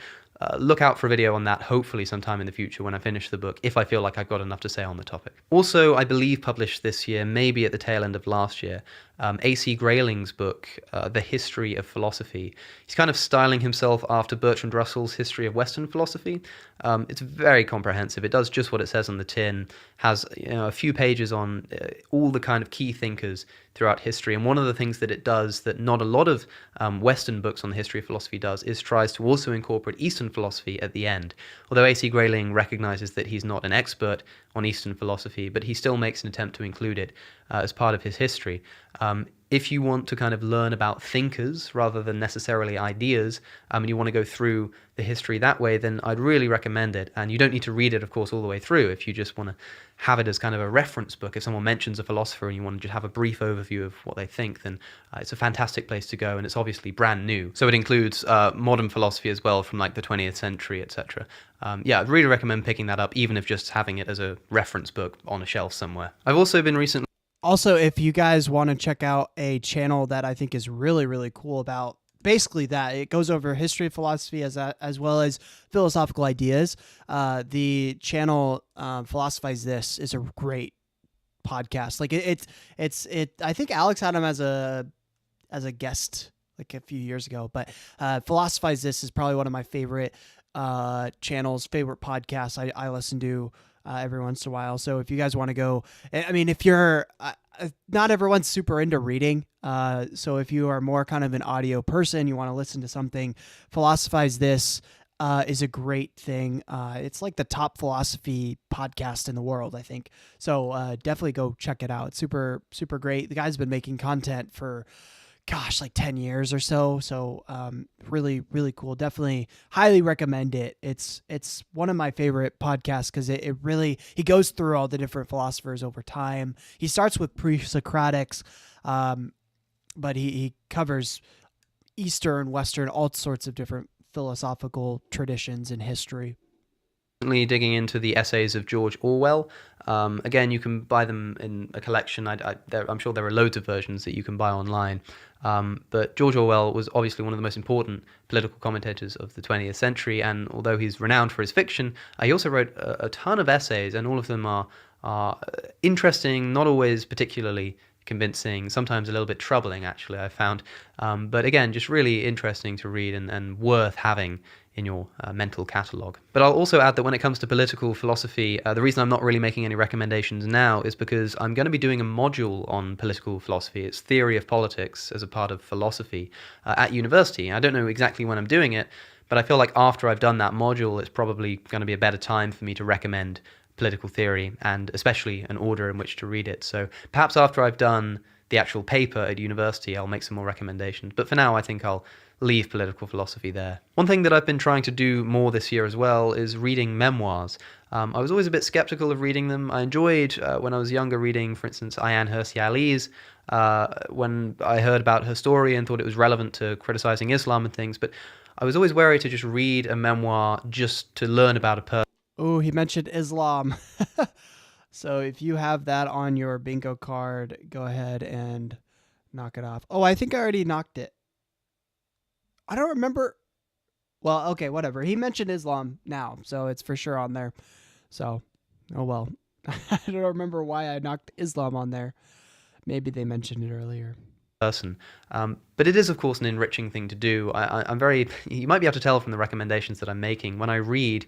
look out for a video on that, hopefully sometime in the future when I finish the book, if I feel like I've got enough to say on the topic. Also, I believe published this year, maybe at the tail end of last year, A.C. Grayling's book, The History of Philosophy. He's kind of styling himself after Bertrand Russell's History of Western Philosophy. It's very comprehensive. It does just what it says on the tin, has a few pages on all the kind of key thinkers throughout history. And one of the things that it does that not a lot of Western books on the history of philosophy does is tries to also incorporate Eastern philosophy at the end. Although A.C. Grayling recognizes that he's not an expert on Eastern philosophy, but he still makes an attempt to include it as part of his history. If you want to kind of learn about thinkers rather than necessarily ideas, and you want to go through the history that way, then I'd really recommend it. And you don't need to read it, of course, all the way through. If you just want to have it as kind of a reference book, if someone mentions a philosopher and you want to just have a brief overview of what they think, then it's a fantastic place to go, and it's obviously brand new. So it includes modern philosophy as well from like the 20th century, etc. I'd really recommend picking that up, even if just having it as a reference book on a shelf somewhere. I've also been recently... Also, if you guys want to check out a channel that I think is really, really cool about basically that, it goes over history of philosophy as well as philosophical ideas. The channel Philosophize This is a great podcast. Like I think Alex had him as a guest like a few years ago, but Philosophize This is probably one of my favorite channels, favorite podcasts I listen to every once in a while. So if you guys want to go, I mean, if you're not everyone's super into reading. So if you are more kind of an audio person, you want to listen to something, Philosophize This is a great thing. It's like the top philosophy podcast in the world, I think. So definitely go check it out. It's super, super great. The guy's been making content for, gosh, like 10 years or so. So really, really cool. Definitely highly recommend it. It's one of my favorite podcasts because it really, he goes through all the different philosophers over time. He starts with pre-Socratics, but he covers Eastern, Western, all sorts of different philosophical traditions and history. Digging into the essays of George Orwell. Again, you can buy them in a collection. I'm sure there are loads of versions that you can buy online. But George Orwell was obviously one of the most important political commentators of the 20th century, and although he's renowned for his fiction, he also wrote a ton of essays, and all of them are interesting, not always particularly convincing, sometimes a little bit troubling, actually, I found. But again, just really interesting to read and worth having in your mental catalogue. But I'll also add that when it comes to political philosophy, the reason I'm not really making any recommendations now is because I'm going to be doing a module on political philosophy. It's theory of politics as a part of philosophy at university. I don't know exactly when I'm doing it, but I feel like after I've done that module, it's probably going to be a better time for me to recommend political theory, and especially an order in which to read it. So perhaps after I've done the actual paper at university, I'll make some more recommendations. But for now, I think I'll leave political philosophy there. One thing that I've been trying to do more this year as well is reading memoirs. I was always a bit skeptical of reading them. I enjoyed, when I was younger, reading, for instance, Ayaan Hirsi Ali's, when I heard about her story and thought it was relevant to criticizing Islam and things. But I was always wary to just read a memoir just to learn about a person. Oh, he mentioned Islam. So if you have that on your bingo card, go ahead and knock it off. Oh, I think I already knocked it. I don't remember. Well, okay, whatever. He mentioned Islam now, so it's for sure on there. So, oh well. I don't remember why I knocked Islam on there. Maybe they mentioned it earlier. Person. But it is, of course, an enriching thing to do. I'm very, you might be able to tell from the recommendations that I'm making. When I read,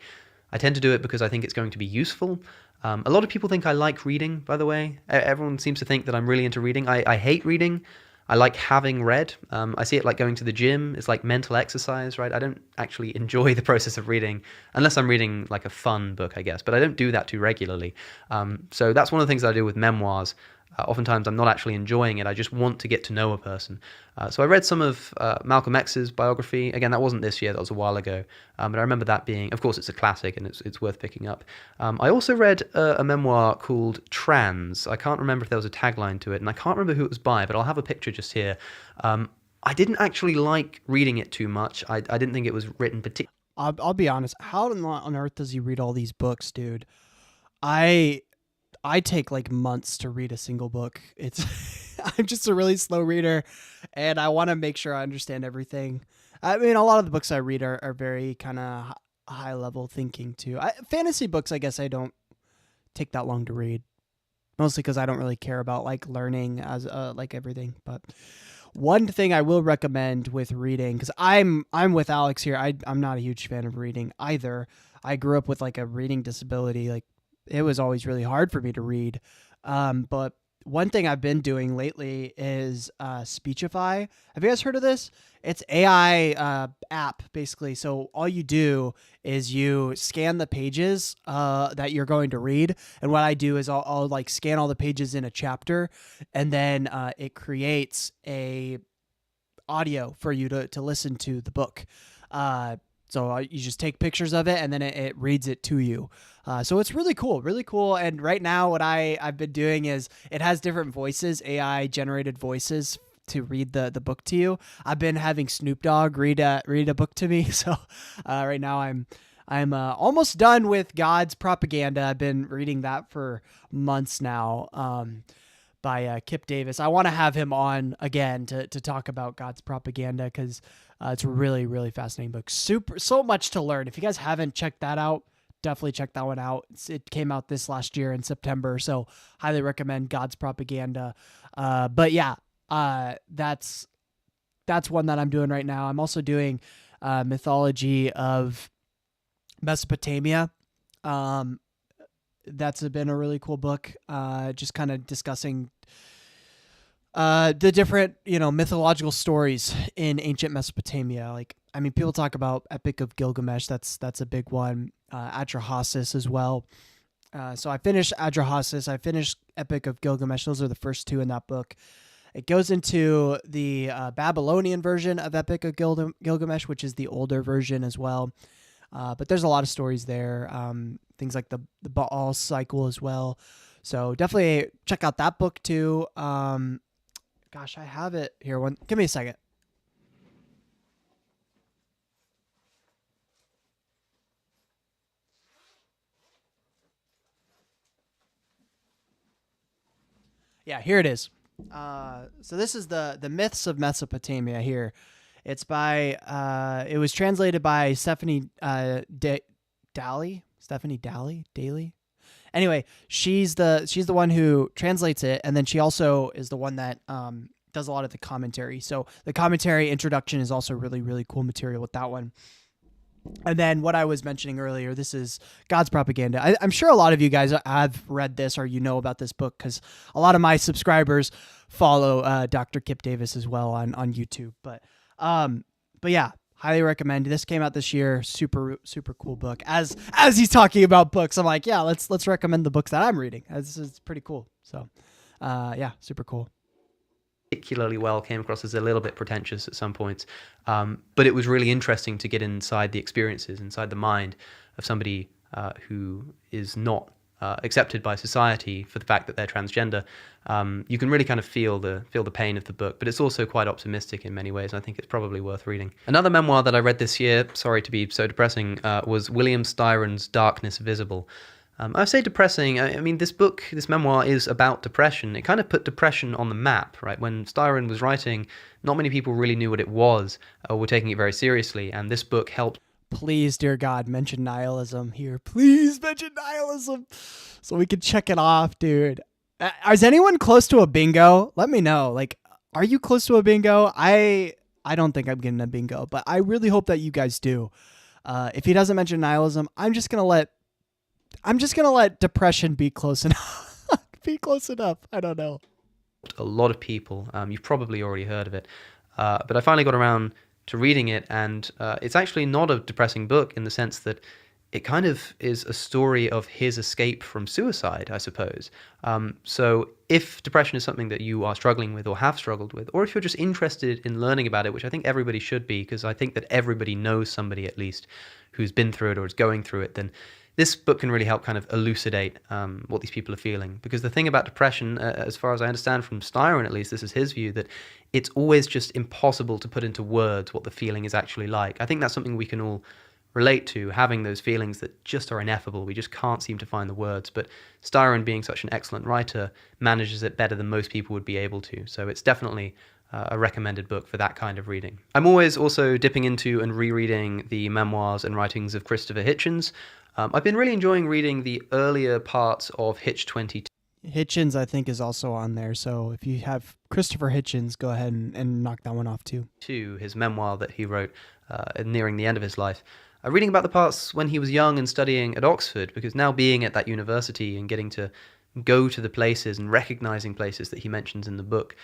I tend to do it because I think it's going to be useful. A lot of people think I like reading, by the way. Everyone seems to think that I'm really into reading. I hate reading. I like having read. I see it like going to the gym. It's like mental exercise, right? I don't actually enjoy the process of reading unless I'm reading like a fun book, I guess. But I don't do that too regularly. So that's one of the things that I do with memoirs. Oftentimes I'm not actually enjoying it. I just want to get to know a person. So I read some of Malcolm X's biography. Again, that wasn't this year. That was a while ago. But I remember that being, of course, it's a classic and it's worth picking up. I also read a memoir called Trans. I can't remember if there was a tagline to it, and I can't remember who it was by, but I'll have a picture just here. I didn't actually like reading it too much. I didn't think it was written particularly. I'll be honest. How on earth does he read all these books, dude? I take like months to read a single book. I'm just a really slow reader, and I want to make sure I understand everything. I mean, a lot of the books I read are very kind of high level thinking too. Fantasy books, I guess I don't take that long to read, mostly because I don't really care about like learning as like everything. But one thing I will recommend with reading, because I'm with Alex here. I'm not a huge fan of reading either. I grew up with like a reading disability. Like, it was always really hard for me to read. But one thing I've been doing lately is Speechify. Have you guys heard of this? It's AI app, basically. So all you do is you scan the pages that you're going to read. And what I do is I'll like scan all the pages in a chapter, and then it creates a audio for you to listen to the book. So you just take pictures of it, and then it reads it to you. So it's really cool. And right now what I've been doing is it has different voices, AI generated voices to read the book to you. I've been having Snoop Dogg read a book to me. So right now I'm almost done with God's Propaganda. I've been reading that for months now. By Kip Davis. I want to have him on again to talk about God's Propaganda, because it's a really, really fascinating book. So much to learn. If you guys haven't checked that out, definitely check that one out. It came out this last year in September, so highly recommend God's Propaganda. But yeah, that's one that I'm doing right now. I'm also doing mythology of Mesopotamia. That's been a really cool book. Just kind of discussing the different, mythological stories in ancient Mesopotamia. Like, I mean, people talk about Epic of Gilgamesh. That's a big one. Atrahasis as well. So I finished Atrahasis. I finished Epic of Gilgamesh. Those are the first two in that book. It goes into the Babylonian version of Epic of Gilgamesh, which is the older version as well. But there's a lot of stories there. Things like the Baal cycle as well. So definitely check out that book too. Gosh, I have it here. Give me a second. Yeah, here it is. So this is the Myths of Mesopotamia here. It's by, it was translated by Stephanie Daly. Stephanie Daly? Anyway, she's the one who translates it, and then she also is the one that does a lot of the commentary. So the commentary introduction is also really, really cool material with that one. And then what I was mentioning earlier, this is God's Propaganda. I'm sure a lot of you guys have read this or about this book because a lot of my subscribers follow Dr. Kip Davis as well on YouTube. But yeah, highly recommend. This came out this year. Super, super cool book. As he's talking about books, I'm like, yeah, let's recommend the books that I'm reading. This is pretty cool. So yeah, super cool. Particularly well, came across as a little bit pretentious at some points, but it was really interesting to get inside the experiences, inside the mind of somebody who is not accepted by society for the fact that they're transgender. You can really kind of feel the pain of the book, but it's also quite optimistic in many ways, and I think it's probably worth reading. Another memoir that I read this year, sorry to be so depressing, was William Styron's Darkness Visible. I say depressing, I mean, this memoir is about depression. It kind of put depression on the map, right? When Styron was writing, not many people really knew what it was or were taking it very seriously, and this book helped. Please, dear God, mention nihilism here. Please mention nihilism so we can check it off, dude. Is anyone close to a bingo? Let me know. Like, are you close to a bingo? I don't think I'm getting a bingo, but I really hope that you guys do. If he doesn't mention nihilism, I'm just gonna let depression be close enough. Be close enough. I don't know. A lot of people. You've probably already heard of it, but I finally got around to reading it, and it's actually not a depressing book in the sense that it kind of is a story of his escape from suicide, I suppose. So if depression is something that you are struggling with or have struggled with, or if you're just interested in learning about it, which I think everybody should be, because I think that everybody knows somebody at least who's been through it or is going through it, then this book can really help kind of elucidate what these people are feeling. Because the thing about depression, as far as I understand from Styron at least, this is his view, that it's always just impossible to put into words what the feeling is actually like. I think that's something we can all relate to, having those feelings that just are ineffable. We just can't seem to find the words. But Styron, being such an excellent writer, manages it better than most people would be able to. So it's definitely a recommended book for that kind of reading. I'm always also dipping into and rereading the memoirs and writings of Christopher Hitchens. I've been really enjoying reading the earlier parts of Hitch 22. Hitchens, I think, is also on there. So if you have Christopher Hitchens, go ahead and knock that one off too. To his memoir that he wrote nearing the end of his life. Reading about the parts when he was young and studying at Oxford, because now being at that university and getting to go to the places and recognizing places that he mentions in the book,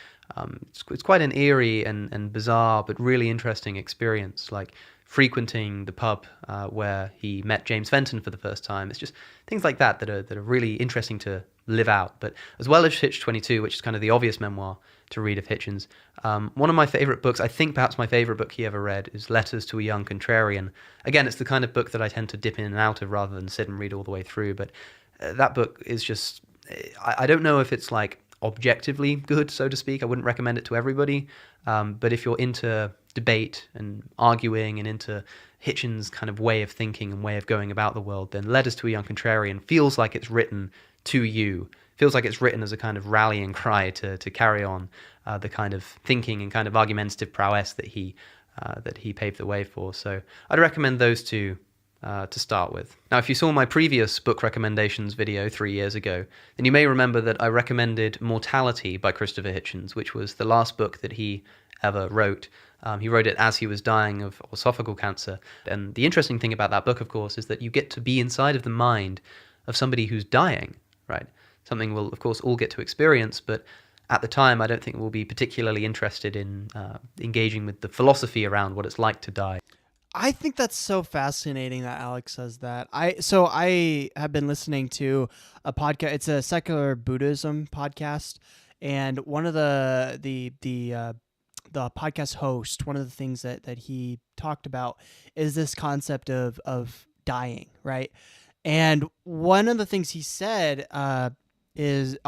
it's quite an eerie and bizarre but really interesting experience, like frequenting the pub where he met James Fenton for the first time. It's just things like that are really interesting to live out. But as well as Hitch 22, which is kind of the obvious memoir to read of Hitchens, one of my favorite books, I think perhaps my favorite book he ever read, is Letters to a Young Contrarian. Again, it's the kind of book that I tend to dip in and out of rather than sit and read all the way through. But that book is just, I don't know if it's like objectively good, so to speak. I wouldn't recommend it to everybody. But if you're into debate and arguing and into Hitchens' kind of way of thinking and way of going about the world, then Letters to a Young Contrarian feels like it's written to you. Feels like it's written as a kind of rallying cry to carry on the kind of thinking and kind of argumentative prowess that he paved the way for. So I'd recommend those two to start with. Now, if you saw my previous book recommendations video 3 years ago, then you may remember that I recommended Mortality by Christopher Hitchens, which was the last book that he ever wrote. He wrote it as he was dying of esophageal cancer. And the interesting thing about that book, of course, is that you get to be inside of the mind of somebody who's dying, right? Something we'll, of course, all get to experience, but at the time, I don't think we'll be particularly interested in engaging with the philosophy around what it's like to die. I think that's so fascinating that Alex says that. I have been listening to a podcast. It's a secular Buddhism podcast, and one of the podcast host, one of the things that he talked about is this concept of dying, right? And one of the things he said is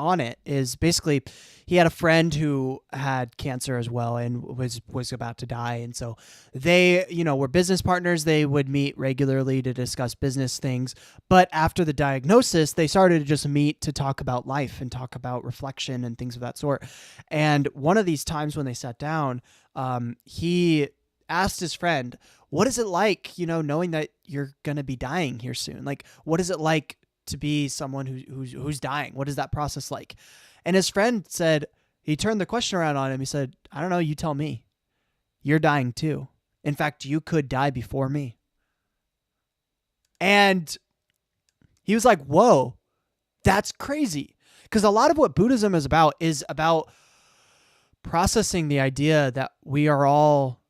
basically he had a friend who had cancer as well and was about to die, and so they were business partners. They would meet regularly to discuss business things, but after the diagnosis they started to just meet to talk about life and talk about reflection and things of that sort. And one of these times when they sat down, he asked his friend, what is it like, knowing that you're going to be dying here soon? Like, what is it like to be someone who's dying? What is that process like? And his friend said, he turned the question around on him. He said, I don't know. You tell me. You're dying too. In fact, you could die before me. And he was like, whoa, that's crazy. Because a lot of what Buddhism is about processing the idea that we are all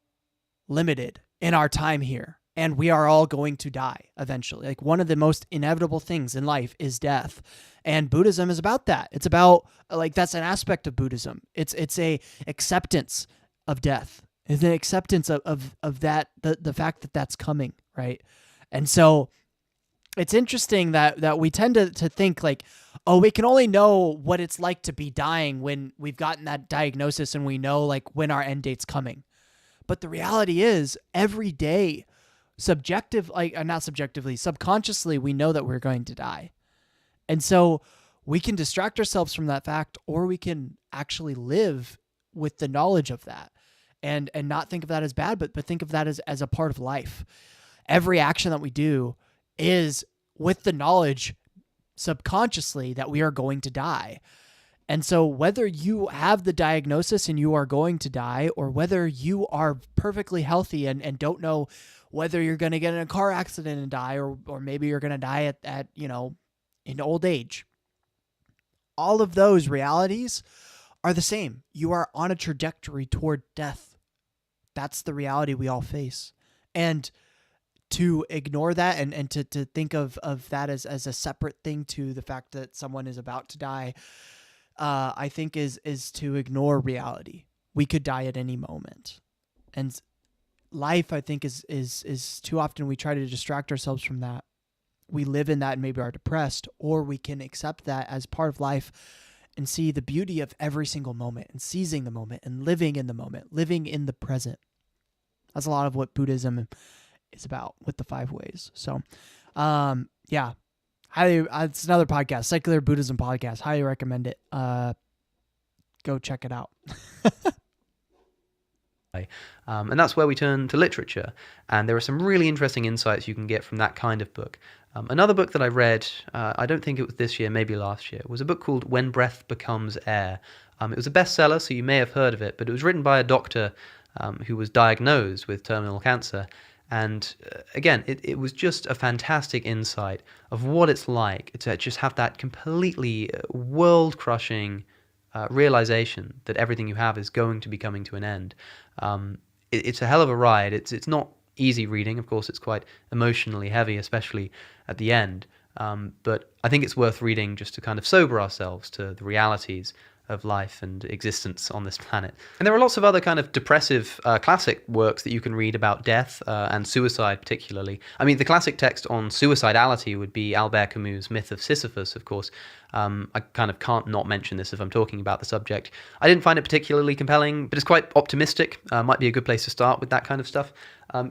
limited in our time here. And we are all going to die eventually. Like, one of the most inevitable things in life is death. And Buddhism is about that. It's about, like, that's an aspect of Buddhism. It's a acceptance of death. It's an acceptance of that, the fact that that's coming, right? And so it's interesting that we tend to think like, oh, we can only know what it's like to be dying when we've gotten that diagnosis and we know like when our end date's coming. But the reality is every day, subconsciously, we know that we're going to die. And so we can distract ourselves from that fact, or we can actually live with the knowledge of that and not think of that as bad, but think of that as a part of life. Every action that we do is with the knowledge subconsciously that we are going to die. And so whether you have the diagnosis and you are going to die, or whether you are perfectly healthy and don't know whether you're going to get in a car accident and die, or maybe you're going to die at in old age, all of those realities are the same. You are on a trajectory toward death. That's the reality we all face. And to ignore that and to think of that as a separate thing to the fact that someone is about to die, I think is to ignore reality. We could die at any moment. And life, I think, is too often we try to distract ourselves from that. We live in that and maybe are depressed, or we can accept that as part of life and see the beauty of every single moment and seizing the moment and living in the moment, living in the present. That's a lot of what Buddhism is about with the 5 ways. So, yeah, it's another podcast, Secular Buddhism Podcast. Highly recommend it. Go check it out. And that's where we turn to literature. And there are some really interesting insights you can get from that kind of book. Another book that I read, I don't think it was this year, maybe last year, was a book called When Breath Becomes Air. It was a bestseller, so you may have heard of it, but it was written by a doctor who was diagnosed with terminal cancer. And again, it was just a fantastic insight of what it's like to just have that completely world-crushing realization that everything you have is going to be coming to an end. It's a hell of a ride. It's not easy reading. Of course, it's quite emotionally heavy, especially at the end. But I think it's worth reading just to kind of sober ourselves to the realities of life and existence on this planet. And there are lots of other kind of depressive classic works that you can read about death and suicide particularly. I mean, the classic text on suicidality would be Albert Camus' Myth of Sisyphus, of course. I kind of can't not mention this if I'm talking about the subject. I didn't find it particularly compelling, but it's quite optimistic. Might be a good place to start with that kind of stuff.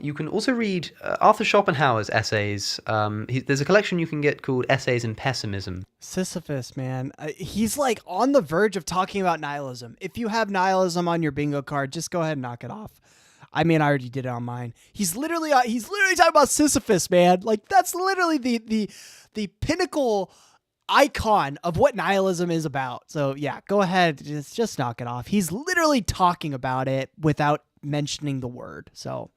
You can also read Arthur Schopenhauer's essays. There's a collection you can get called Essays in Pessimism. Sisyphus, man. He's like on the verge of talking about nihilism. If you have nihilism on your bingo card, just go ahead and knock it off. I mean, I already did it on mine. He's literally talking about Sisyphus, man. Like, that's literally the pinnacle icon of what nihilism is about. So yeah, go ahead, just knock it off. He's literally talking about it without mentioning the word. So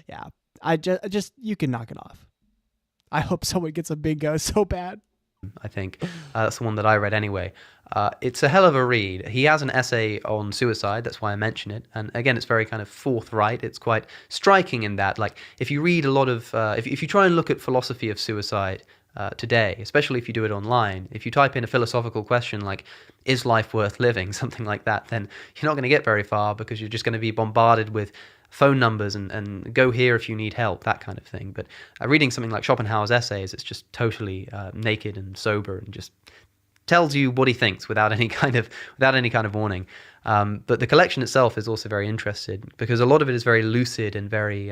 yeah, I just you can knock it off. I hope someone gets a bingo so bad. I think that's the one that I read anyway. It's a hell of a read. He has an essay on suicide, that's why I mention it. And again, it's very kind of forthright. It's quite striking in that, like, if you read a lot of, if you try and look at philosophy of suicide today, especially if you do it online, if you type in a philosophical question like, is life worth living, something like that, then you're not going to get very far, because you're just going to be bombarded with phone numbers and go here if you need help, that kind of thing. But reading something like Schopenhauer's essays, it's just totally naked and sober and just tells you what he thinks without any kind of warning. But the collection itself is also very interesting, because a lot of it is very lucid and very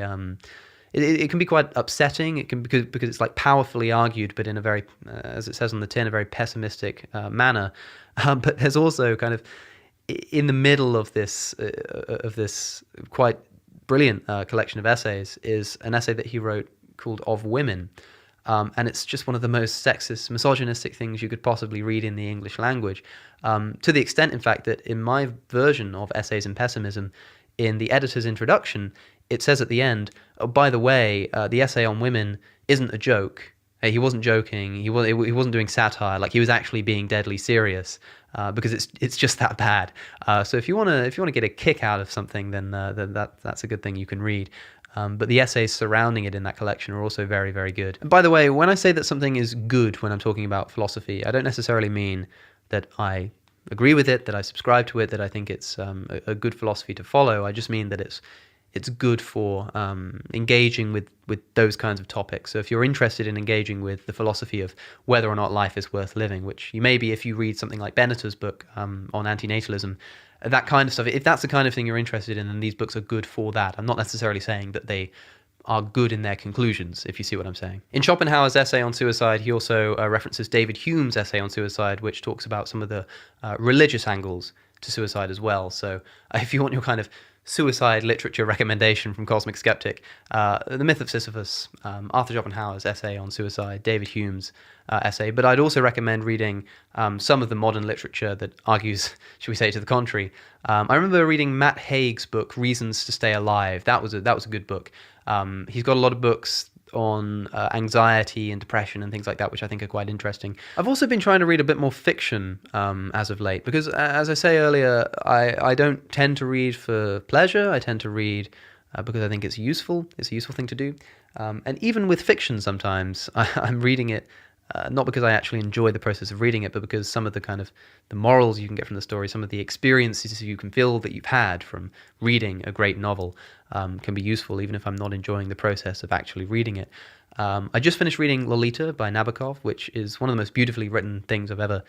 it can be quite upsetting. It can, because it's like powerfully argued, but in a very, as it says on the tin, a very pessimistic manner. But there's also kind of, in the middle of this quite brilliant collection of essays, is an essay that he wrote called Of Women. And it's just one of the most sexist, misogynistic things you could possibly read in the English language. To the extent, in fact, that in my version of Essays in Pessimism, in the editor's introduction, it says at the end, oh, by the way, the essay on women isn't a joke. He wasn't joking. He wasn't doing satire. Like, he was actually being deadly serious, because it's just that bad. So if you want to get a kick out of something, then that's a good thing you can read. But the essays surrounding it in that collection are also very, very good. And by the way, when I say that something is good when I'm talking about philosophy, I don't necessarily mean that I agree with it, that I subscribe to it, that I think it's a good philosophy to follow. I just mean that it's good for engaging with those kinds of topics. So if you're interested in engaging with the philosophy of whether or not life is worth living, which you may be if you read something like Benneter's book on antinatalism, that kind of stuff, if that's the kind of thing you're interested in, then these books are good for that. I'm not necessarily saying that they are good in their conclusions, if you see what I'm saying. In Schopenhauer's essay on suicide, he also references David Hume's essay on suicide, which talks about some of the religious angles to suicide as well. So if you want your kind of suicide literature recommendation from Cosmic Skeptic, The Myth of Sisyphus, Arthur Schopenhauer's essay on suicide, David Hume's essay. But I'd also recommend reading some of the modern literature that argues, should we say, to the contrary. I remember reading Matt Haig's book, Reasons to Stay Alive. That was a good book. He's got a lot of books on anxiety and depression and things like that, which I think are quite interesting. I've also been trying to read a bit more fiction as of late, because as I say earlier, I don't tend to read for pleasure. I tend to read because I think it's useful. It's a useful thing to do. And even with fiction, sometimes I'm reading it not because I actually enjoy the process of reading it, but because some of the kind of the morals you can get from the story, some of the experiences you can feel that you've had from reading a great novel can be useful, even if I'm not enjoying the process of actually reading it. I just finished reading Lolita by Nabokov, which is one of the most beautifully written things I've ever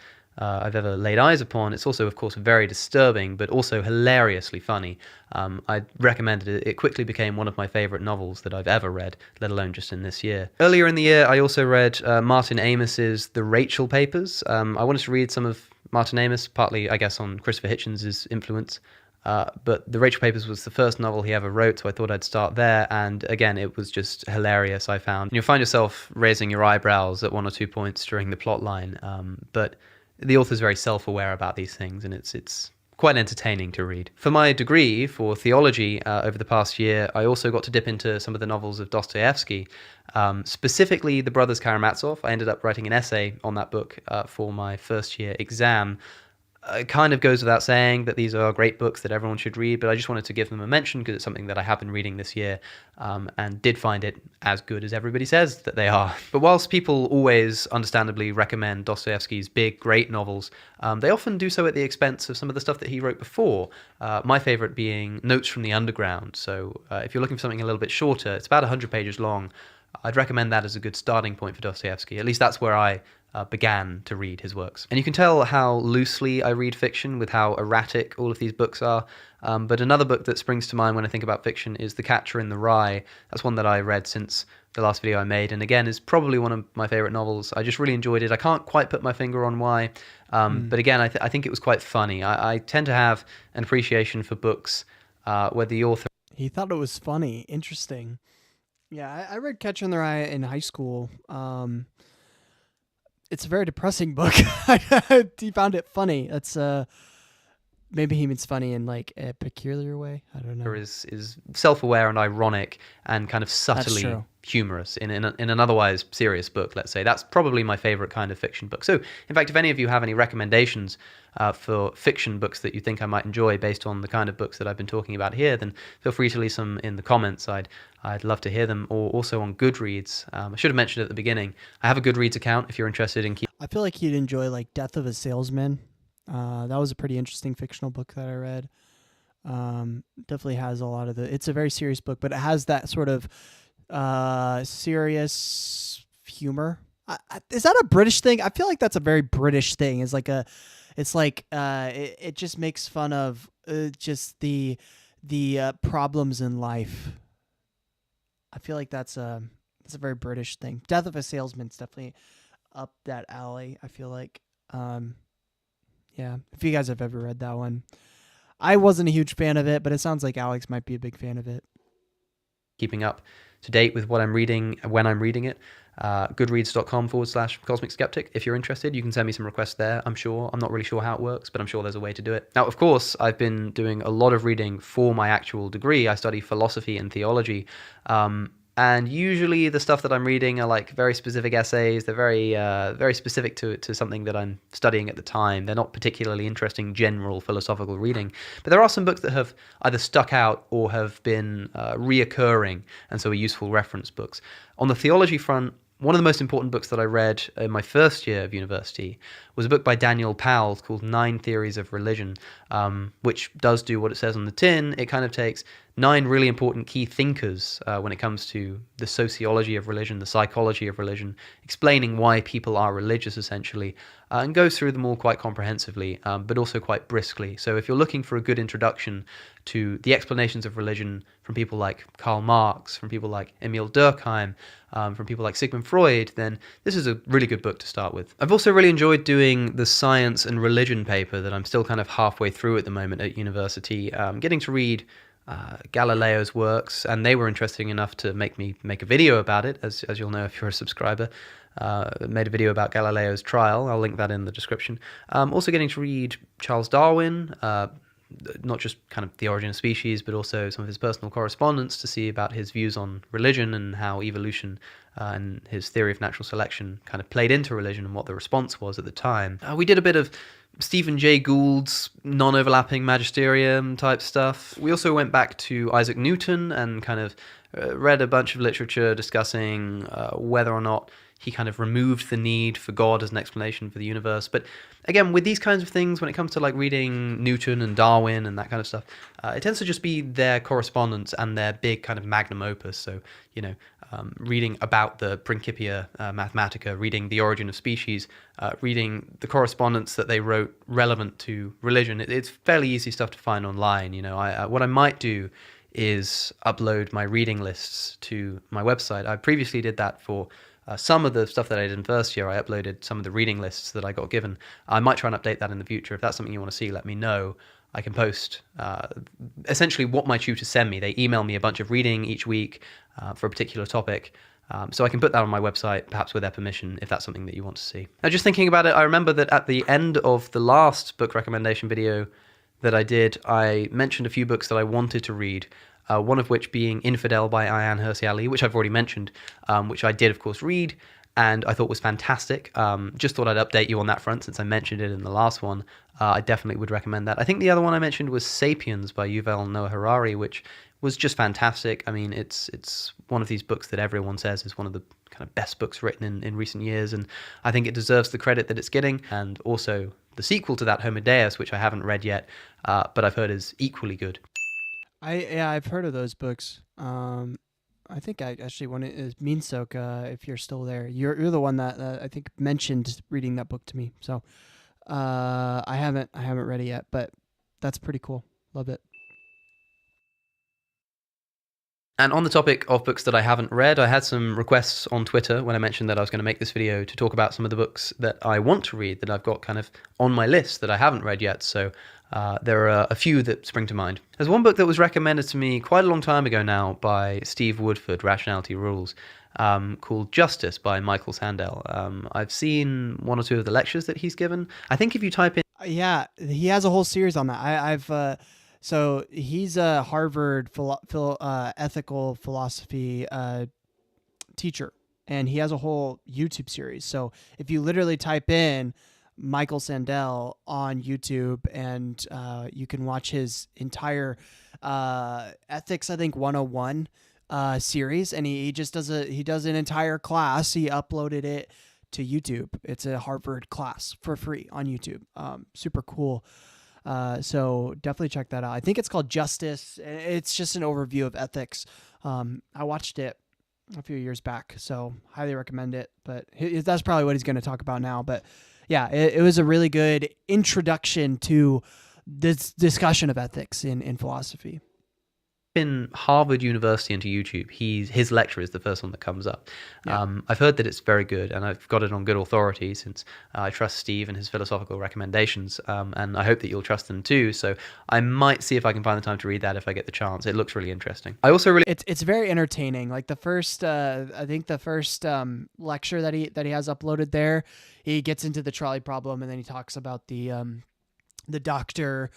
laid eyes upon. It's also, of course, very disturbing, but also hilariously funny. I recommended it. It quickly became one of my favorite novels that I've ever read, let alone just in this year. Earlier in the year, I also read Martin Amis's The Rachel Papers. I wanted to read some of Martin Amis, partly, I guess, on Christopher Hitchens' influence. But The Rachel Papers was the first novel he ever wrote, so I thought I'd start there. And again, it was just hilarious, I found. And you'll find yourself raising your eyebrows at one or two points during the plot line. But the author's very self-aware about these things, and it's quite entertaining to read. For my degree for theology over the past year, I also got to dip into some of the novels of Dostoevsky, specifically The Brothers Karamazov. I ended up writing an essay on that book for my first year exam. It kind of goes without saying that these are great books that everyone should read, but I just wanted to give them a mention because it's something that I have been reading this year and did find it as good as everybody says that they are. But whilst people always understandably recommend Dostoevsky's big, great novels, they often do so at the expense of some of the stuff that he wrote before, my favorite being Notes from the Underground. So if you're looking for something a little bit shorter, it's about 100 pages long. I'd recommend that as a good starting point for Dostoevsky. At least that's where I began to read his works. And you can tell how loosely I read fiction with how erratic all of these books are. But another book that springs to mind when I think about fiction is The Catcher in the Rye. That's one that I read since the last video I made, and again is probably one of my favorite novels. I just really enjoyed it. I can't quite put my finger on why, but again, I think it was quite funny. I tend to have an appreciation for books where the author... He thought it was funny. Interesting. Yeah, I read Catcher in the Rye in high school. it's a very depressing book. He found it funny. That's maybe he means funny in like a peculiar way. I don't know. Is self-aware and ironic and kind of subtly true. humorous in an otherwise serious book, let's say. That's probably my favorite kind of fiction book. So, in fact, if any of you have any recommendations for fiction books that you think I might enjoy based on the kind of books that I've been talking about here, then feel free to leave some in the comments. I'd love to hear them, or also on Goodreads. I should have mentioned at the beginning, I have a Goodreads account if you're interested in I feel like you'd enjoy like Death of a Salesman. That was a pretty interesting fictional book that I read. Definitely has a lot of it's a very serious book, but it has that sort of serious humor. Is that a British thing? I feel like that's a very British thing. It just makes fun of just the problems in life. I feel like that's a very British thing. Death of a Salesman's definitely up that alley, I feel like. Yeah, if you guys have ever read that one. I wasn't a huge fan of it, but it sounds like Alex might be a big fan of it. keeping up to date with what I'm reading when I'm reading it. Goodreads.com/Cosmic Skeptic. If you're interested, you can send me some requests there. I'm not really sure how it works, but I'm sure there's a way to do it. Now, of course, I've been doing a lot of reading for my actual degree. I study philosophy and theology. And usually the stuff that I'm reading are like very specific essays. They're very specific to something that I'm studying at the time. They're not particularly interesting general philosophical reading. But there are some books that have either stuck out or have been reoccurring, and so are useful reference books. On the theology front, one of the most important books that I read in my first year of university was a book by Daniel Powell called 9 Theories of Religion, which does do what it says on the tin. It kind of takes 9 really important key thinkers when it comes to the sociology of religion, the psychology of religion, explaining why people are religious, essentially, and goes through them all quite comprehensively, but also quite briskly. So if you're looking for a good introduction to the explanations of religion from people like Karl Marx, from people like Emil Durkheim, from people like Sigmund Freud, then this is a really good book to start with. I've also really enjoyed doing the science and religion paper that I'm still kind of halfway through at the moment at university, getting to read Galileo's works, and they were interesting enough to make me make a video about it, as you'll know if you're a subscriber. Made a video about Galileo's trial. I'll link that in the description. Also getting to read Charles Darwin, not just kind of The Origin of Species, but also some of his personal correspondence to see about his views on religion and how evolution and his theory of natural selection kind of played into religion and what the response was at the time. We did a bit of Stephen Jay Gould's non-overlapping magisterium type stuff. We also went back to Isaac Newton and kind of read a bunch of literature discussing whether or not he kind of removed the need for God as an explanation for the universe. But again, with these kinds of things, when it comes to like reading Newton and Darwin and that kind of stuff, it tends to just be their correspondence and their big kind of magnum opus. So, reading about the Principia Mathematica, reading The Origin of Species, reading the correspondence that they wrote relevant to religion. It's fairly easy stuff to find online. What I might do is upload my reading lists to my website. I previously did that for some of the stuff that I did in first year. I uploaded some of the reading lists that I got given. I might try and update that in the future. If that's something you want to see, let me know. I can post essentially what my tutors send me. They email me a bunch of reading each week for a particular topic. So I can put that on my website, perhaps with their permission, if that's something that you want to see. Now, just thinking about it, I remember that at the end of the last book recommendation video that I did, I mentioned a few books that I wanted to read. One of which being Infidel by Ayaan Hirsi Ali, which I've already mentioned, which I did, of course, read, and I thought was fantastic. Just thought I'd update you on that front since I mentioned it in the last one. I definitely would recommend that. I think the other one I mentioned was Sapiens by Yuval Noah Harari, which was just fantastic. I mean, it's one of these books that everyone says is one of the kind of best books written in recent years, and I think it deserves the credit that it's getting. And also the sequel to that, Homo Deus, which I haven't read yet, but I've heard is equally good. I've heard of those books. I think I actually want to Minsok, if you're still there. You're the one that I think mentioned reading that book to me. So I haven't read it yet, but that's pretty cool. Love it. And on the topic of books that I haven't read, I had some requests on Twitter when I mentioned that I was going to make this video to talk about some of the books that I want to read that I've got kind of on my list that I haven't read yet. So there are a few that spring to mind. There's one book that was recommended to me quite a long time ago now by Steve Woodford, Rationality Rules, called Justice by Michael Sandel. I've seen one or two of the lectures that he's given. I think if you type in... Yeah, he has a whole series on that. So he's a Harvard ethical philosophy teacher, and he has a whole YouTube series. So if you literally type in Michael Sandel on YouTube, and you can watch his entire Ethics, I think 101 series, and he does an entire class. He uploaded it to YouTube. It's a Harvard class for free on YouTube. Super cool. So definitely check that out. I think it's called Justice. It's just an overview of ethics. I watched it a few years back, so highly recommend it. But that's probably what he's going to talk about now. But yeah, it was a really good introduction to this discussion of ethics in philosophy. In Harvard University into YouTube, his lecture is the first one that comes up. Yeah. I've heard that it's very good, and I've got it on good authority since I trust Steve and his philosophical recommendations, and I hope that you'll trust them too. So I might see if I can find the time to read that if I get the chance. It looks really interesting. I also really... It's very entertaining. Like the first, I think the first lecture that he has uploaded there, he gets into the trolley problem, and then he talks about the doctor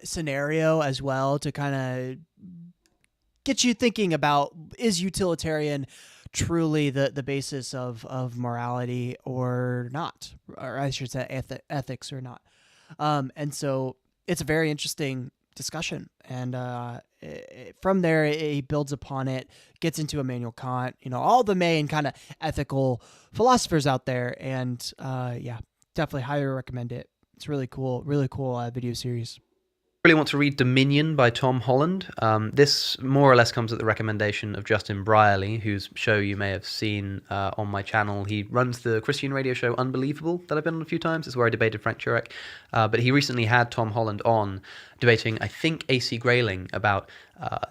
scenario as well, to kind of get you thinking about, is utilitarian truly the basis of morality or not, or I should say ethics or not. And so it's a very interesting discussion, and from there he builds upon it, gets into Immanuel Kant, all the main kind of ethical philosophers out there, and yeah, definitely highly recommend it. It's really cool video series. Really want to read Dominion by Tom Holland. This more or less comes at the recommendation of Justin Brierley, whose show you may have seen on my channel. He runs the Christian radio show Unbelievable that I've been on a few times. It's where I debated Frank Turek. But he recently had Tom Holland on debating, I think, A.C. Grayling about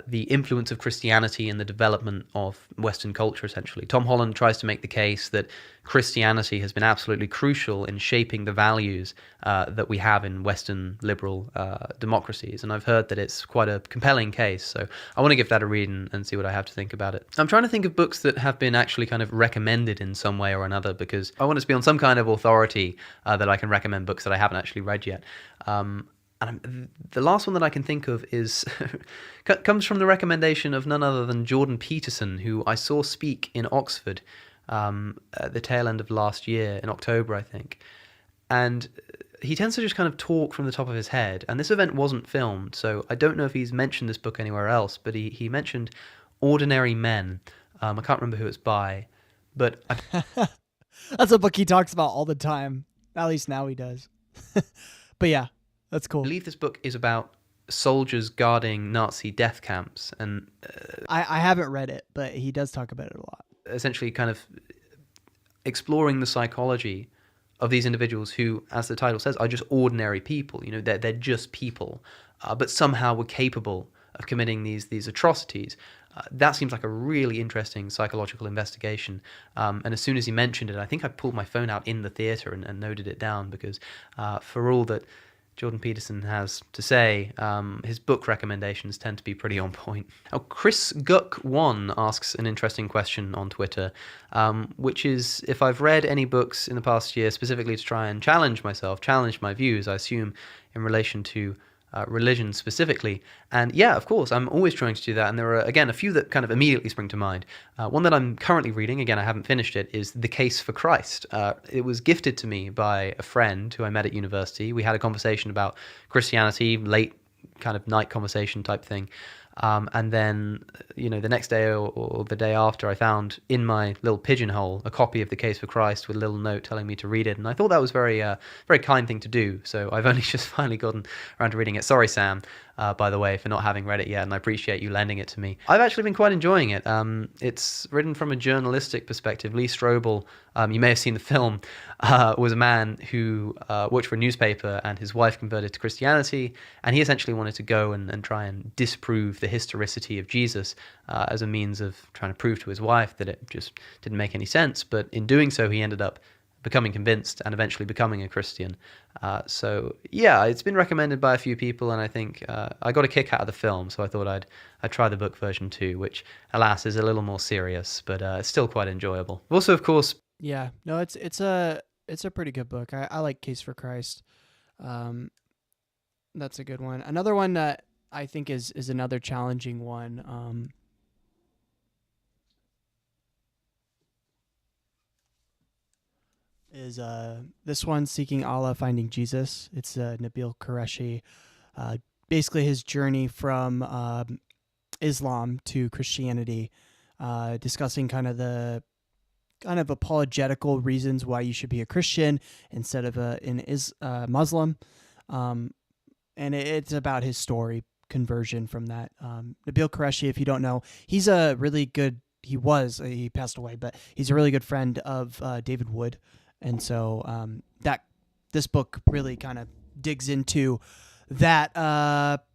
the influence of Christianity in the development of Western culture, essentially. Tom Holland tries to make the case that Christianity has been absolutely crucial in shaping the values that we have in Western liberal democracies. And I've heard that it's quite a compelling case. So I want to give that a read and see what I have to think about it. I'm trying to think of books that have been actually kind of recommended in some way or another, because I want it to be on some kind of authority that I can recommend books that I haven't actually read yet. And the last one that I can think of is comes from the recommendation of none other than Jordan Peterson, who I saw speak in Oxford at the tail end of last year, in October, I think. And he tends to just kind of talk from the top of his head. And this event wasn't filmed, so I don't know if he's mentioned this book anywhere else, but he mentioned Ordinary Men. I can't remember who it's by, but... That's a book he talks about all the time. At least now he does. But yeah. That's cool. I believe this book is about soldiers guarding Nazi death camps, and I haven't read it, but he does talk about it a lot. Essentially kind of exploring the psychology of these individuals who, as the title says, are just ordinary people. They're just people, but somehow were capable of committing these atrocities. That seems like a really interesting psychological investigation. And as soon as he mentioned it, I think I pulled my phone out in the theater and noted it down, because for all that Jordan Peterson has to say, his book recommendations tend to be pretty on point. Now, Chris Guck1 asks an interesting question on Twitter, which is if I've read any books in the past year specifically to try and challenge my views, I assume in relation to religion specifically. And yeah, of course, I'm always trying to do that. And there are, again, a few that kind of immediately spring to mind. One that I'm currently reading, again, I haven't finished it, is The Case for Christ. It was gifted to me by a friend who I met at university. We had a conversation about Christianity, late kind of night conversation type thing. And then, the next day or the day after, I found in my little pigeonhole a copy of The Case for Christ with a little note telling me to read it. And I thought that was very kind thing to do. So I've only just finally gotten around to reading it. Sorry, Sam. by the way, for not having read it yet, and I appreciate you lending it to me. I've actually been quite enjoying it. It's written from a journalistic perspective. Lee Strobel, you may have seen the film, was a man who worked for a newspaper, and his wife converted to Christianity, and he essentially wanted to go and try and disprove the historicity of Jesus as a means of trying to prove to his wife that it just didn't make any sense. But in doing so, he ended up becoming convinced and eventually becoming a Christian. So yeah, it's been recommended by a few people, and I think I got a kick out of the film, so I thought I'd try the book version too, which alas is a little more serious, but it's still quite enjoyable. Also, of course, Yeah, no, it's a pretty good book. I like Case for Christ. That's a good one. Another one that I think is another challenging one. Is this one, Seeking Allah, Finding Jesus. It's Nabil Qureshi. Basically his journey from Islam to Christianity, discussing kind of apologetical reasons why you should be a Christian instead of a Muslim. And it's about his story, conversion from that. Nabil Qureshi, if you don't know, he's a really good, he passed away, but he's a really good friend of David Wood. And so this book really kind of digs into that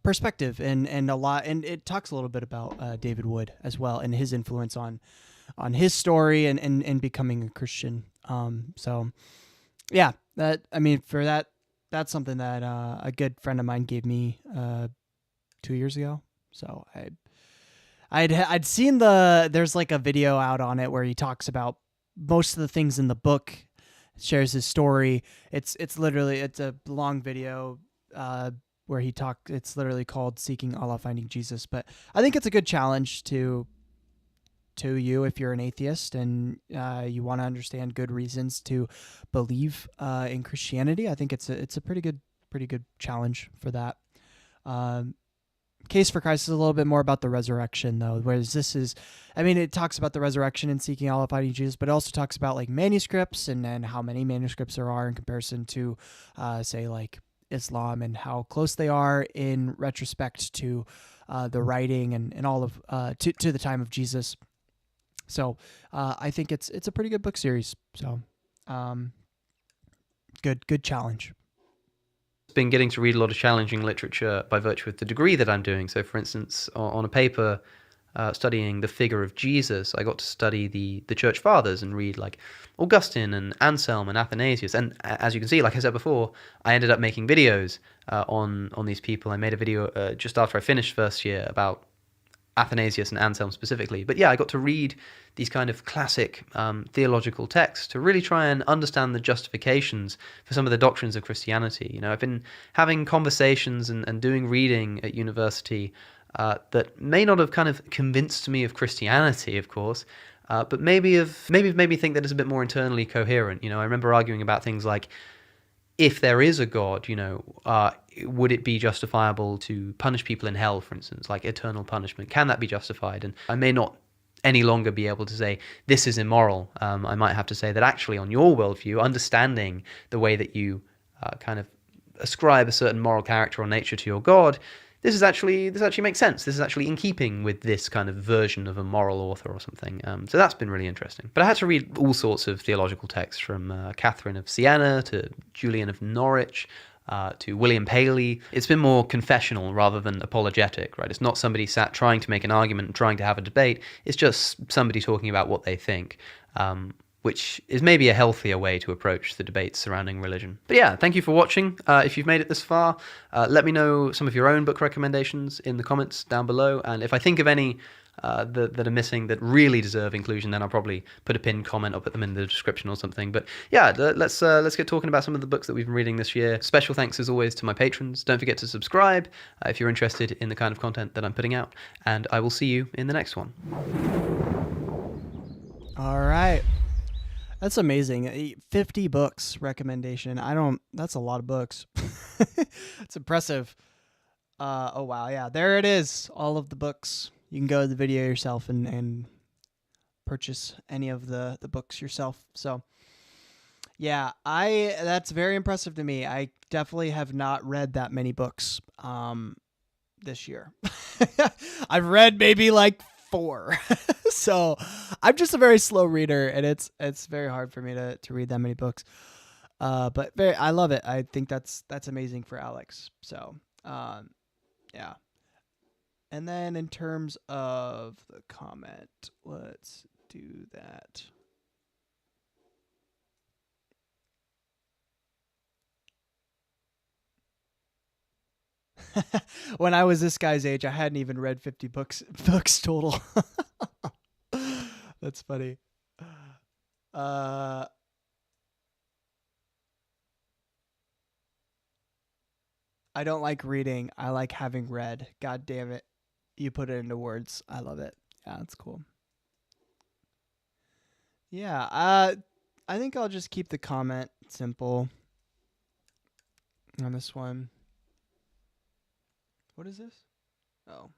perspective and a lot, and it talks a little bit about David Wood as well and his influence on his story and becoming a Christian. So yeah, that's something that a good friend of mine gave me 2 years ago. So I'd seen there's like a video out on it where he talks about most of the things in the book, shares his story. It's a long video where it's literally called Seeking Allah, Finding Jesus. But I think it's a good challenge to you if you're an atheist and you want to understand good reasons to believe in Christianity. I think it's a pretty good challenge for that. Case for Christ is a little bit more about the resurrection, though, whereas it talks about the resurrection and Seeking Allah, Finding Jesus, but it also talks about like manuscripts and how many manuscripts there are in comparison to, say, like Islam, and how close they are in retrospect to the writing and all of to the time of Jesus. So I think it's a pretty good book series. So good challenge. Been getting to read a lot of challenging literature by virtue of the degree that I'm doing. So for instance, on a paper studying the figure of Jesus, I got to study the church fathers and read like Augustine and Anselm and Athanasius. And as you can see, like I said before, I ended up making videos on these people. I made a video just after I finished first year about Athanasius and Anselm specifically. But yeah, I got to read these kind of classic theological texts to really try and understand the justifications for some of the doctrines of Christianity. You know, I've been having conversations and doing reading at university that may not have kind of convinced me of Christianity, of course, but maybe made me think that it's a bit more internally coherent. You know, I remember arguing about things like, if there is a God, you know, would it be justifiable to punish people in hell, for instance, like eternal punishment? Can that be justified? And I may not any longer be able to say this is immoral. I might have to say that actually, on your worldview, understanding the way that you kind of ascribe a certain moral character or nature to your God, this actually makes sense. This is actually in keeping with this kind of version of a moral author or something. So that's been really interesting. But I had to read all sorts of theological texts, from Catherine of Siena to Julian of Norwich to William Paley. It's been more confessional rather than apologetic, right? It's not somebody sat trying to make an argument and trying to have a debate. It's just somebody talking about what they think, which is maybe a healthier way to approach the debates surrounding religion. But yeah, thank you for watching. If you've made it this far, let me know some of your own book recommendations in the comments down below. And if I think of any that are missing that really deserve inclusion, then I'll probably put a pinned comment or put them in the description or something. But yeah, let's get talking about some of the books that we've been reading this year. Special thanks as always to my patrons. Don't forget to subscribe if you're interested in the kind of content that I'm putting out. And I will see you in the next one. All right. That's amazing. 50 books recommendation. That's a lot of books. It's impressive. Oh wow. Yeah, there it is. All of the books. You can go to the video yourself and purchase any of the books yourself. So yeah, that's very impressive to me. I definitely have not read that many books. this year. I've read maybe like 4. So I'm just a very slow reader, and it's very hard for me to read that many books. But I love it. I think that's amazing for Alex. So, yeah. And then in terms of the comment, let's do that. When I was this guy's age, I hadn't even read 50 books total. That's funny. I don't like reading. I like having read. God damn it. You put it into words. I love it. Yeah, that's cool. Yeah, I think I'll just keep the comment simple on this one. What is this? Oh.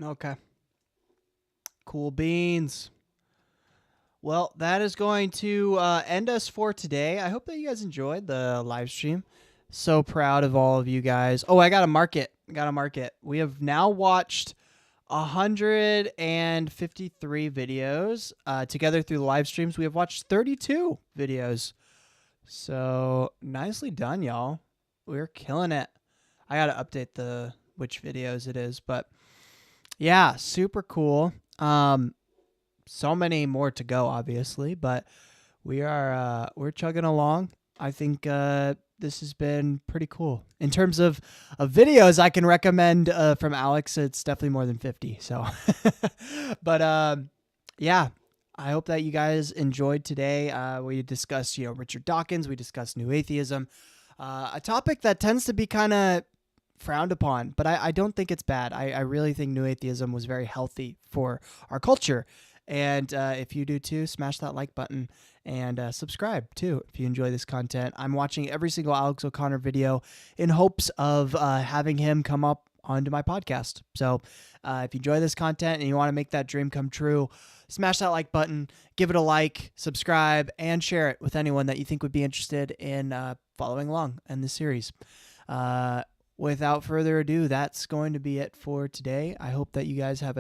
Okay. Cool beans. Well, that is going to end us for today. I hope that you guys enjoyed the live stream. So proud of all of you guys. Oh, I got to mark it. We have now watched 153 videos. Together through the live streams, we have watched 32 videos. So nicely done, y'all. We're killing it. I got to update which videos it is, but yeah, super cool. So many more to go, obviously, but we're chugging along. I think this has been pretty cool. In terms of videos I can recommend from Alex, it's definitely more than 50. So, but yeah, I hope that you guys enjoyed today. We discussed, Richard Dawkins. We discussed new atheism, a topic that tends to be kind of frowned upon, but I don't think it's bad. I really think new atheism was very healthy for our culture. And if you do too, smash that like button and subscribe too if you enjoy this content. I'm watching every single Alex O'Connor video in hopes of having him come up onto my podcast. So if you enjoy this content and you want to make that dream come true, smash that like button, give it a like, subscribe, and share it with anyone that you think would be interested in following along in this series. Without further ado, that's going to be it for today. I hope that you guys have